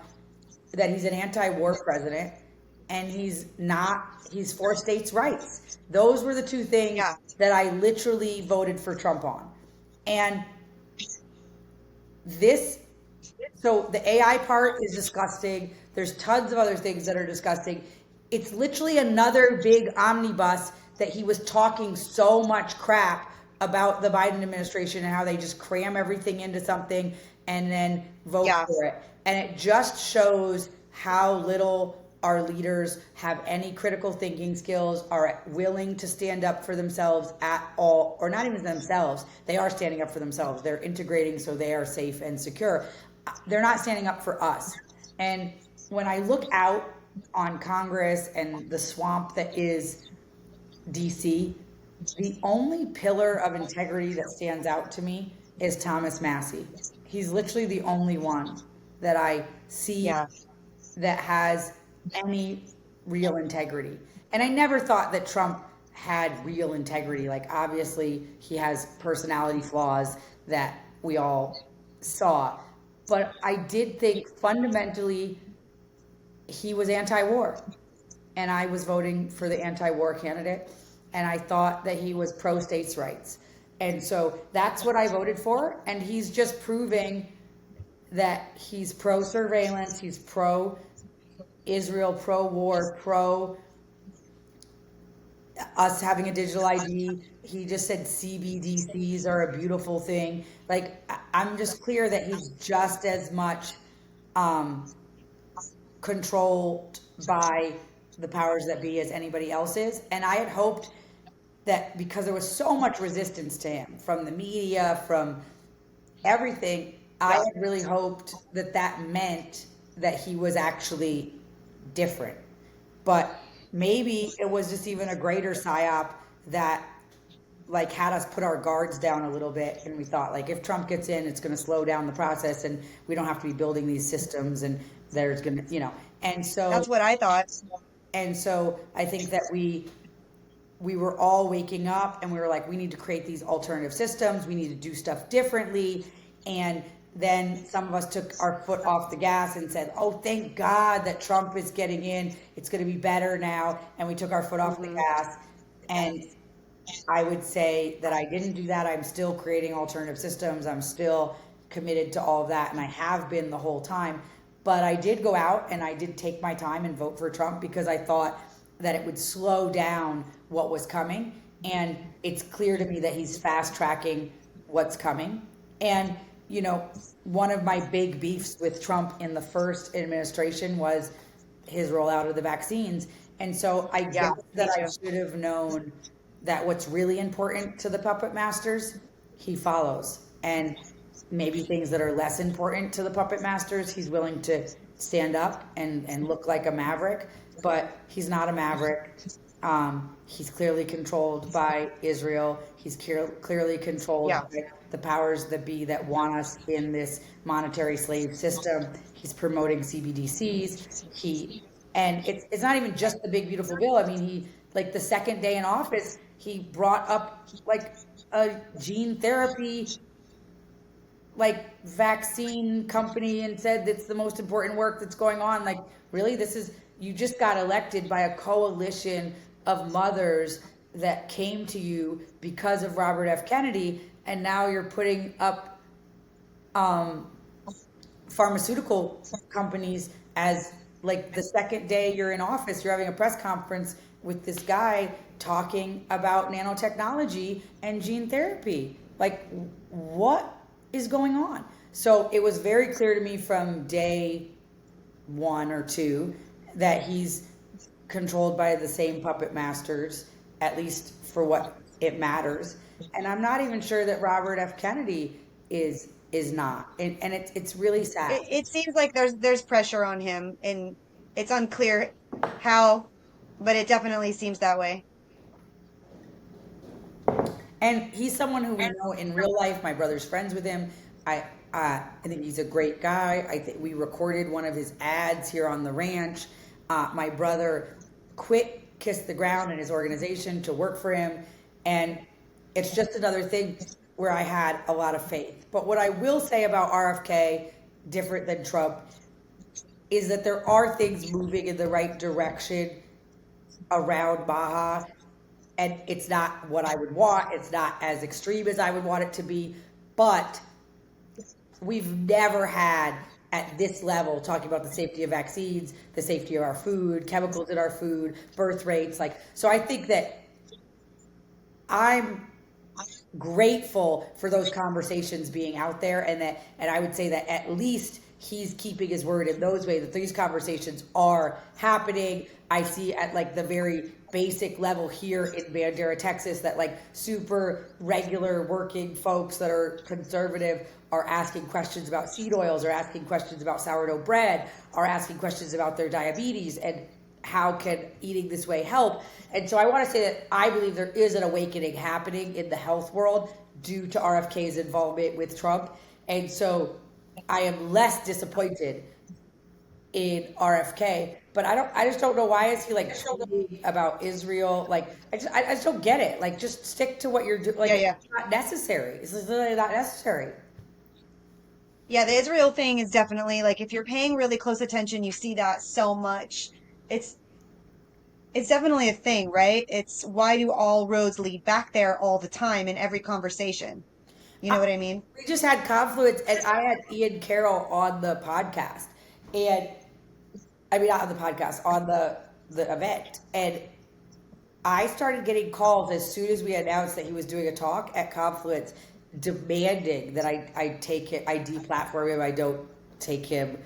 Speaker 1: that he's an anti-war president and he's for states' rights. Those were the two things
Speaker 2: Yeah.
Speaker 1: that I literally voted for Trump on. And this so the AI part is disgusting. There's tons of other things that are disgusting. It's literally another big omnibus that he was talking so much crap about the Biden administration and how they just cram everything into something and then vote
Speaker 2: Yeah.
Speaker 1: for it. And it just shows how little our leaders have any critical thinking skills, are willing to stand up for themselves at all, or not even themselves. They are standing up for themselves. They're integrating so they are safe and secure. They're not standing up for us. And when I look out on Congress and the swamp that is DC, the only pillar of integrity that stands out to me is Thomas Massey. He's literally the only one that I see
Speaker 2: Yeah.
Speaker 1: that has any. real integrity. And I never thought that Trump had real integrity. Like, obviously, he has personality flaws that we all saw. But I did think fundamentally he was anti war. And I was voting for the anti war candidate. And I thought that he was pro states' rights. And so that's what I voted for. And he's just proving that he's pro surveillance, he's pro Israel, pro war, pro us having a digital ID. He just said CBDCs are a beautiful thing. Like, I'm just clear that he's just as much um, controlled by the powers that be as anybody else is. And I had hoped that because there was so much resistance to him from the media, from everything, I had really hoped that that meant that he was actually different. But maybe it was just even a greater psyop that like had us put our guards down a little bit, and we thought like if Trump gets in, it's going to slow down the process and we don't have to be building these systems, and there's going to, and so
Speaker 2: That's what I thought.
Speaker 1: I think that we were all waking up and we were like, we need to create these alternative systems, we need to do stuff differently. And then some of us took our foot off the gas and said, oh, thank God that Trump is getting in, it's going to be better now. And we took our foot off the gas. And I would say that I didn't do that. I'm still creating alternative systems, I'm still committed to all of that, and I have been the whole time. But I did go out and I did take my time and vote for Trump because I thought that it would slow down what was coming. And it's clear to me that he's fast tracking what's coming. And, one of my big beefs with Trump in the first administration was his rollout of the vaccines. And so I guess that I should have known that what's really important to the puppet masters, he follows. And maybe things that are less important to the puppet masters, he's willing to stand up and look like a maverick. But he's not a maverick. He's clearly controlled by Israel. He's clearly controlled by the powers that be that want us in this monetary slave system. He's promoting CBDCs. And it's not even just the big beautiful bill. I mean, he, like, the second day in office, he brought up like a gene therapy like vaccine company and said that's the most important work that's going on. Like, really, you just got elected by a coalition of mothers that came to you because of Robert F. Kennedy, and now you're putting up pharmaceutical companies as, like, the second day you're in office, you're having a press conference with this guy talking about nanotechnology and gene therapy. Like, what is going on? So it was very clear to me from day 1 or 2 that he's controlled by the same puppet masters, at least for what it matters. And I'm not even sure that Robert F. Kennedy is not. And it's really sad.
Speaker 2: It seems like there's pressure on him, and it's unclear how, but it definitely seems that way.
Speaker 1: And he's someone who we know in real life. My brother's friends with him. I think he's a great guy. I think we recorded one of his ads here on the ranch. My brother quit Kiss the Ground and his organization to work for him. And it's just another thing where I had a lot of faith. But what I will say about RFK, different than Trump, is that there are things moving in the right direction around Baja. And it's not what I would want. It's not as extreme as I would want it to be. But we've never had at this level talking about the safety of vaccines, the safety of our food, chemicals in our food, birth rates. Like, so I think that I'm grateful for those conversations being out there, and I would say that at least he's keeping his word in those ways, that these conversations are happening. I see at like the very basic level here in Bandera, Texas, that like super regular working folks that are conservative are asking questions about seed oils, are asking questions about sourdough bread, are asking questions about their diabetes and how can eating this way help. And so I want to say that I believe there is an awakening happening in the health world due to RFK's involvement with Trump. And so I am less disappointed in RFK, But I just don't know why is he like tweeting about Israel? Like, I just don't get it. Like, just stick to what you're doing. Like,
Speaker 2: Yeah,
Speaker 1: it's
Speaker 2: yeah.
Speaker 1: not necessary. It's literally not necessary.
Speaker 2: Yeah, the Israel thing is definitely like if you're paying really close attention, you see that so much. It's it's definitely a thing, right? It's why do all roads lead back there all the time in every conversation? You know
Speaker 1: I,
Speaker 2: what I mean?
Speaker 1: we just had Confluence, and I had Ian Carroll on the podcast, and I mean not on the podcast, on the event, and I started getting calls as soon as we announced that he was doing a talk at Confluence, demanding that I take it, I deplatform him, I don't take him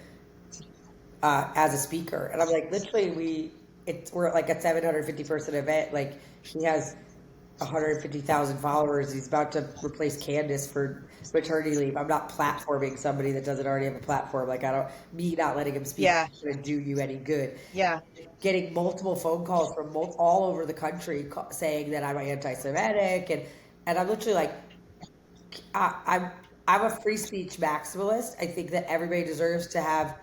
Speaker 1: as a speaker. And I'm like, literally, we're at like a 750 person event. Like he has 150,000 followers. He's about to replace Candace for maternity leave. I'm not platforming somebody that doesn't already have a platform. Like I don't, me not letting him speak
Speaker 2: Yeah,
Speaker 1: is going to do you any good.
Speaker 2: yeah.
Speaker 1: Getting multiple phone calls from all over the country saying that I'm anti-Semitic, and I'm literally like, I, I'm I'm a free speech maximalist. I think that everybody deserves to have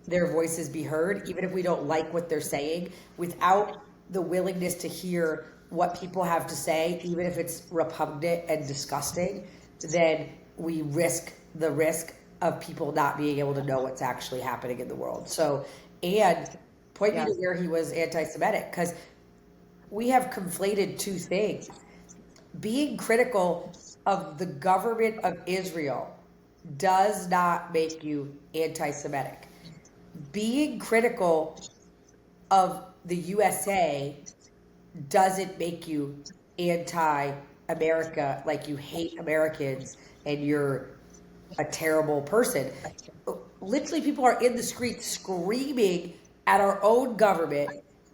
Speaker 1: their voices be heard, even if we don't like what they're saying, without the willingness to hear what people have to say, even if it's repugnant and disgusting, then we risk the risk of people not being able to know what's actually happening in the world. So, and point me
Speaker 2: Yeah.
Speaker 1: to where he was anti Semitic, because we have conflated two things. Being critical of the government of Israel does not make you anti Semitic. Being critical of the USA doesn't make you anti America, like you hate Americans and you're a terrible person. Literally, people are in the streets screaming at our own government,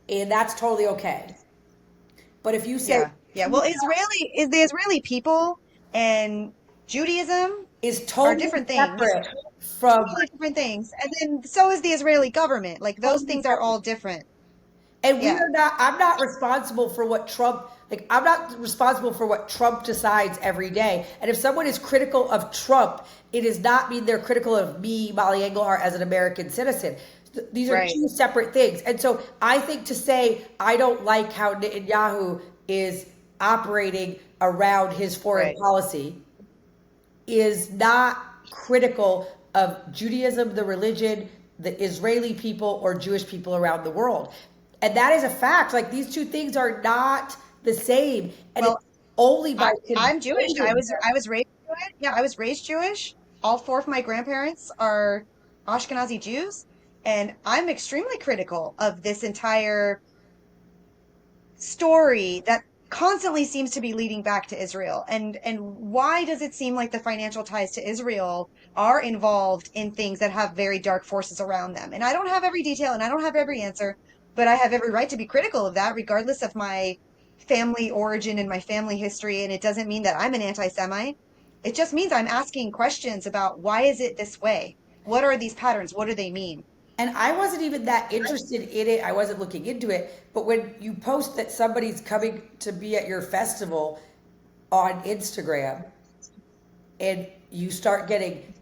Speaker 1: and that's totally okay. But if you say
Speaker 2: Yeah. Yeah. Well, the Israeli people and Judaism
Speaker 1: is
Speaker 2: are
Speaker 1: totally
Speaker 2: different things,
Speaker 1: separate from
Speaker 2: totally different things. And then so is the Israeli government. Like those
Speaker 1: totally
Speaker 2: things are
Speaker 1: separate.
Speaker 2: all different.
Speaker 1: And we
Speaker 2: Yeah.
Speaker 1: are not, I'm not responsible for what Trump, like, I'm not responsible for what Trump decides every day. And if someone is critical of Trump, it does not mean they're critical of me, Molly Angelhart, as an American citizen. These are
Speaker 2: Right.
Speaker 1: two separate things. And so I think to say, I don't like how Netanyahu is operating around his foreign
Speaker 2: Right.
Speaker 1: policy is not critical of Judaism, the religion, the Israeli people, or Jewish people around the world. And that is a fact. Like these two things are not the same. And it's
Speaker 2: Well,
Speaker 1: only by
Speaker 2: I'm Jewish.
Speaker 1: conflating them.
Speaker 2: I was raised Jewish. Yeah, I was raised Jewish. All four of my grandparents are Ashkenazi Jews, and I'm extremely critical of this entire story that constantly seems to be leading back to Israel. And why does it seem like the financial ties to Israel are involved in things that have very dark forces around them? And I don't have every detail and I don't have every answer, but I have every right to be critical of that, regardless of my family origin and my family history. And it doesn't mean that I'm an anti-Semite. It just means I'm asking questions about why is it this way? What are these patterns? What do they mean?
Speaker 1: And I wasn't even that interested in it. I wasn't looking into it. But when you post that somebody's coming to be at your festival on Instagram and you start getting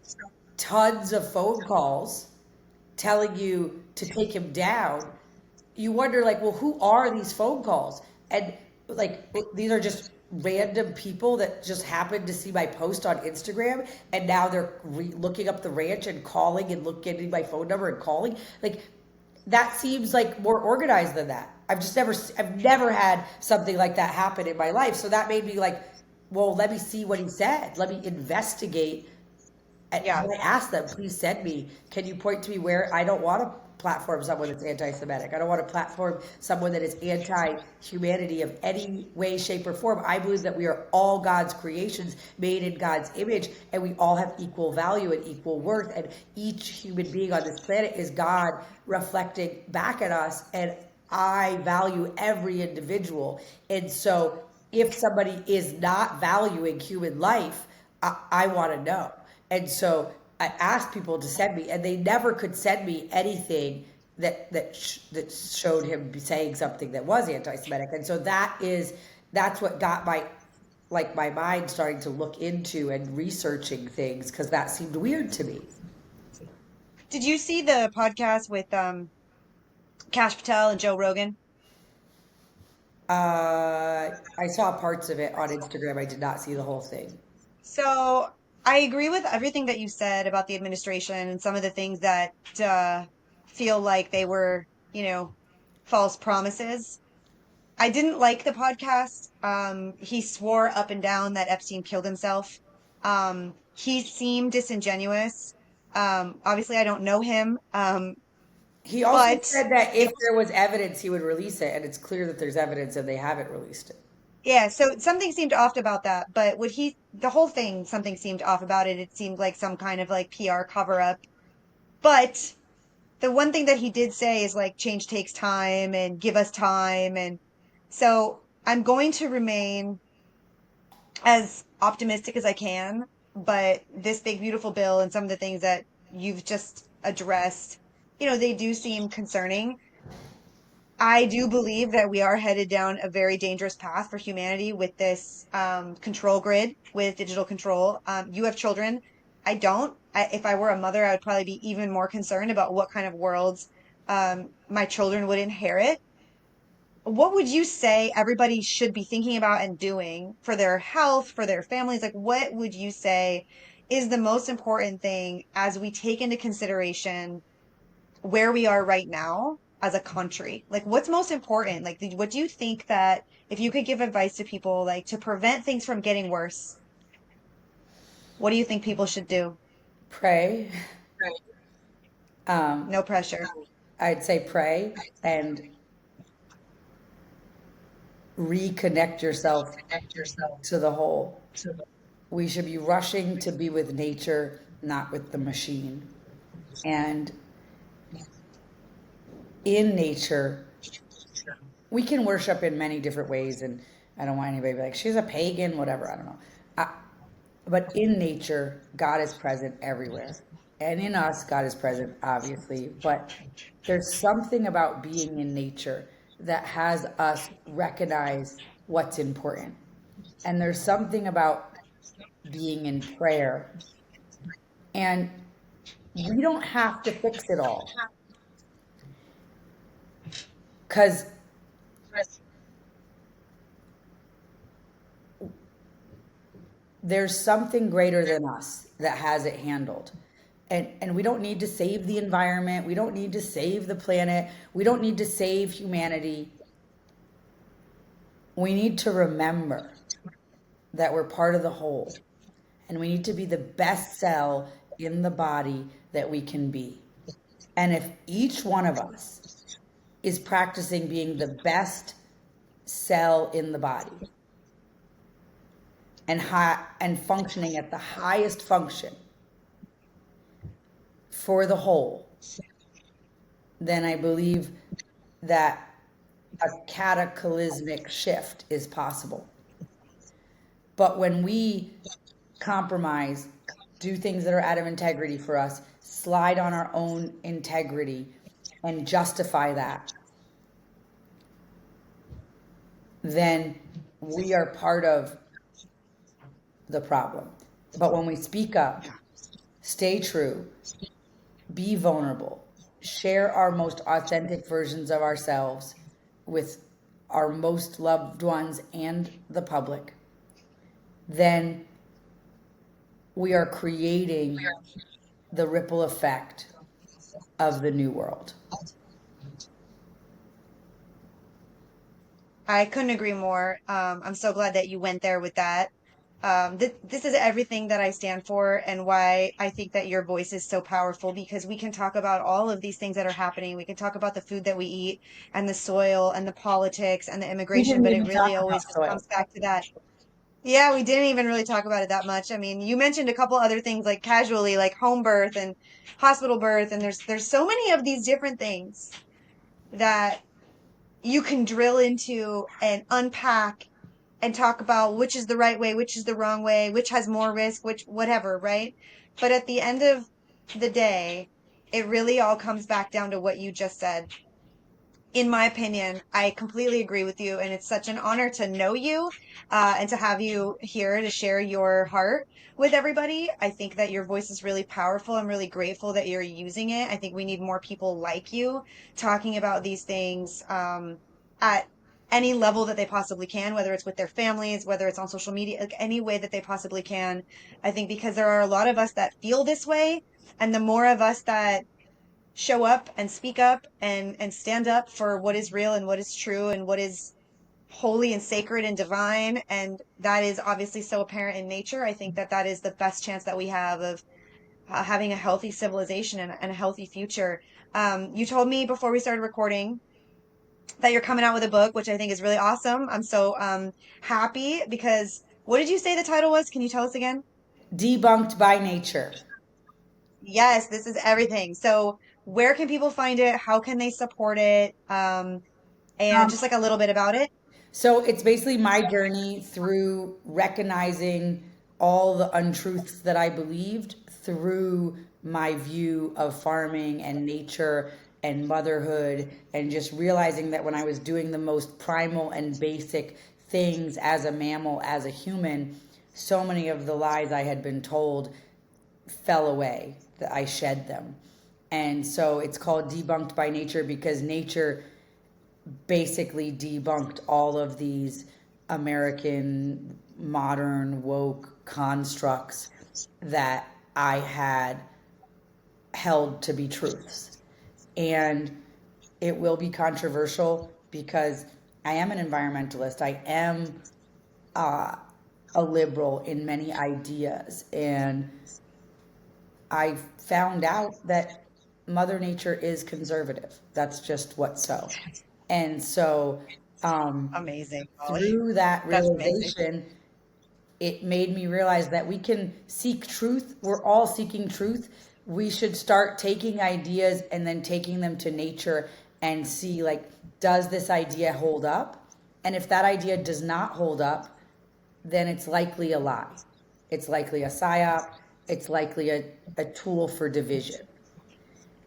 Speaker 1: tons of phone calls telling you to take him down, you wonder like, well, who are these phone calls? And like these are just random people that just happened to see my post on Instagram, and now they're looking up the ranch and calling and looking at my phone number and calling. Like that seems like more organized than that. I've never had something like that happen in my life. So that made me like, well, let me see what he said. Let me investigate. And
Speaker 2: Yeah.
Speaker 1: I asked them, please send me, can you point to me where I don't want to platform someone that's anti-Semitic. I don't want to platform someone that is anti-humanity of any way, shape, or form. I believe that we are all God's creations made in God's image, and we all have equal value and equal worth. And each human being on this planet is God reflecting back at us. And I value every individual. And so if somebody is not valuing human life, I want to know. And so I asked people to send me, and they never could send me anything that showed him saying something that was anti-Semitic. And so that's what got my mind starting to look into and researching things because that seemed weird to me.
Speaker 2: Did you see the podcast with Cash Patel and Joe Rogan.
Speaker 1: I saw parts of it on Instagram. I did not see the whole thing.
Speaker 2: So I agree with everything that you said about the administration and some of the things that uh, feel like they were, you know, false promises. I didn't like the podcast. He swore up and down that Epstein killed himself. He seemed disingenuous. Obviously, I don't know him,
Speaker 1: He also
Speaker 2: but
Speaker 1: said that
Speaker 2: it
Speaker 1: if there was evidence, he would release it, and it's clear that there's evidence, and they haven't released it.
Speaker 2: yeah. So something seemed off about that. But the whole thing, something seemed off about it. It seemed like some kind of like PR cover up. But the one thing that he did say is like change takes time and give us time. And so I'm going to remain as optimistic as I can. But this big, beautiful bill and some of the things that you've just addressed, they do seem concerning. I do believe that we are headed down a very dangerous path for humanity with this control grid, with digital control. You have children. I don't. If I were a mother, I would probably be even more concerned about what kind of worlds my children would inherit. What would you say everybody should be thinking about and doing for their health, for their families? Like, what would you say is the most important thing as we take into consideration where we are right now as a country? Like, what's most important? Like, what do you think that if you could give advice to people, like to prevent things from getting worse, what do you think people should do?
Speaker 1: Pray. Um,
Speaker 2: No pressure.
Speaker 1: I'd say pray and reconnect yourself to the whole. We should be rushing to be with nature, not with the machine. And in nature, we can worship in many different ways. And I don't want anybody to be like, she's a pagan, whatever. I don't know. I, but in nature, God is present everywhere. And in us, God is present, obviously. But there's something about being in nature that has us recognize what's important. And there's something about being in prayer. And we don't have to fix it all because there's something greater than us that has it handled. And we don't need to save the environment. We don't need to save the planet. We don't need to save humanity. We need to remember that we're part of the whole. And we need to be the best cell in the body that we can be. And if each one of us is practicing being the best cell in the body and functioning at the highest function for the whole, then I believe that a cataclysmic shift is possible. But when we compromise, do things that are out of integrity for us, slide on our own integrity, and justify that, then we are part of the problem. But when we speak up, stay true, be vulnerable, share our most authentic versions of ourselves with our most loved ones and the public, then we are creating the ripple effect of the new world.
Speaker 2: I couldn't agree more. I'm so glad that you went there with that. This is everything that I stand for and why I think that your voice is so powerful because we can talk about all of these things that are happening. We can talk about the food that we eat and the soil and the politics and the
Speaker 1: We
Speaker 2: immigration,
Speaker 1: didn't
Speaker 2: but it
Speaker 1: even talk
Speaker 2: really always
Speaker 1: about
Speaker 2: just
Speaker 1: soil.
Speaker 2: comes back to that. Yeah, we didn't even really talk about it that much. I mean, you mentioned a couple other things like casually, like home birth and hospital birth, and there's so many of these different things that you can drill into and unpack and talk about which is the right way, which is the wrong way, which has more risk, which whatever, right? But at the end of the day, it really all comes back down to what you just said. in my opinion, I completely agree with you, and it's such an honor to know you, and to have you here to share your heart with everybody. I think that your voice is really powerful. I'm really grateful that you're using it. I think we need more people like you talking about these things, at any level that they possibly can, whether it's with their families, whether it's on social media, like any way that they possibly can. I think because there are a lot of us that feel this way, and the more of us that show up and speak up and stand up for what is real and what is true and what is holy and sacred and divine, and that is obviously so apparent in nature. I think that that is the best chance that we have of having a healthy civilization and a healthy future. You told me before we started recording that you're coming out with a book, which I think is really awesome. I'm so happy because what did you say the title was? Can you tell us again?
Speaker 1: Debunked by nature.
Speaker 2: Yes, this is everything. So, where can people find it? How can they support it? And
Speaker 1: Um,
Speaker 2: just like a little bit about it.
Speaker 1: So it's basically my journey through recognizing all the untruths that I believed through my view of farming and nature and motherhood, and just realizing that when I was doing the most primal and basic things as a mammal, as a human, so many of the lies I had been told fell away, that I shed them. And so it's called Debunked by Nature because nature basically debunked all of these American modern woke constructs that I had held to be truths. And it will be controversial because I am an environmentalist. I am uh, a liberal in many ideas. And I found out that Mother Nature is conservative. That's just what so. And so, um,
Speaker 2: Amazing, Molly.
Speaker 1: through that
Speaker 2: That's amazing.
Speaker 1: realization, it made me realize that we can seek truth. We're all seeking truth. We should start taking ideas and then taking them to nature and see, like, does this idea hold up? And if that idea does not hold up, then it's likely a lie. It's likely a psyop. It's likely a tool for division.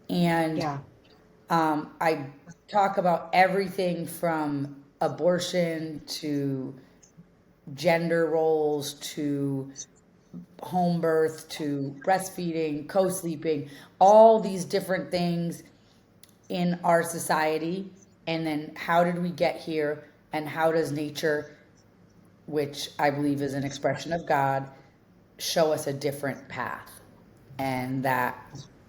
Speaker 1: And
Speaker 2: Yeah.
Speaker 1: I talk about everything from abortion to gender roles to home birth to breastfeeding, co sleeping, all these different things in our society. And then how did we get here? And how does nature, which I believe is an expression of God, show us a different path? And that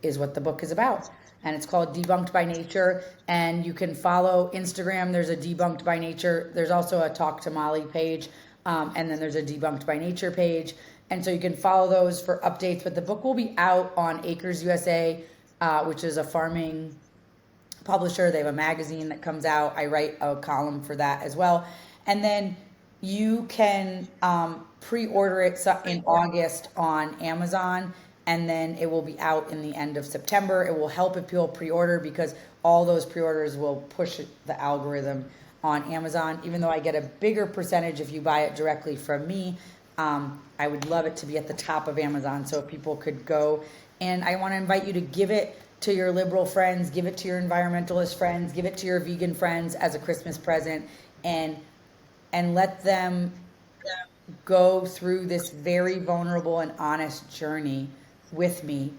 Speaker 1: is what the book is about. And it's called Debunked by Nature. And you can follow Instagram. There's a Debunked by Nature. There's also a Talk to Molly page. And then there's a Debunked by Nature page. And so you can follow those for updates. But the book will be out on Acres USA, which is a farming publisher. They have a magazine that comes out. I write a column for that as well. And then you can pre-order it in August on Amazon, and then it will be out in the end of September. It will help if people pre-order because all those pre-orders will push the algorithm on Amazon. Even though I get a bigger percentage if you buy it directly from me, I would love it to be at the top of Amazon so people could go. And I want to invite you to give it to your liberal friends, give it to your environmentalist friends, give it to your vegan friends as a Christmas present, and let them go through this very vulnerable and honest journey with me.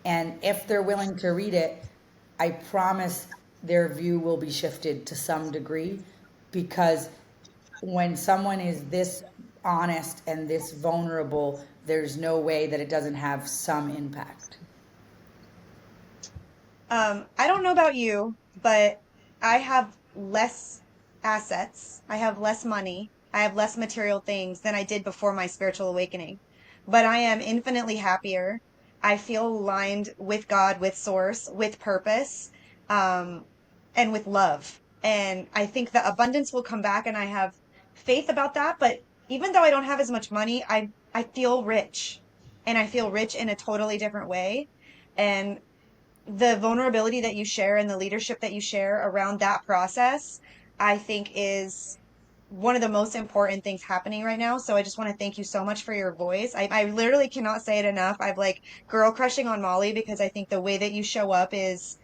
Speaker 1: And if they're willing to read it, I promise their view will be shifted to some degree, because when someone is this honest and this vulnerable, there's no way that it doesn't have some impact.
Speaker 2: I don't know about you, but I have less assets. I have less money. I have less material things than I did before my spiritual awakening. But I am infinitely happier. I feel aligned with God, with source, with purpose, um, and with love. And I think the abundance will come back, and I have faith about that. But even though I don't have as much money, I feel rich, and I feel rich in a totally different way. And the vulnerability that you share and the leadership that you share around that process, I think is one of the most important things happening right now. So I just want to thank you so much for your voice. I literally cannot say it enough. I've like girl crushing on Molly because I think the way that you show up is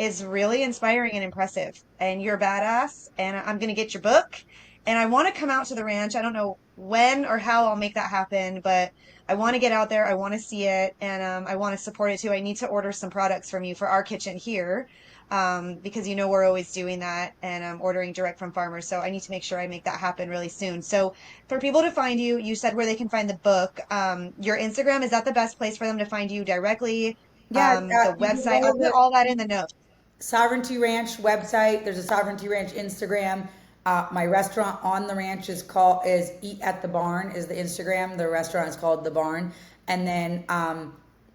Speaker 2: is really inspiring and impressive. And you're a badass. And I'm going to get your book. And I want to come out to the ranch. I don't know when or how I'll make that happen, but I want to get out there. I want to see it. And I want to support it too. I need to order some products from you for our kitchen here, because you know we're always doing that and ordering direct from farmers. So I need to make sure I make that happen really soon. So for people to find you, you said where they can find the book. Your Instagram, is that the best place for them to find you directly?
Speaker 1: Yeah,
Speaker 2: The
Speaker 1: you can
Speaker 2: website,
Speaker 1: go
Speaker 2: I'll
Speaker 1: to
Speaker 2: put
Speaker 1: the
Speaker 2: all that in the notes.
Speaker 1: Sovereignty Ranch website. There's a Sovereignty Ranch Instagram. My restaurant on the ranch is Eat at the Barn is the Instagram. The restaurant is called The Barn. And then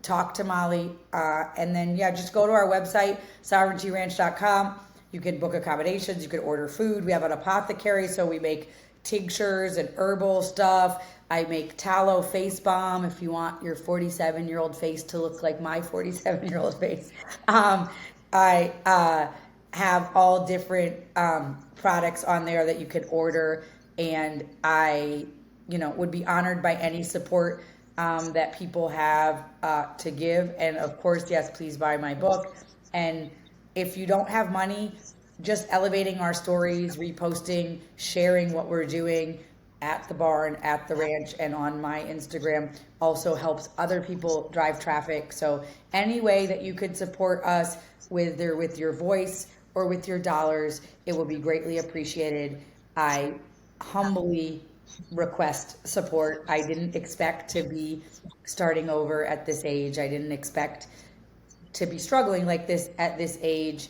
Speaker 1: talk to Molly. And then yeah, just go to our website, sovereigntyranch.com. You can book accommodations. You can order food. We have an apothecary, so we make tinctures and herbal stuff. I make tallow face balm if you want your 47-year-old face to look like my 47-year-old face. I have all different products on there that you can order, and I, would be honored by any support that people have to give. And of course, yes, please buy my book. And if you don't have money, just elevating our stories, reposting, sharing what we're doing at the barn, at the ranch, and on my Instagram also helps other people drive traffic. So any way that you could support us, whether with your voice or with your dollars, it will be greatly appreciated. I humbly request support. I didn't expect to be starting over at this age. I didn't expect to be struggling like this at this age.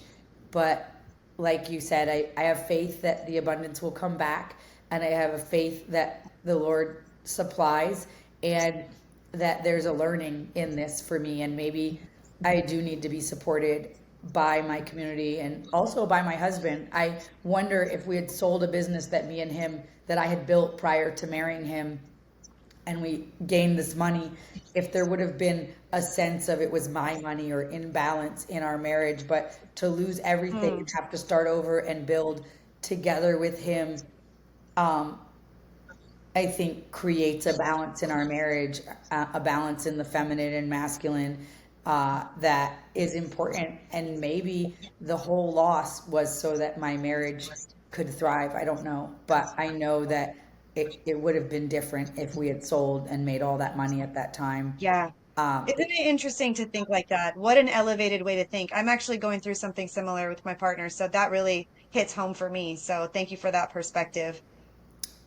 Speaker 1: But like you said, I have faith that the abundance will come back, and I have a faith that the Lord supplies, and that there's a learning in this for me. And maybe I do need to be supported by my community and also by my husband. I wonder if we had sold a business that me and him that I had built prior to marrying him, and we gained this money, if there would have been a sense of it was my money or imbalance in our marriage. But to lose everything
Speaker 2: Hmm.
Speaker 1: and have to start over and build together with him, um, I think creates a balance in our marriage, a balance in the feminine and masculine, that is important. And maybe the whole loss was so that my marriage could thrive. I don't know. But I know that it would have been different if we had sold and made all that money at that time.
Speaker 2: Yeah.
Speaker 1: Um,
Speaker 2: Isn't it interesting to think like that? What an elevated way to think. I'm actually going through something similar with my partner, so that really hits home for me. So thank you for that perspective.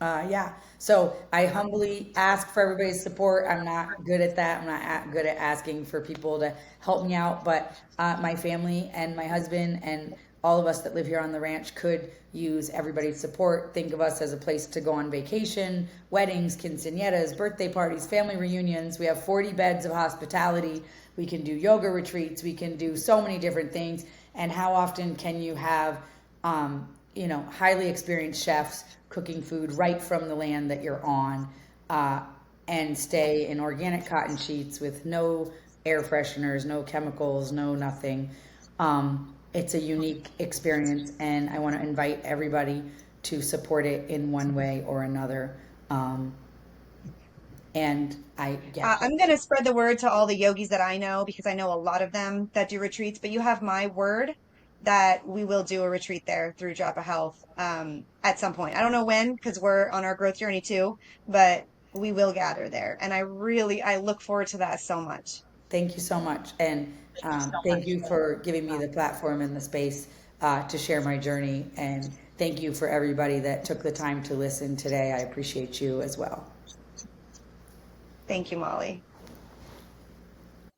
Speaker 1: yeah. So I humbly ask for everybody's support. I'm not good at that. I'm not good at asking for people to help me out. But my family and my husband and all of us that live here on the ranch could use everybody's support. Think of us as a place to go on vacation, weddings, quinceañeras, birthday parties, family reunions. We have 40 beds of hospitality. We can do yoga retreats. We can do so many different things. And how often can you have highly experienced chefs cooking food right from the land that you're on, uh, and stay in organic cotton sheets with no air fresheners, no chemicals, no nothing. It's a unique experience, and I want to invite everybody to support it in one way or another. Um, and I, yeah,
Speaker 2: I'm going to spread the word to all the yogis that I know because I know a lot of them that do retreats, but you have my word that we will do a retreat there through Drop of Health at some point. I don't know when because we're on our growth journey too, but we will gather there. And I look forward to that so much.
Speaker 1: thank you so much. And thank you for giving me the platform and the space to share my journey. And thank you for everybody that took the time to listen today. I appreciate you as well.
Speaker 2: Thank you, Molly.